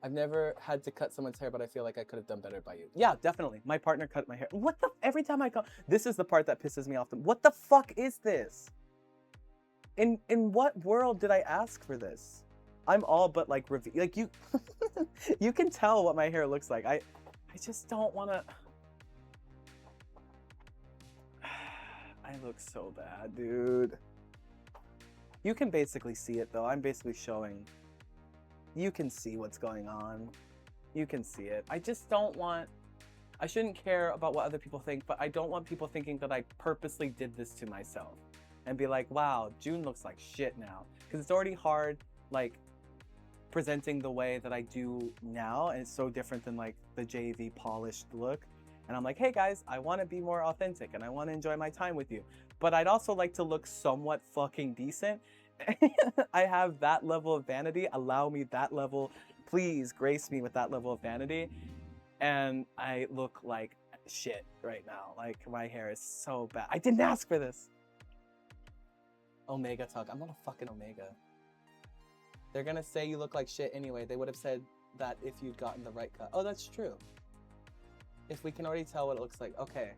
I've never had to cut someone's hair, but I feel like I could have done better by you. Yeah, definitely. My partner cut my hair. What the? Every time I come, this is the part that pisses me off. What the fuck is this? In what world did I ask for this? I'm all but like you. You can tell what my hair looks like. I just don't want to. I look so bad, dude. You can basically see it though. I'm basically showing. You can see what's going on. You can see it. I just don't want, I shouldn't care about what other people think, but I don't want people thinking that I purposely did this to myself and be like, wow, June looks like shit now. Because it's already hard, like, presenting the way that I do now, and it's so different than like the JV polished look. And I'm like, hey guys, I want to be more authentic and I want to enjoy my time with you. But I'd also like to look somewhat fucking decent. I have that level of vanity. Allow me that level. Please grace me with that level of vanity. And I look like shit right now. Like my hair is so bad. I didn't ask for this. Omega talk. I'm not a fucking Omega. They're gonna say you look like shit anyway. They would have said that if you'd gotten the right cut. Oh, that's true. If we can already tell what it looks like. Okay.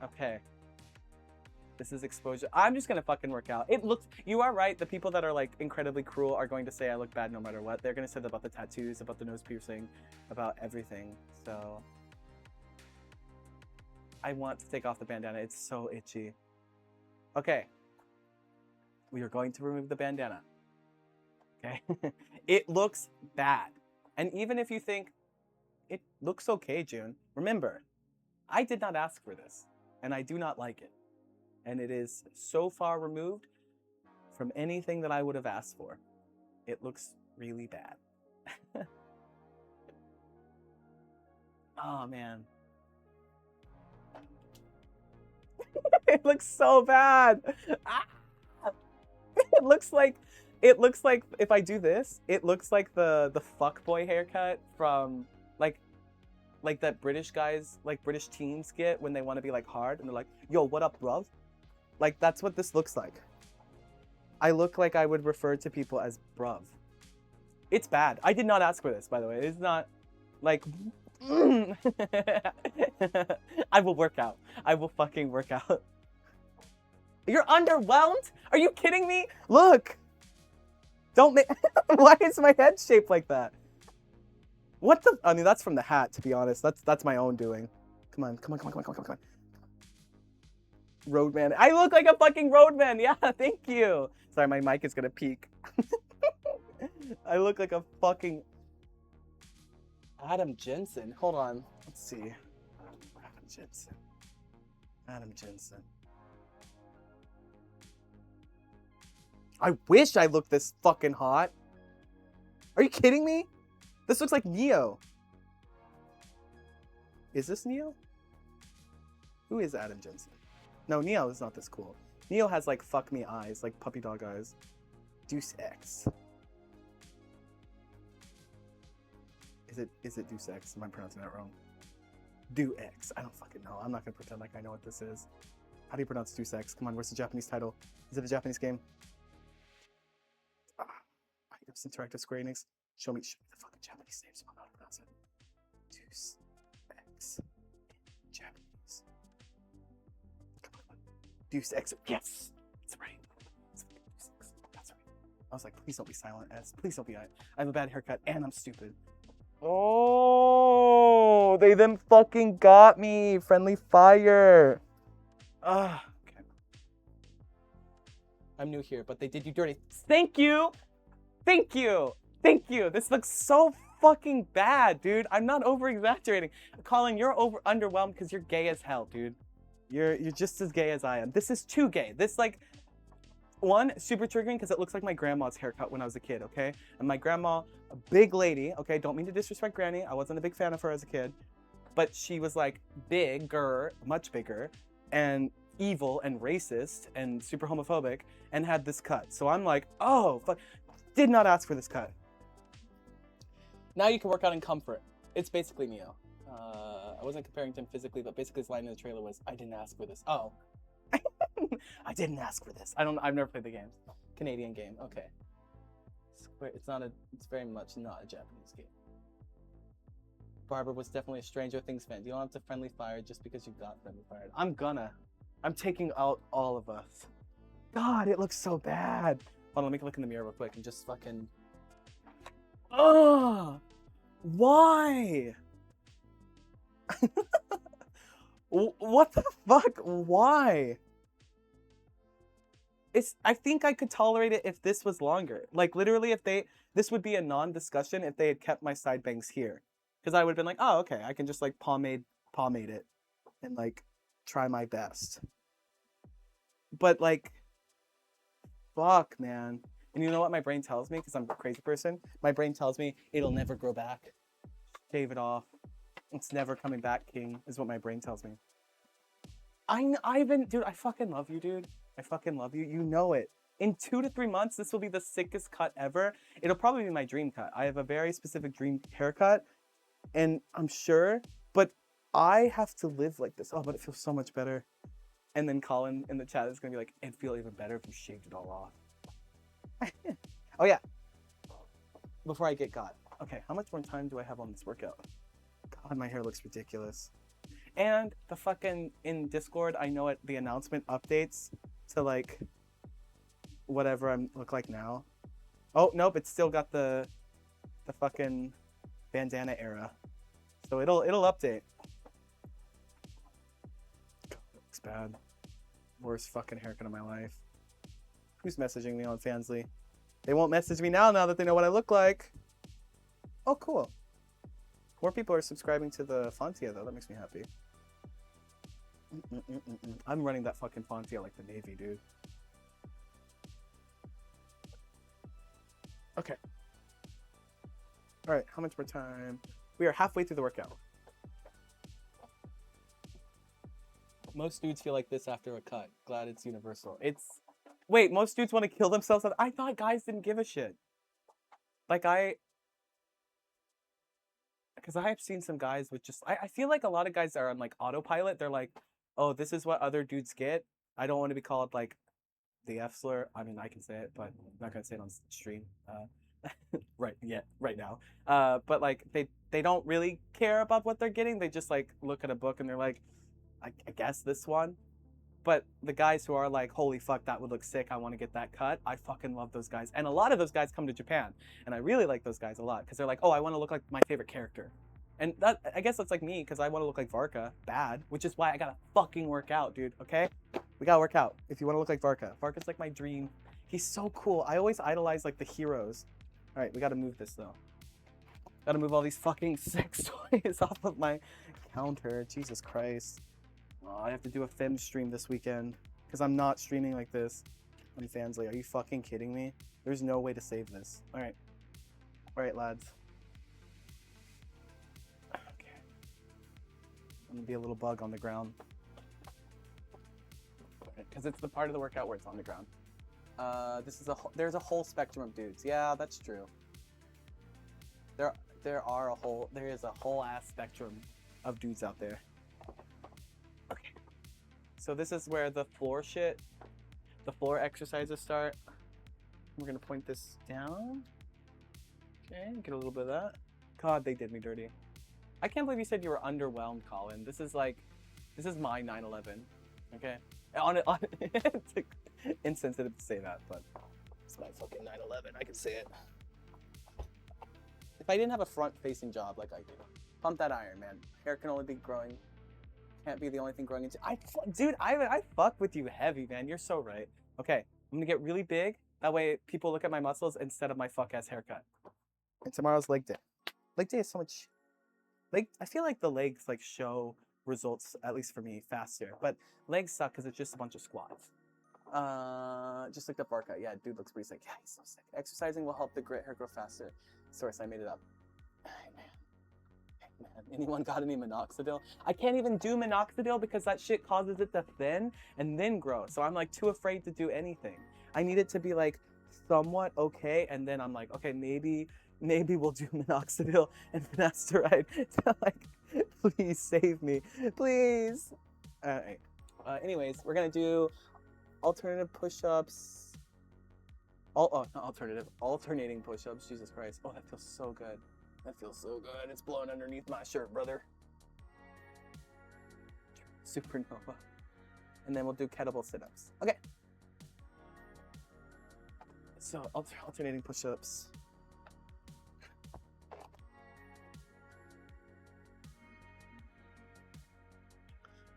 Okay. This is exposure. I'm just gonna fucking work out. It looks, you are right. The people that are like incredibly cruel are going to say I look bad no matter what. They're gonna say that about the tattoos, about the nose piercing, about everything. So I want to take off the bandana. It's so itchy. Okay. We are going to remove the bandana. Okay. It looks bad. And even if you think it looks okay, June, remember, I did not ask for this and I do not like it. And it is so far removed from anything that I would have asked for. It looks really bad. Oh, man. It looks so bad. Ah! It looks like if I do this, it looks like the fuckboy haircut from like that British guys, like British teens get when they want to be like hard and they're like, yo, what up, bruv? Like, that's what this looks like. I look like I would refer to people as bruv. It's bad. I did not ask for this, by the way. It's not like... I will work out. I will fucking work out. You're underwhelmed? Are you kidding me? Look! Don't make... Why is my head shaped like that? What the... I mean, that's from the hat, to be honest. That's my own doing. Come on, come on, come on, come on, come on, come on. Roadman. I look like a fucking roadman. Yeah, thank you. Sorry, my mic is gonna peak. I look like a fucking Adam Jensen. Hold on. Let's see. Adam Jensen. Adam Jensen. I wish I looked this fucking hot. Are you kidding me? This looks like Neo. Is this Neo? Who is Adam Jensen? No, Neo is not this cool. Neo has like fuck me eyes, like puppy dog eyes. Deuce X. Is it Deuce X? Am I pronouncing that wrong? Do X. I don't fucking know. I'm not gonna pretend like I know what this is. How do you pronounce Deuce X? Come on, where's the Japanese title? Is it a Japanese game? Items Interactive Square Enix. Show me the fucking Japanese name so I know how to pronounce it. Deuce X. Japanese. Come on. Deuce X. Yes! That's right. Deuce X. That's right. I was like, please don't be silent, S. Please don't be I have a bad haircut and I'm stupid. Oh, they then fucking got me. Friendly fire. Okay. I'm new here, but they did you dirty. Thank you. Thank you. Thank you. This looks so fucking bad, dude. I'm not over exaggerating. Colin, you're underwhelmed because you're gay as hell, dude. You're just as gay as I am. This is too gay. This like one, super triggering because it looks like my grandma's haircut when I was a kid, okay? And my grandma, a big lady, okay? Don't mean to disrespect Granny. I wasn't a big fan of her as a kid. But she was like bigger, much bigger, and evil and racist and super homophobic and had this cut. So I'm like, oh, fuck. Did not ask for this cut. Now you can work out in comfort. It's basically Neo. I wasn't comparing to him physically, but basically his line in the trailer was, I didn't ask for this. Oh. I didn't ask for this. I've never played the game. Canadian game, okay. It's very much not a Japanese game. Barbara was definitely a Stranger Things fan. You don't have to friendly fire just because you got friendly fired. I'm taking out all of us. God, it looks so bad. Hold on, let me look in the mirror real quick and just fucking... Ugh! Why? What the fuck? Why? I think I could tolerate it if this was longer. Like literally this would be a non-discussion if they had kept my side bangs here. Because I would have been like, oh, okay, I can just like pomade it and like try my best. But like, fuck, man. And you know what my brain tells me? Because I'm a crazy person. My brain tells me it'll never grow back. Shave it off. It's never coming back, King, is what my brain tells me. Dude, I fucking love you, dude. I fucking love you. You know it. In 2 to 3 months, this will be the sickest cut ever. It'll probably be my dream cut. I have a very specific dream haircut, and I'm sure, but I have to live like this. Oh, but it feels so much better. And then Colin in the chat is gonna be like, it'd feel even better if you shaved it all off. Oh yeah. Before I get got. Okay, how much more time do I have on this workout? God, my hair looks ridiculous. And the fucking, in Discord, I know the announcement updates to like, whatever I look like now. Oh, nope, it's still got the fucking bandana era. So it'll update. God, it looks bad. Worst fucking haircut of my life. Who's messaging me on Fansly? They won't message me now that they know what I look like. Oh, cool. More people are subscribing to the Fontia, though. That makes me happy. I'm running that fucking Fontia like the Navy, dude. Okay. All right, how much more time? We are halfway through the workout. Most dudes feel like this after a cut. Glad it's universal. Wait, most dudes want to kill themselves? I thought guys didn't give a shit. Like because I have seen some guys with just, I feel like a lot of guys are on like autopilot. They're like, oh, this is what other dudes get. I don't want to be called like the F slur. I mean, I can say it, but I'm not going to say it on stream. Right now. But like they don't really care about what they're getting. They just like look at a book and they're like, I guess this one. But the guys who are like, holy fuck, that would look sick, I want to get that cut, I fucking love those guys. And a lot of those guys come to Japan. And I really like those guys a lot. Because they're like, oh, I want to look like my favorite character. And that, I guess that's like me, because I want to look like Varka. Bad. Which is why I gotta fucking work out, dude. Okay? We gotta work out if you want to look like Varka. Varka's like my dream. He's so cool. I always idolize like the heroes. Alright, we gotta move this though. Gotta move all these fucking sex toys off of my counter. Jesus Christ. Oh, I have to do a Fem stream this weekend because I'm not streaming like this on Fansly. Are you fucking kidding me? There's no way to save this. All right, lads. Okay. I'm gonna be a little bug on the ground. Because it's the part of the workout where it's on the ground. There's a whole spectrum of dudes. Yeah, that's true. There is a whole ass spectrum of dudes out there. Okay. So this is where the floor exercises start. We're gonna point this down. Okay, get a little bit of that. God, they did me dirty. I can't believe you said you were underwhelmed, Colin. This is my 9/11. Okay? It's insensitive to say that, but it's my fucking 9/11. I can say it. If I didn't have a front-facing job like I do, pump that iron, man. Hair can only be growing. Can't be the only thing growing into. Dude, I fuck with you heavy, man. You're so right. Okay, I'm gonna get really big. That way, people look at my muscles instead of my fuck-ass haircut. And tomorrow's leg day. Leg day is so much. I feel like the legs show results, at least for me, faster. But legs suck because it's just a bunch of squats. Just looked up workout. Yeah, dude looks pretty sick. Yeah, he's so sick. Exercising will help the grit hair grow faster. Source, I made it up. Hey, man. Anyone got any minoxidil? I can't even do minoxidil because that shit causes it to thin and then grow. So I'm too afraid to do anything. I need it to be somewhat okay, and then I'm okay, maybe we'll do minoxidil and finasteride. So please save me, please. All right. Anyways, we're gonna do alternative push-ups. Not alternative, alternating push-ups. Jesus Christ. Oh, that feels so good. That feels so good. It's blowing underneath my shirt, brother. Supernova. And then we'll do kettlebell sit-ups. Okay. So alternating push-ups.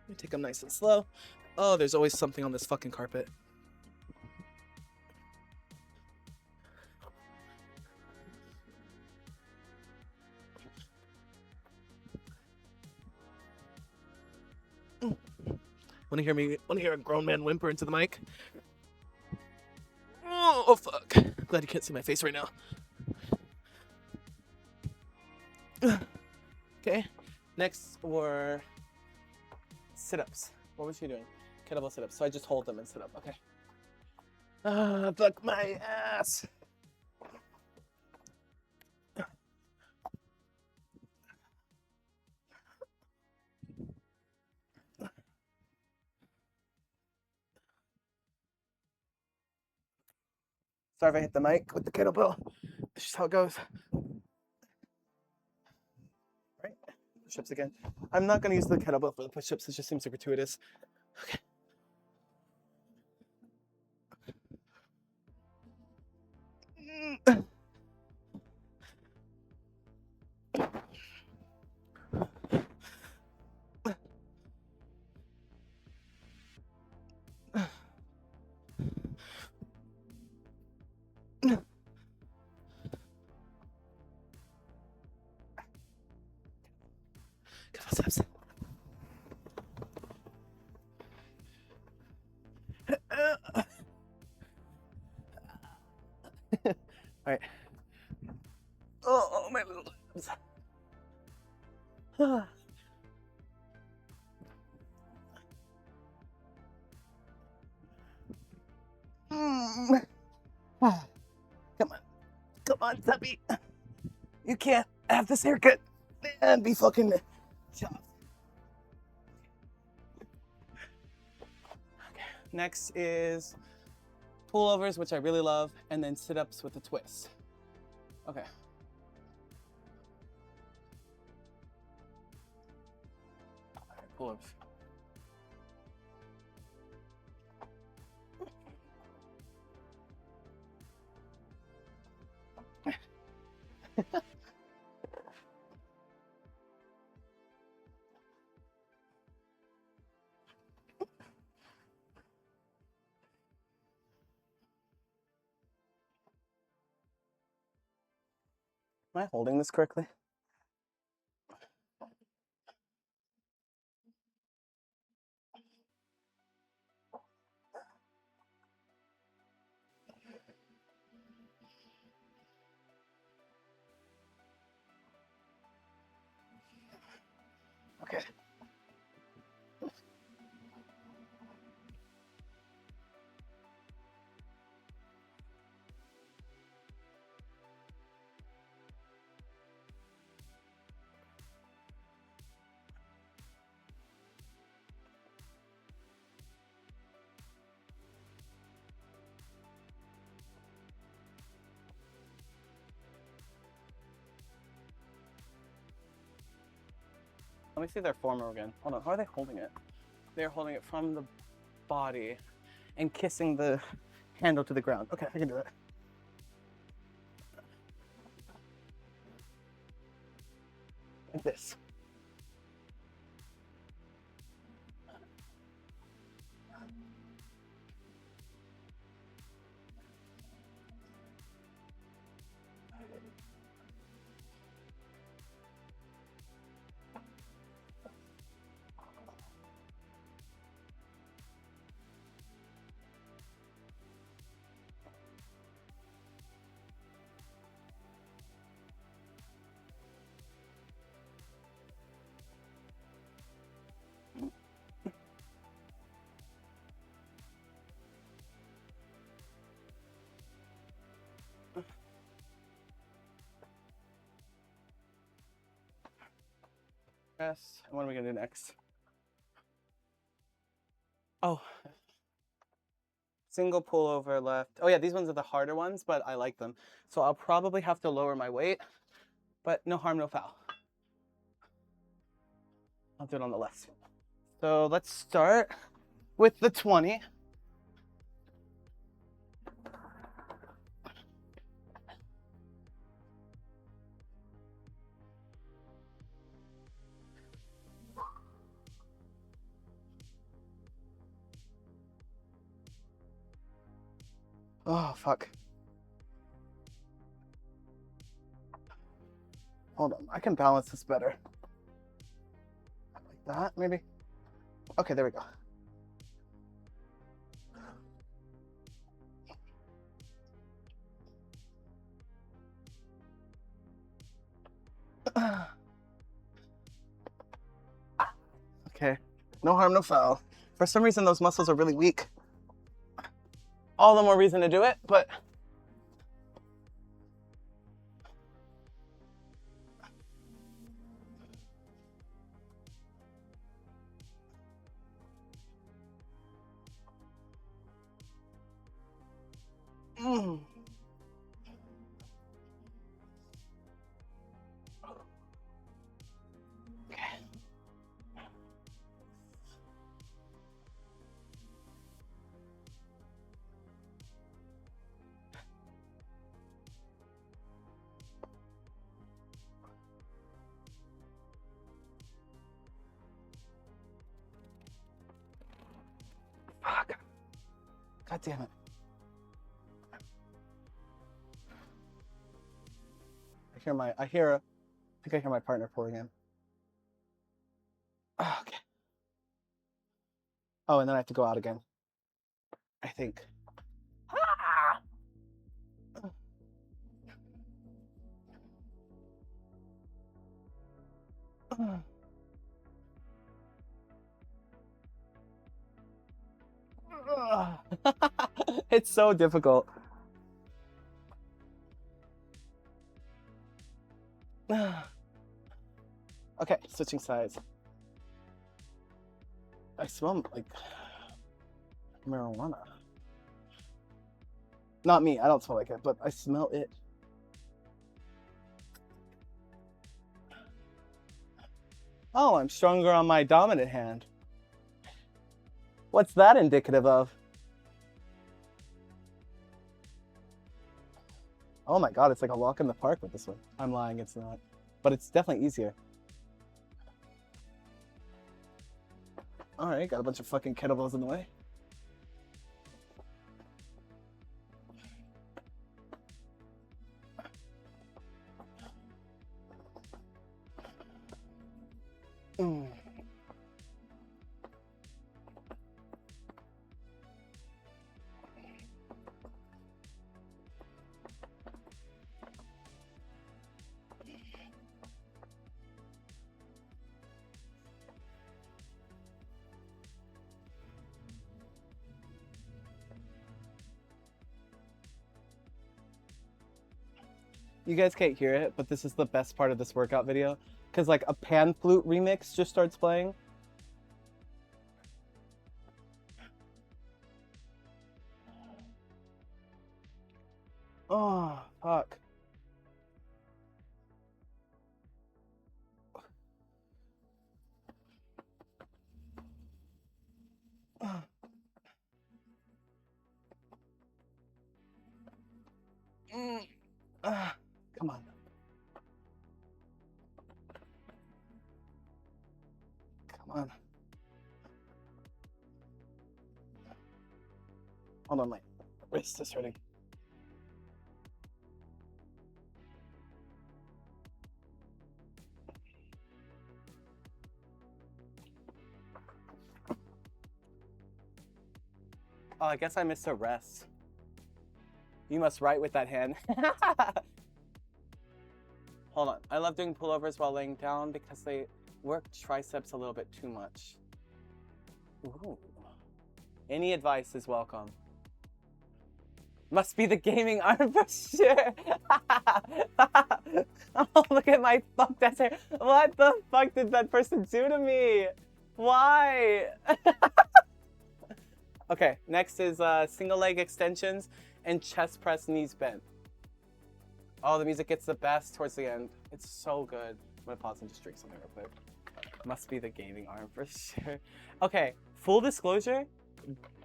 Let me take them nice and slow. Oh, there's always something on this fucking carpet. Want to hear a grown man whimper into the mic? Oh fuck. Glad you can't see my face right now. Okay. Next were sit-ups. What was she doing? Kettlebell sit-ups. So I just hold them and sit up. Okay. Fuck my ass. Sorry if I hit the mic with the kettlebell. That's just how it goes. Right? Push-ups again. I'm not going to use the kettlebell for the push-ups. It just seems so gratuitous. Okay. Steps. All right. Oh, my little lips. Come on, Tuppy. You can't have this haircut and be fucking chopped. Okay. Next is pullovers, which I really love, and then sit-ups with a twist. Okay. Pull-ups. Am I holding this correctly? Okay. Let me see their form again. Hold on, how are they holding it? They're holding it from the body and kissing the handle to the ground. Okay, I can do it. Like this. Yes. And what are we gonna do next? Oh. Single pullover left. Oh yeah, these ones are the harder ones, but I like them. So I'll probably have to lower my weight, but no harm, no foul. I'll do it on the left. So let's start with the 20. Oh, fuck. Hold on, I can balance this better. Like that, maybe? Okay, there we go. Okay, no harm, no foul. For some reason, those muscles are really weak. All the more reason to do it, but mm. Okay. Fuck. God damn it. I think I hear my partner pulling in. Oh, okay. Oh, and then I have to go out again. I think. It's so difficult. Okay, switching sides. I smell like marijuana. Not me, I don't smell like it, but I smell it. Oh, I'm stronger on my dominant hand. What's that indicative of? Oh my god, it's like a walk in the park with this one. I'm lying, it's not. But it's definitely easier. Alright, got a bunch of fucking kettlebells in the way. Mm. You guys can't hear it, but this is the best part of this workout video, because like a pan flute remix just starts playing. Oh, fuck. on. Hold on, my wrist is hurting. Oh, I guess I missed a rest. You must write with that hand. Hold on. I love doing pullovers while laying down because they work triceps a little bit too much. Ooh. Any advice is welcome. Must be the gaming arm for sure. Oh, look at my fucked ass hair. What the fuck did that person do to me? Why? Okay, next is single leg extensions and chest press knees bent. Oh, the music gets the best towards the end. It's so good. I'm gonna pause and just drink something real quick. Must be the gaming arm for sure. Okay, full disclosure,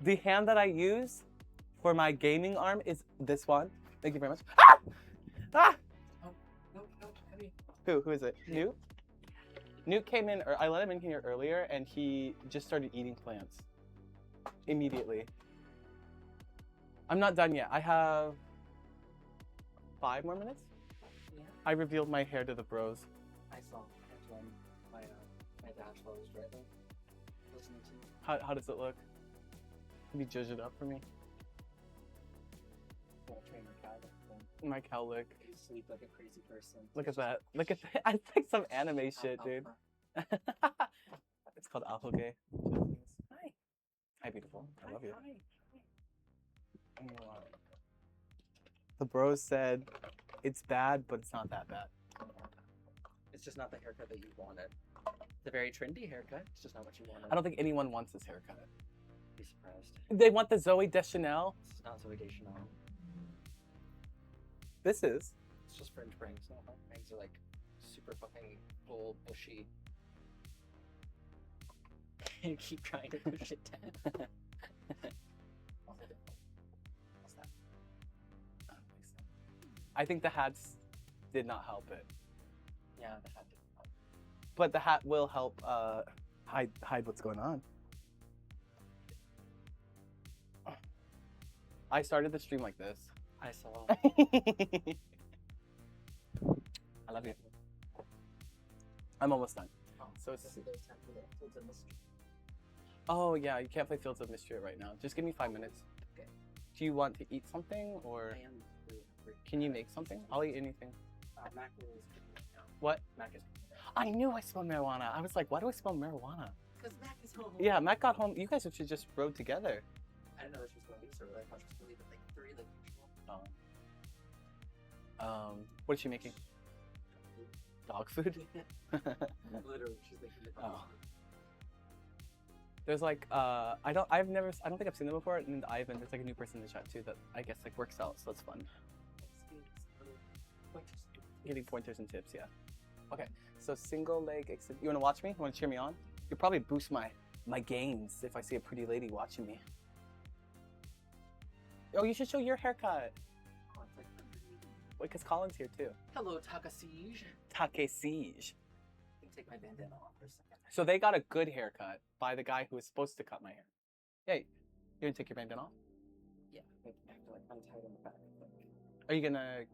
the hand that I use for my gaming arm is this one. Thank you very much. Ah! Ah! Oh, no, heavy. Who is it? Newt? Newt came in, or I let him in here earlier, and he just started eating plants. Immediately. I'm not done yet. I have 5 more minutes. Yeah. I revealed my hair to the bros. I saw it when my dash was right there. Listening to you. How does it look? Can you judge it up for me? Train your cow. My cow lick. You sleep like a crazy person. Look at that. Look at that. I like some anime shit, dude. It's called alhoge. Hi. Hi, beautiful. I love you. Hi. The bros said it's bad, but it's not that bad. It's just not the haircut that you wanted. It's a very trendy haircut. It's just not what you wanted. I don't think anyone wants this haircut. Be surprised. They want the Zoe Deschanel. This is not Zoe Deschanel. This is. It's just fringe bangs. No, my bangs are like super fucking full, bushy. You keep trying to push it down. What's that? I think the hats did not help it. Yeah, the hat didn't help. But the hat will help hide what's going on. I started the stream like this. I saw. I love you. I'm almost done. So it's... Oh yeah, you can't play Fields of Mystery right now. Just give me 5 minutes. Okay. Do you want to eat something, or I am really hungry. can you make something? I'll eat anything. Mac is What? Mac is I knew I smelled marijuana. I was like, why do I smell marijuana? because Mac is home. Yeah, Matt got home. You guys should just rode together. I didn't know that she was going to leave, so I thought she was going to leave at like 3 like usual. What is she making? Dog food? Literally, she's making the Oh. There's like I don't think I've seen them before, and Ivan, there's like a new person in the chat too that I guess like works out, so it's fun. Giving pointers and tips, yeah. Okay, so single leg exit. You wanna watch me? You wanna cheer me on? You'll probably boost my gains if I see a pretty lady watching me. Oh, you should show your haircut. Wait, because Colin's here too. Hello, Takasiege. Take Siege. I can take my bandana off for a second. So they got a good haircut by the guy who was supposed to cut my hair. Hey, you gonna take your bandana off? Yeah, I have to like untie it in the back. Are you gonna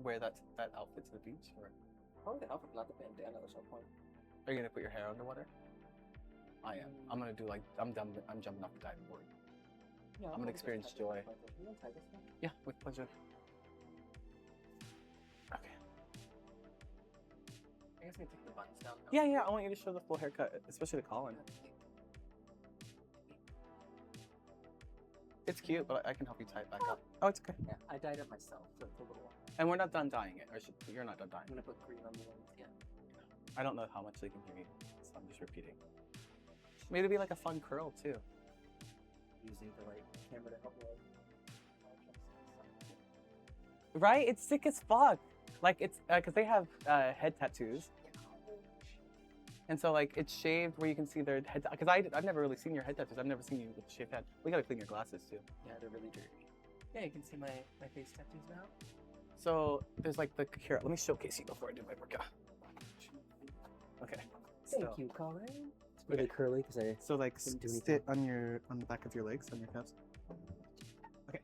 wear that outfit to the beach, or Probably the outfit, not the bandana. There's no point. are you gonna put your hair underwater? I am. I'm gonna do like I'm jumping off the diving board. Yeah, I'm gonna experience joy. You untie this one? Yeah, with pleasure. Okay. I guess I can take the buttons down. now. Yeah, I want you to show the full haircut, especially to Colin. It's cute, but I can help you tie it back up. Oh, it's okay. Yeah, I dyed it myself, so it's a little one. And we're not done dyeing it, or you're not done dyeing I'm it. gonna put green on the ones. Yeah. I don't know how much they can hear me, so I'm just repeating. Maybe it'd be like a fun curl too. Using the like camera to help me. Right? It's sick as fuck. Like it's because they have head tattoos, and so like it's shaved where you can see their head. Because I've never really seen your head tattoos. I've never seen you with a shaved head. We gotta clean your glasses too. Yeah, they're really dirty. Yeah, you can see my face tattoos now. So there's like the here. Let me showcase you before I do my workout. Okay. Thank So you, Colin. It's Really curly because I So like Didn't do sit on the back of your legs, on your calves. Okay.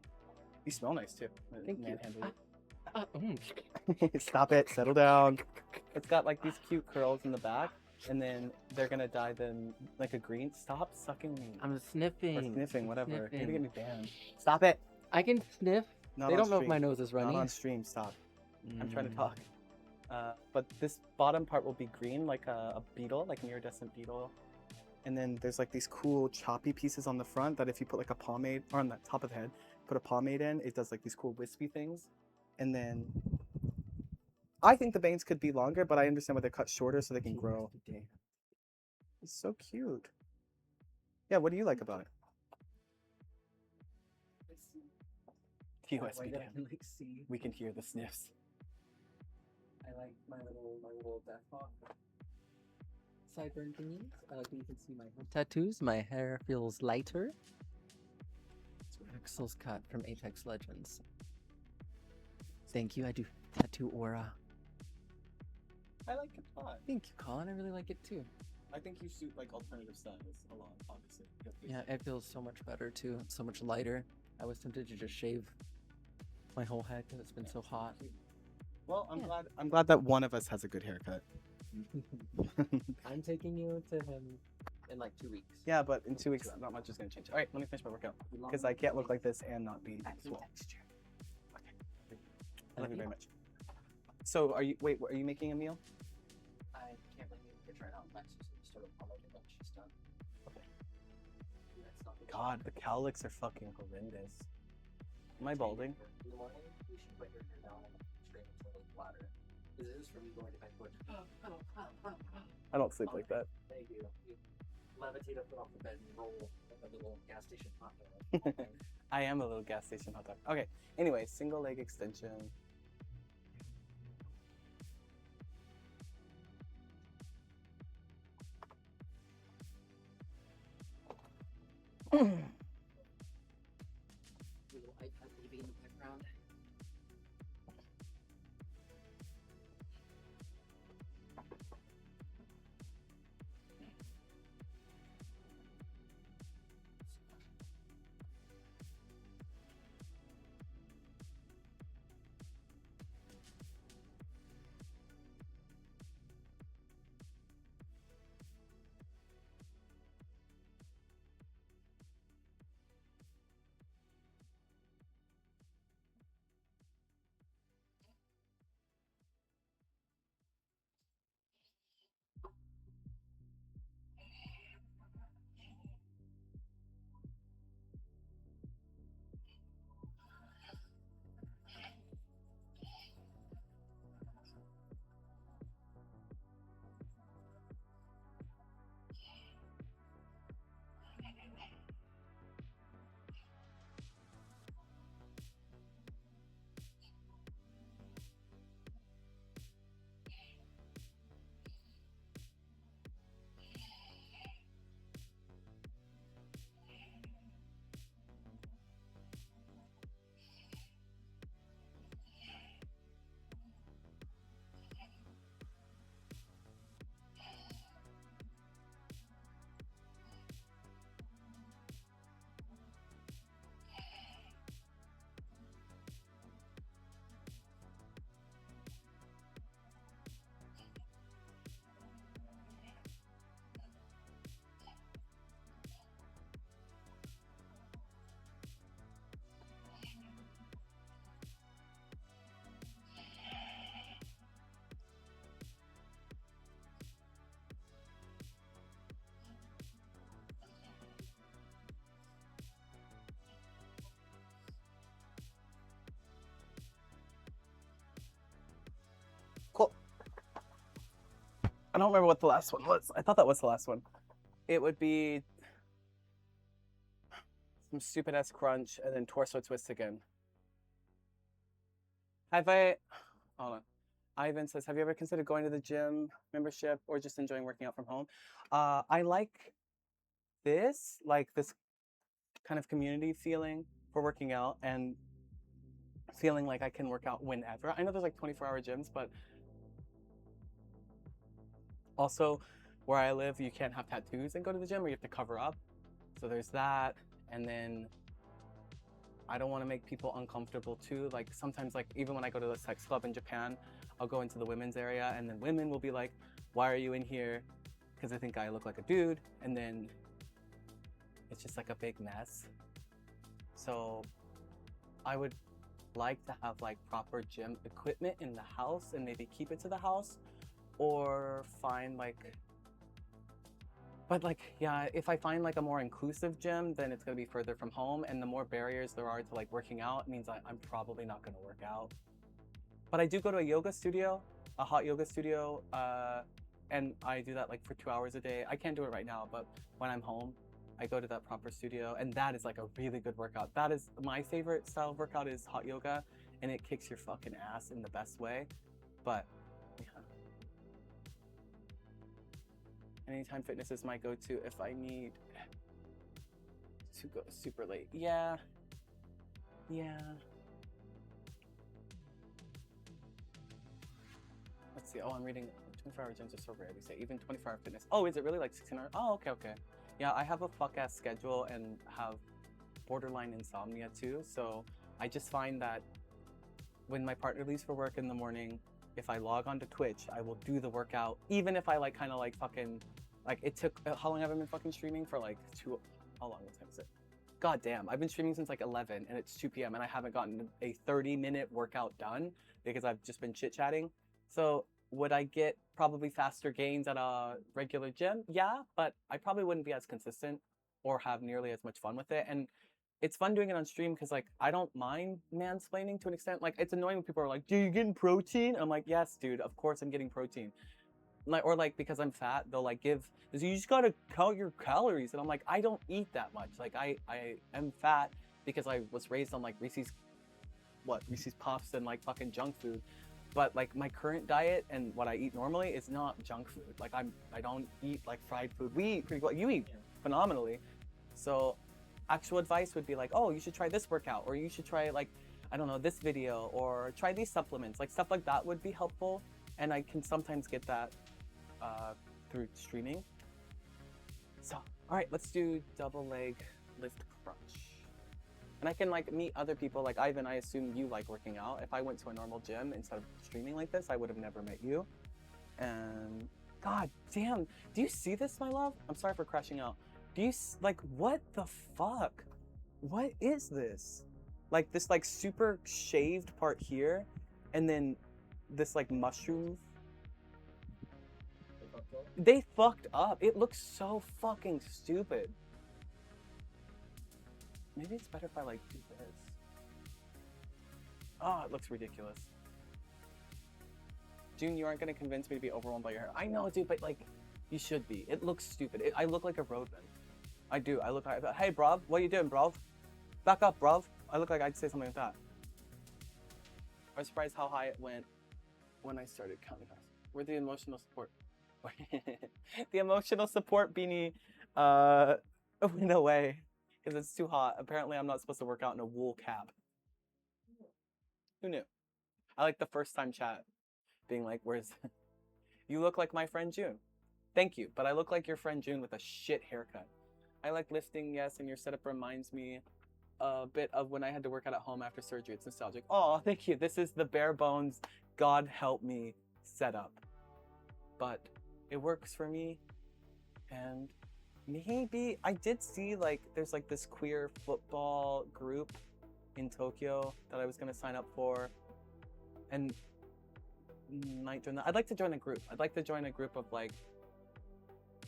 You smell nice too. Thank you. Manhandle mm. you. Stop it. Settle down. It's got like these cute curls in the back, and then they're gonna dye them like a green. Stop sucking me. I'm sniffing. Or sniffing, I'm whatever. You're sniffing. gonna get me banned. Stop it. I can sniff. Not They on don't know if stream. my nose is runny. Not on stream. Stop. I'm trying to talk. But this bottom part will be green, like a beetle, like an iridescent beetle. And then there's like these cool choppy pieces on the front that if you put like a pomade, or on the top of the head, put a pomade in, it does like these cool wispy things. And then I think the bangs could be longer, but I understand why they're cut shorter so they can grow. It's so cute. Yeah, what do you like about it? USB I Dan. can like see. We can hear the sniffs. I like my little death hawk. Sideburn thingies. I like that you can see my tattoos. My hair feels lighter. It's Pixel's cut from Apex Legends. Thank you. I do tattoo aura. I like it a lot. Thank you, Colin. I really like it too. I think you suit like alternative styles a lot, obviously. Yeah, it feels so much better too. It's so much lighter. I was tempted to just shave my whole head because it's been so hot. Well, Yeah. I'm glad that one of us has a good haircut. I'm taking you to him in like 2 weeks. Yeah, but in 2 weeks, not much is gonna change. All right, let me finish my workout because I can't look like this and not be swole. Okay. I love you very much. So, are you making a meal? I can't bring you a picture right now. Max just started on my lunch. She's done. Okay. That's not God, the cowlicks are fucking horrendous. Am I balding? In the morning, you should put your hair down and straight into the ladder. This is from you going to bed going, I don't sleep like that. Thank you. You levitate up off the bed and roll like a little gas station hot dog. I am a little gas station hot dog. Okay. Anyway, single leg extension. Little iPad movie in the background. Cool. I don't remember what the last one was. I thought that was the last one. It would be some stupid ass crunch and then torso twist again. Hold on. Ivan says, have you ever considered going to the gym membership or just enjoying working out from home? I like this kind of community feeling for working out and feeling like I can work out whenever. I know there's like 24-hour gyms, but also where I live, you can't have tattoos and go to the gym, or you have to cover up. So there's that. And then I don't want to make people uncomfortable too. Like sometimes, like even when I go to the sex club in Japan, I'll go into the women's area, and then women will be like, why are you in here? Because I think I look like a dude. And then it's just like a big mess. So I would like to have like proper gym equipment in the house and maybe keep it to the house, or find like, but like, yeah, if I find like a more inclusive gym, then it's gonna be further from home, and the more barriers there are to like working out means I'm probably not gonna work out. But I do go to a yoga studio, a hot yoga studio, and I do that like for 2 hours a day. I can't do it right now, but when I'm home, I go to that proper studio, and that is like a really good workout. That is my favorite style of workout, is hot yoga, and it kicks your fucking ass in the best way. But yeah. Anytime Fitness is my go-to if I need to go super late. Yeah. Let's see. Oh, I'm reading 24-hour gyms are so rare. We say even 24-hour fitness. Oh, is it really like 16 hours? Oh, okay. Yeah, I have a fuck-ass schedule and have borderline insomnia too. So I just find that when my partner leaves for work in the morning, if I log onto Twitch, I will do the workout, even if I like kind of like fucking, like it took, how long have I been fucking streaming for? Like how long, what time is it? God damn, I've been streaming since like 11 and it's 2 p.m. and I haven't gotten a 30-minute workout done because I've just been chit-chatting. So would I get probably faster gains at a regular gym? Yeah, but I probably wouldn't be as consistent or have nearly as much fun with it. And it's fun doing it on stream because like I don't mind mansplaining to an extent. Like it's annoying when people are like, "Do you getting protein?" I'm like, "Yes, dude. Of course I'm getting protein." Like, or like because I'm fat, they'll like you just gotta count your calories, and I'm like, I don't eat that much. Like I am fat because I was raised on like Reese's Puffs and like fucking junk food. But like my current diet and what I eat normally is not junk food. Like I don't eat like fried food. We eat pretty well. You eat phenomenally. So actual advice would be like, oh, you should try this workout, or you should try like, I don't know, this video, or try these supplements. Like stuff like that would be helpful. And I can sometimes get that through streaming. So, all right, let's do double leg lift crunch. And I can like meet other people like Ivan. I assume you like working out. If I went to a normal gym instead of streaming like this, I would have never met you. And god damn, do you see this, my love? I'm sorry for crashing out. Do you like, what the fuck? What is this? Like this like super shaved part here, and then this like mushroom. They fucked up. It looks so fucking stupid. Maybe it's better if I like do this. Oh, it looks ridiculous. June, you aren't gonna convince me to be overwhelmed by your hair. I know, dude, but like, you should be. It looks stupid. I look like a roadman. I do. I look like, hey, bruv, what you doing, bruv? Back up, bruv. I look like I'd say something like that. I was surprised how high it went when I started counting us. We're the emotional support. The emotional support beanie went away because it's too hot. Apparently, I'm not supposed to work out in a wool cap. Who knew? I like the first time chat being like, where's... You look like my friend June. Thank you, but I look like your friend June with a shit haircut. I like lifting, yes, and your setup reminds me a bit of when I had to work out at home after surgery. It's nostalgic. Oh, thank you. This is the bare bones, God help me setup. But it works for me. And maybe I did see like there's like this queer football group in Tokyo that I was gonna sign up for, and might join that. I'd like to join a group. I'd like to join a group of like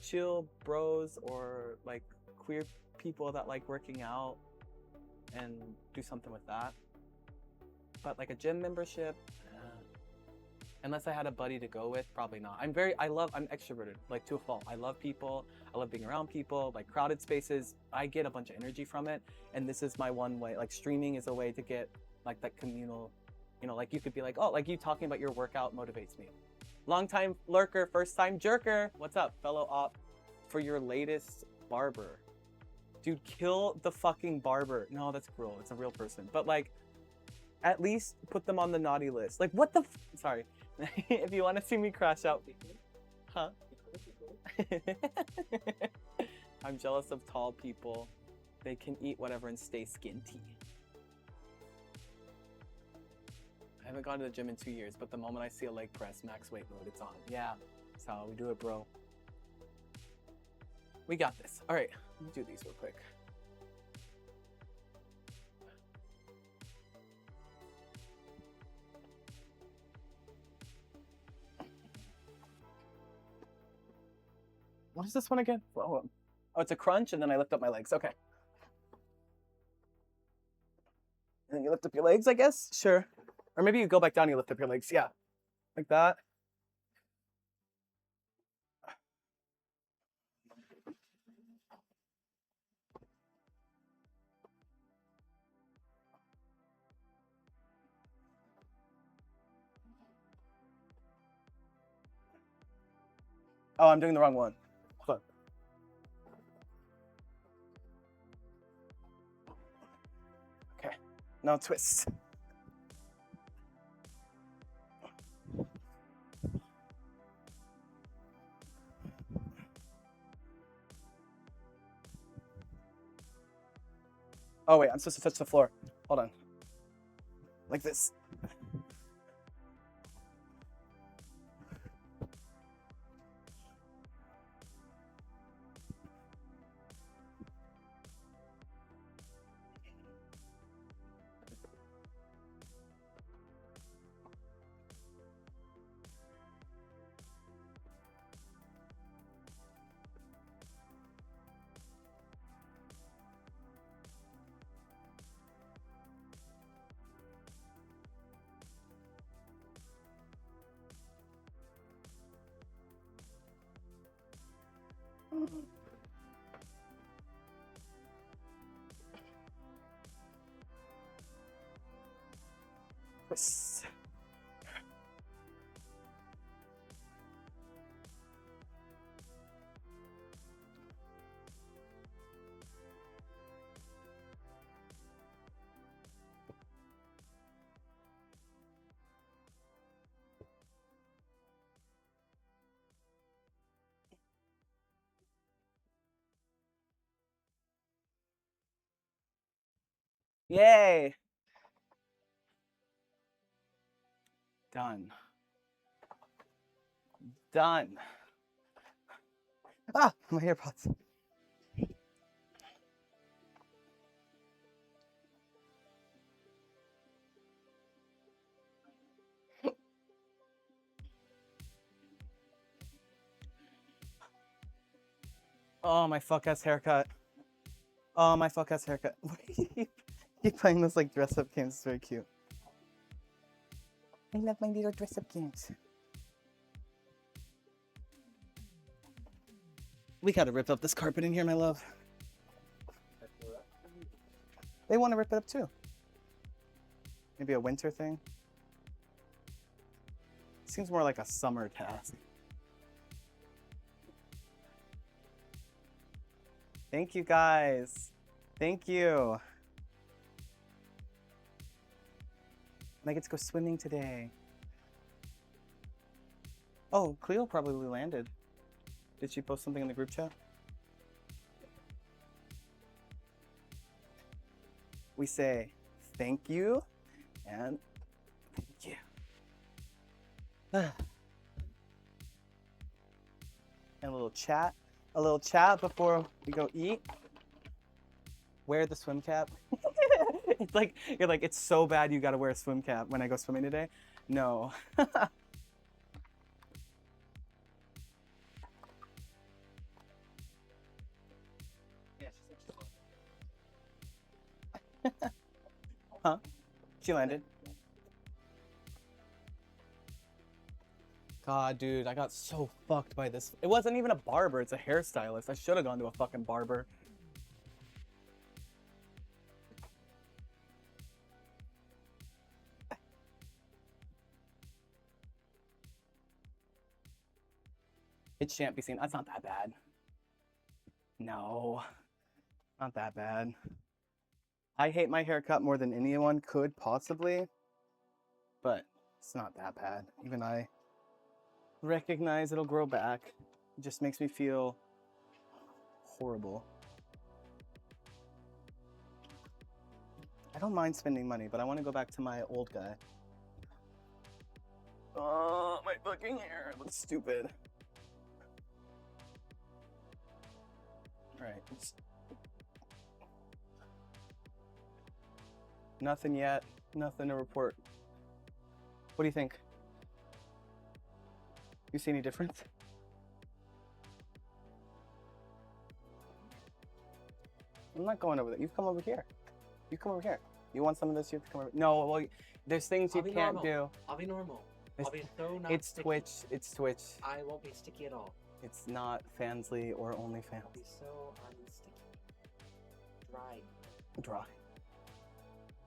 chill bros or like queer people that like working out and do something with that. But like a gym membership, unless I had a buddy to go with, probably not. I'm extroverted, like to a fault. I love people. I love being around people, like crowded spaces. I get a bunch of energy from it. And this is my one way, like streaming is a way to get like that communal, you know, like you could be like, oh, like you talking about your workout motivates me. Long time lurker, first time jerker. What's up, fellow op, for your latest barber? Dude, kill the fucking barber. No, that's cruel. It's a real person. But like, at least put them on the naughty list. Like, what the sorry. If you want to see me crash out. Huh? I'm jealous of tall people. They can eat whatever and stay skinty. I haven't gone to the gym in 2 years, but the moment I see a leg press, max weight mode, it's on. Yeah, that's how we do it, bro. We got this. All right, let me do these real quick. What is this one again? Oh, it's a crunch, and then I lift up my legs. Okay. And then you lift up your legs, I guess? Sure. Or maybe you go back down and you lift up your legs. Yeah. Like that. Oh, I'm doing the wrong one. Hold on. Okay. Now twist. Oh wait, I'm supposed to touch the floor. Hold on. Like this. Twist. Yay! Done. Done. Ah, my AirPods. Oh, my fuck ass haircut. Oh, my fuck ass haircut. Keep playing this like dress up games. It's very cute. I love my little dress up games. We gotta rip up this carpet in here, my love. They want to rip it up too. Maybe a winter thing. Seems more like a summer task. Thank you guys. Thank you. And I get to go swimming today. Oh, Cleo probably landed. Did she post something in the group chat? We say thank you and thank you. And a little chat. A little chat before we go eat. Wear the swim cap. It's like, you're like, it's so bad you gotta wear a swim cap when I go swimming today. No. Huh? She landed. God, dude, I got so fucked by this. It wasn't even a barber, it's a hairstylist. I should have gone to a fucking barber. It shan't be seen. That's not that bad. No, not that bad. I hate my haircut more than anyone could possibly, but it's not that bad. Even I recognize it'll grow back. It just makes me feel horrible. I don't mind spending money, but I want to go back to my old guy. Oh, my fucking hair looks stupid. All right. Nothing yet. Nothing to report. What do you think? You see any difference? I'm not going over there. You come over here. You come over here. You want some of this? You have to come over. No, well, there's things you can't do. I'll be normal. I'll be so not It's sticky. Twitch. It's Twitch. I won't be sticky at all. It's not Fansly or I'll OnlyFans. be so unsticky. Dry. Dry.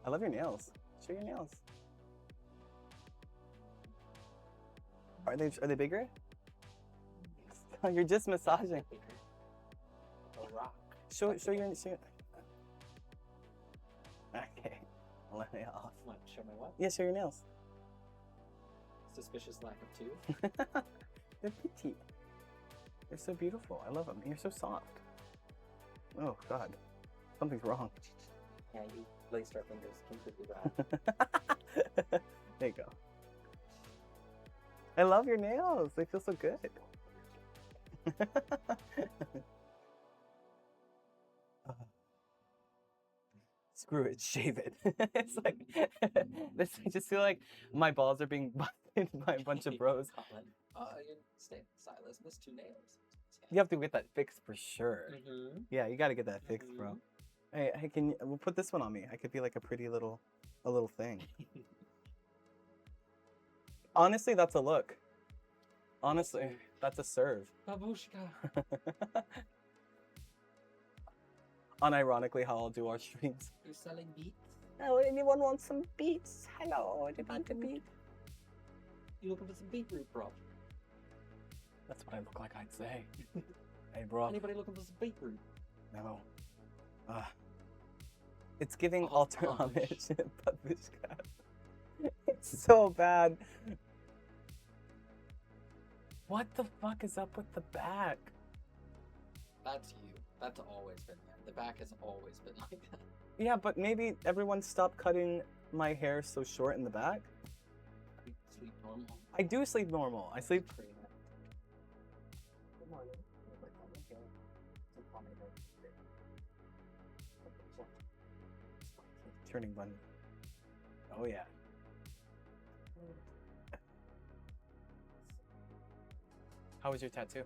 I love your nails. Show your nails. Are they bigger? You're just massaging. A rock. Show your. Okay. I'll let it off. What? Show my what? Yeah, show your nails. Suspicious lack of tooth. They're petite. They're so beautiful. I love them. You're so soft. Oh God, something's wrong. Yeah, you laced our fingers completely wrong. There you go. I love your nails. They feel so good. Screw it, shave it. It's like this. I just feel like my balls are being busted by a bunch of bros. You're staying stylist. Missed 2 nails. You have to get that fixed for sure. Mm-hmm. Yeah, you got to get that fixed, bro. Hey, can you? We'll put this one on me. I could be like a pretty little thing. Honestly, that's a look. Honestly, that's a serve. Babushka. Unironically, how I'll do our streams. You're selling beats? Oh, anyone want some beats? Hello, the beat. You looking for some beetroot, bro? That's what I look like, I'd say. Hey, bro. Anybody looking for some beetroot? No. It's giving Oh, alter gosh. homage. Babushka. It's so bad. What the fuck is up with the back? That's you. That's always been there. The back has always been like that. Yeah, but maybe everyone stopped cutting my hair so short in the back. You sleep normal. I do sleep normal. I sleep. Pretty nice. Good morning. Turning button. Oh yeah. How was your tattoo? It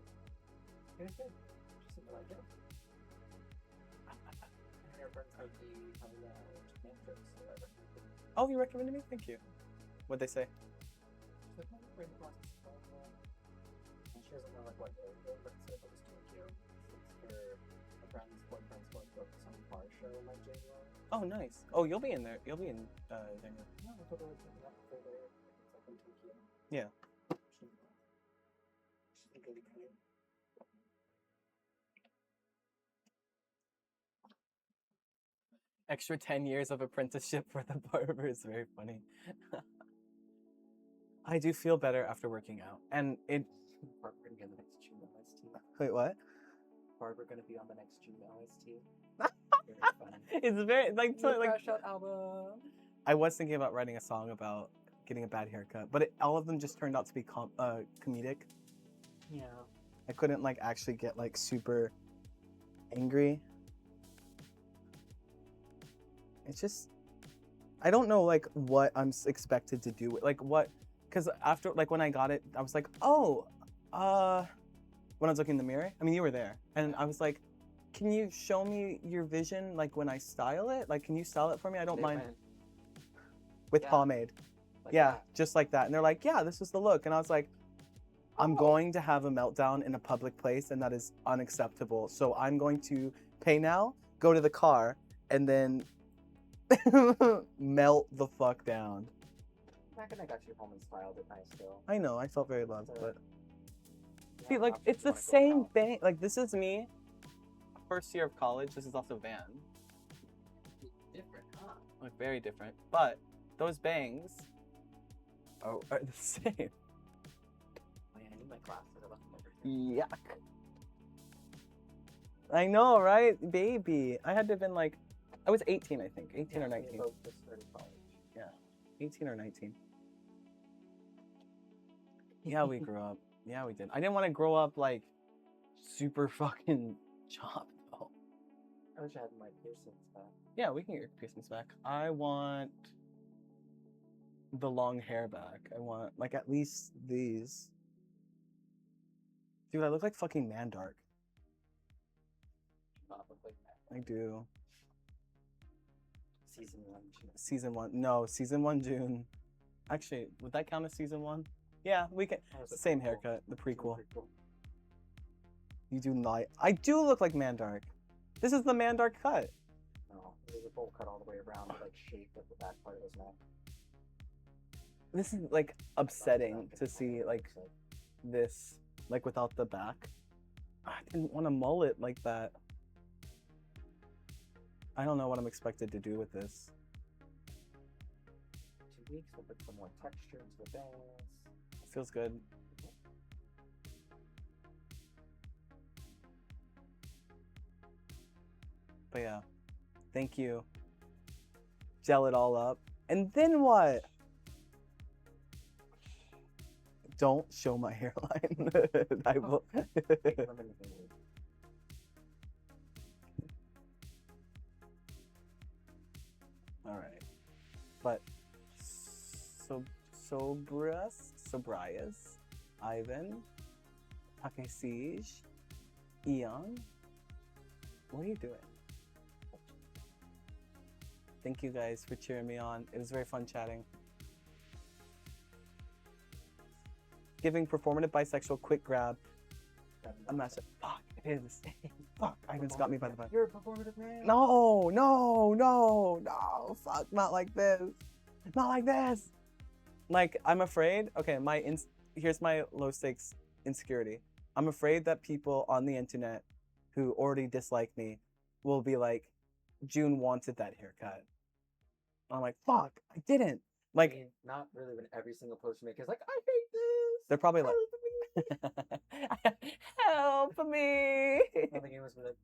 was good. Just something like it. Your friends heard me having Japan trips, so I recommended it. Oh, you recommended me? Thank you. What'd they say? She's like, "Oh, we're in the process of and she doesn't know like what day it is, but it was Tokyo. It's her friend's boyfriend's going to a some bar show in like January. Oh, nice. Oh, you'll be in there. You'll be in there. No, I told her like that for there. It's like in Tokyo. Yeah. She's really kind. Extra 10 years of apprenticeship for the barber is very funny. I do feel better after working out. And it. Barber gonna be on the next June OST. Wait, what? Barber gonna be on the next June OST. Very fun. It's very like New like Crash Out album. I was thinking about writing a song about getting a bad haircut, but all of them just turned out to be comedic. Yeah. I couldn't like actually get like super angry. It's just I don't know like what I'm expected to do. Like what? Because after like when I got it, I was like, oh, when I was looking in the mirror. I mean, you were there, and I was like, can you show me your vision like when I style it? Like, can you style it for me? I don't mind. With Yeah. pomade. Like Yeah, that. just like that. And they're like, yeah, this is the look. And I was like, I'm going to have a meltdown in a public place, and that is unacceptable. So I'm going to pay now, go to the car, and then melt the fuck down. Back when I got you home and styled it nice still. I know, I felt very loved, but Yeah, see, like, options it's the wanna go same out. thing. Like, this is me, first year of college. This is also Van. Different, huh? Like, very different. But those bangs are the same. Oh, yeah, I need my class that I left them over here. Yuck. I know, right? Baby. I had to have been like, I was 18, I think. 18 or 19. Both just started college. 18 or 19. Yeah, we grew up. Yeah, we did. I didn't want to grow up like super fucking chopped though. I wish I had my piercings back. Yeah, we can get your piercings back. I want the long hair back. I want like at least these. Dude, I look like fucking Mandark. Not look like that. I do. Season 1. Season 1. No, season 1 June. Actually, would that count as season 1? Yeah, we can. Or was it Same prequel? haircut, the prequel. Prequel. You do not. I do look like Mandark. This is the Mandark cut. No, it was a bowl cut all the way around with like shape of the back part of his neck. This is like upsetting to see like this like without the back. I didn't want to mull it like that. I don't know what I'm expected to do with this. 2 weeks, we'll put some more texture into the bangs. Feels good. But yeah, thank you. Gel it all up. And then what? Don't show my hairline. I will. All right. But Sobrias, Ivan, Takesiege, Eon. What are you doing? Thank you guys for cheering me on. It was very fun chatting. Giving performative bisexual quick grab. I'm not sure. Fuck, it is. Fuck, Ivan's got me by the butt. You're a performative man. No, no, no, no. Fuck, not like this. Not like this. Like, I'm afraid. Okay, here's my low stakes insecurity. I'm afraid that people on the internet who already dislike me will be like, June wanted that haircut. I'm like, fuck, I didn't. Like, I mean, not really when every single post you make is like, I hate this. they're probably like, Help help me. me. I think it was like,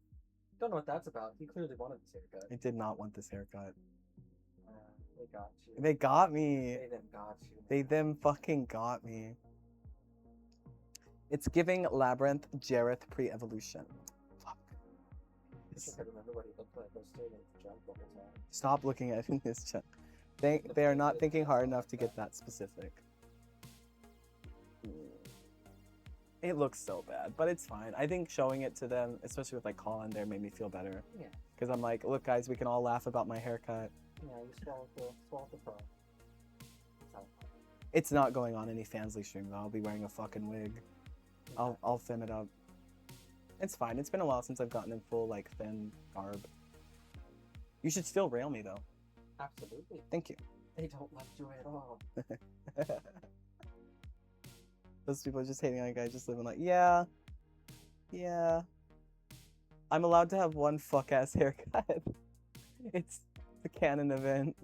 don't know what that's about. He clearly wanted this haircut. I did not want this haircut. They got you. They got me. They them got you. They them fucking got me. It's giving Labyrinth Jareth pre-evolution. Fuck. I think I remember what he looked like. I was staring at the jump the whole time. Stop looking at his chat. They are not thinking hard enough to get that specific. It looks so bad, but it's fine. I think showing it to them, especially with like Colin there, made me feel better. Yeah. Because I'm like, look guys, we can all laugh about my haircut. Yeah, you swallowed the pro. It's not going on any Fansly stream though. I'll be wearing a fucking wig. I'll thin it up. It's fine. It's been a while since I've gotten in full like thin garb. You should still rail me though. Absolutely. Thank you. They don't love joy at all. Those people are just hating on a guy just living like, yeah. I'm allowed to have one fuck ass haircut. It's the canon event.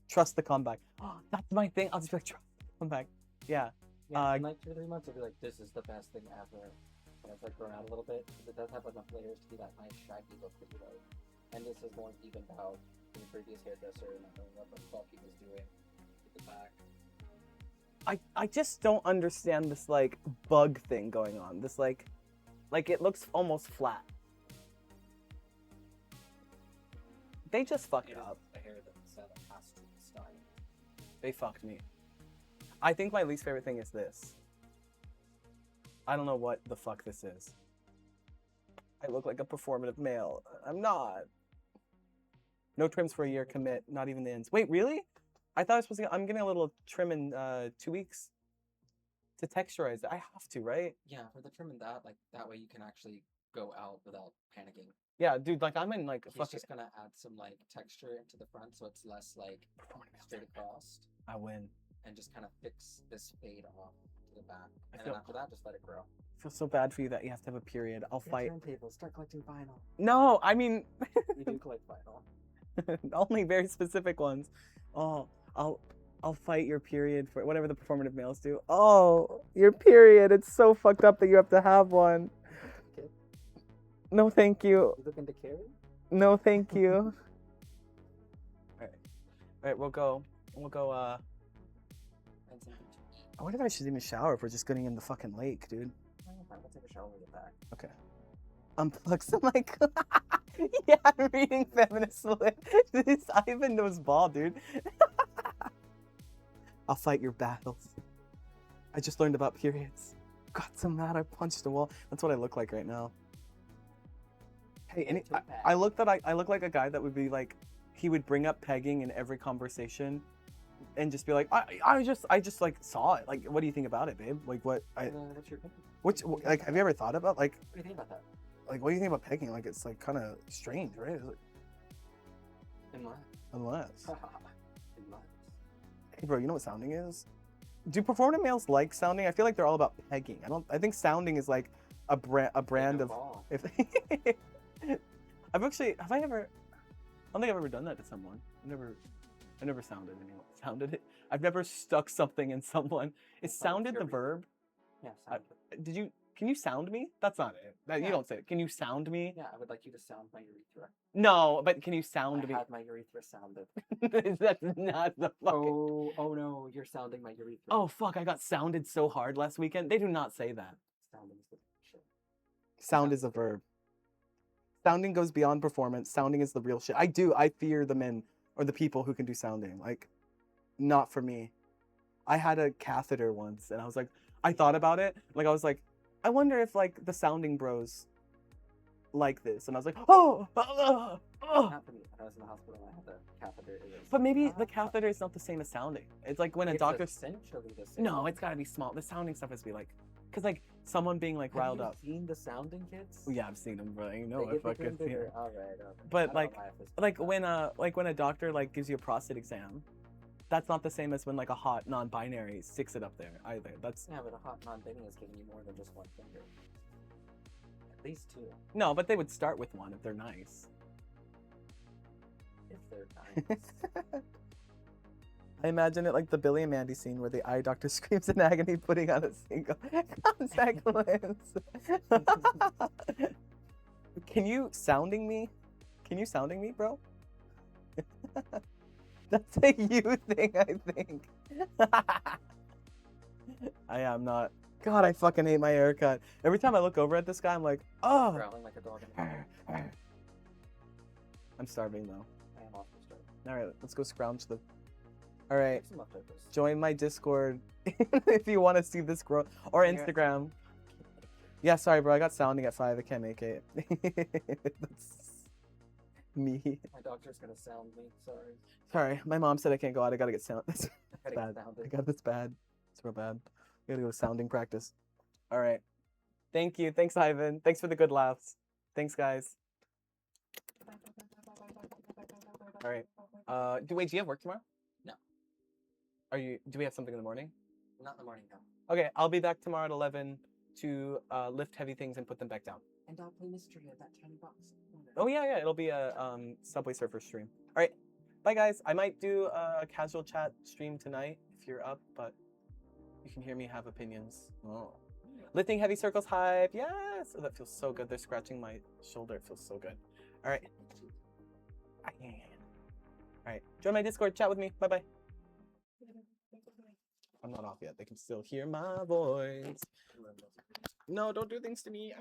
Trust the comeback. Oh, that's my thing. I'll just be like, trust the comeback. Yeah. Yeah, in like 2 or 3 months, it'll be like, this is the best thing ever. And it's like grown out a little bit, because it does have enough layers to be that nice shaggy look that you like. And this is more evened out than the previous hairdresser, and I don't know what the fuck he was doing with the back. I just don't understand this like bug thing going on. This like it looks almost flat. They just fucked It up. is a hair that has to be styled. They fucked me. I think my least favorite thing is this. I don't know what the fuck this is. I look like a performative male. I'm not. No trims for a year, commit, not even the ends. Wait, really? I thought I was supposed to I'm getting a little trim in 2 weeks to texturize it. I have to, right? Yeah, for the trim and that, like, that way you can actually go out without panicking. Yeah, dude, like I'm in like He's fucking just gonna add some, like, texture into the front so it's less, like, straight across. I win. And just kind of fix this fade off to the back. I And feel- then after that, just let it grow. I feel so bad for you that you have to have a period. I'll fight. Turntables, start collecting vinyl. No, I mean You do collect vinyl. only very specific ones. Oh, I'll fight your period for whatever the performative males do. Oh, your period. It's so fucked up that you have to have one. Okay. No, thank you. You looking to carry? No, thank you. All right, we'll go. And some beach. I wonder if I should even shower if we're just getting in the fucking lake, dude. Fine, we'll take a shower when we get back. Okay. Unplug some like. Yeah, I'm reading feminist lit. This Ivan knows ball, dude. I'll fight your battles. I just learned about periods. Got so mad I punched a wall. That's what I look like right now. Hey, I look like a guy that would be like, he would bring up pegging in every conversation, and just be like, I just like saw it. Like, what do you think about it, babe? Like, what What's your opinion? like, have you ever thought about like, What do you think about that? like, what do you think about pegging? Like, it's like kind of strange, right? It's like, unless. Unless. Hey, bro, you know what sounding is? Do performative males like sounding? I feel like they're all about pegging. I think sounding is like a brand of. If have I ever? I don't think I've ever done that to someone. I never sounded anyone. Sounded it. I've never stuck something in someone. Is sounded the verb? Yeah, sounded. Can you sound me? That's not it. You Yeah. don't say it. Can you sound me? Yeah, I would like you to sound my urethra. No, but can you sound I me? had my urethra sounded. That's not the fucking. Oh no, you're sounding my urethra. Oh fuck! I got sounded so hard last weekend. They do not say that. Sounding is the shit. Sound is a verb. Sounding goes beyond performance. Sounding is the real shit. I fear the men or the people who can do sounding. Like, not for me. I had a catheter once, and I was like, I thought about it. Like, I was like, I wonder if like the sounding bros like this, and I was like, oh. Not for me. When I was in the hospital and I had the catheter. It was But maybe the catheter is not the same as sounding. It's like when a it's doctor. essentially the same. No, it's gotta be small. The sounding stuff has to be like, cause like someone being like riled up. Have you seen the sounding kits? Well, yeah, I've seen them, bro. You know, They if I get bigger could and see it. bigger. All right. But like when a doctor like gives you a prostate exam, that's not the same as when like a hot non-binary sticks it up there either. That's Yeah, but a hot non-bending is giving you more than just one finger. At least two, no, but they would start with one if they're nice. if they're nice. I imagine it like the Billy and Mandy scene where the eye doctor screams in agony, putting on a single contact lens. Can you sounding me, bro? That's a you thing, I think. I am not. God, I fucking hate my haircut. Every time I look over at this guy, I'm like, oh. Growling like a dog in the I'm starving though. I am also starving. All right, let's go scrounge the. All right, Some leftovers. join my Discord if you want to see this grow, or Yeah. Instagram. Yeah, sorry, bro. I got sounding at 5. I can't make it. That's me. My doctor's gonna sound me. Sorry. Sorry, my mom said I can't go out. I gotta get sound. That's I gotta bad. get I sounded. got this bad. It's real bad. I gotta go to sounding practice. All right. Thank you. Thanks, Ivan. Thanks for the good laughs. Thanks, guys. All right. Do you have work tomorrow? No. Do we have something in the morning? Not in the morning though. Okay, I'll be back tomorrow at 11 to lift heavy things and put them back down. And I'll play mystery of that tiny box. Oh yeah, it'll be a Subway Surfer stream. All right, bye guys. I might do a casual chat stream tonight if you're up, but you can hear me have opinions. Oh. Lifting heavy circles hype, yes. Oh, that feels so good. They're scratching my shoulder. It feels so good. All right. All right. Join my Discord. Chat with me. Bye bye. I'm not off yet. They can still hear my voice. No, don't do things to me.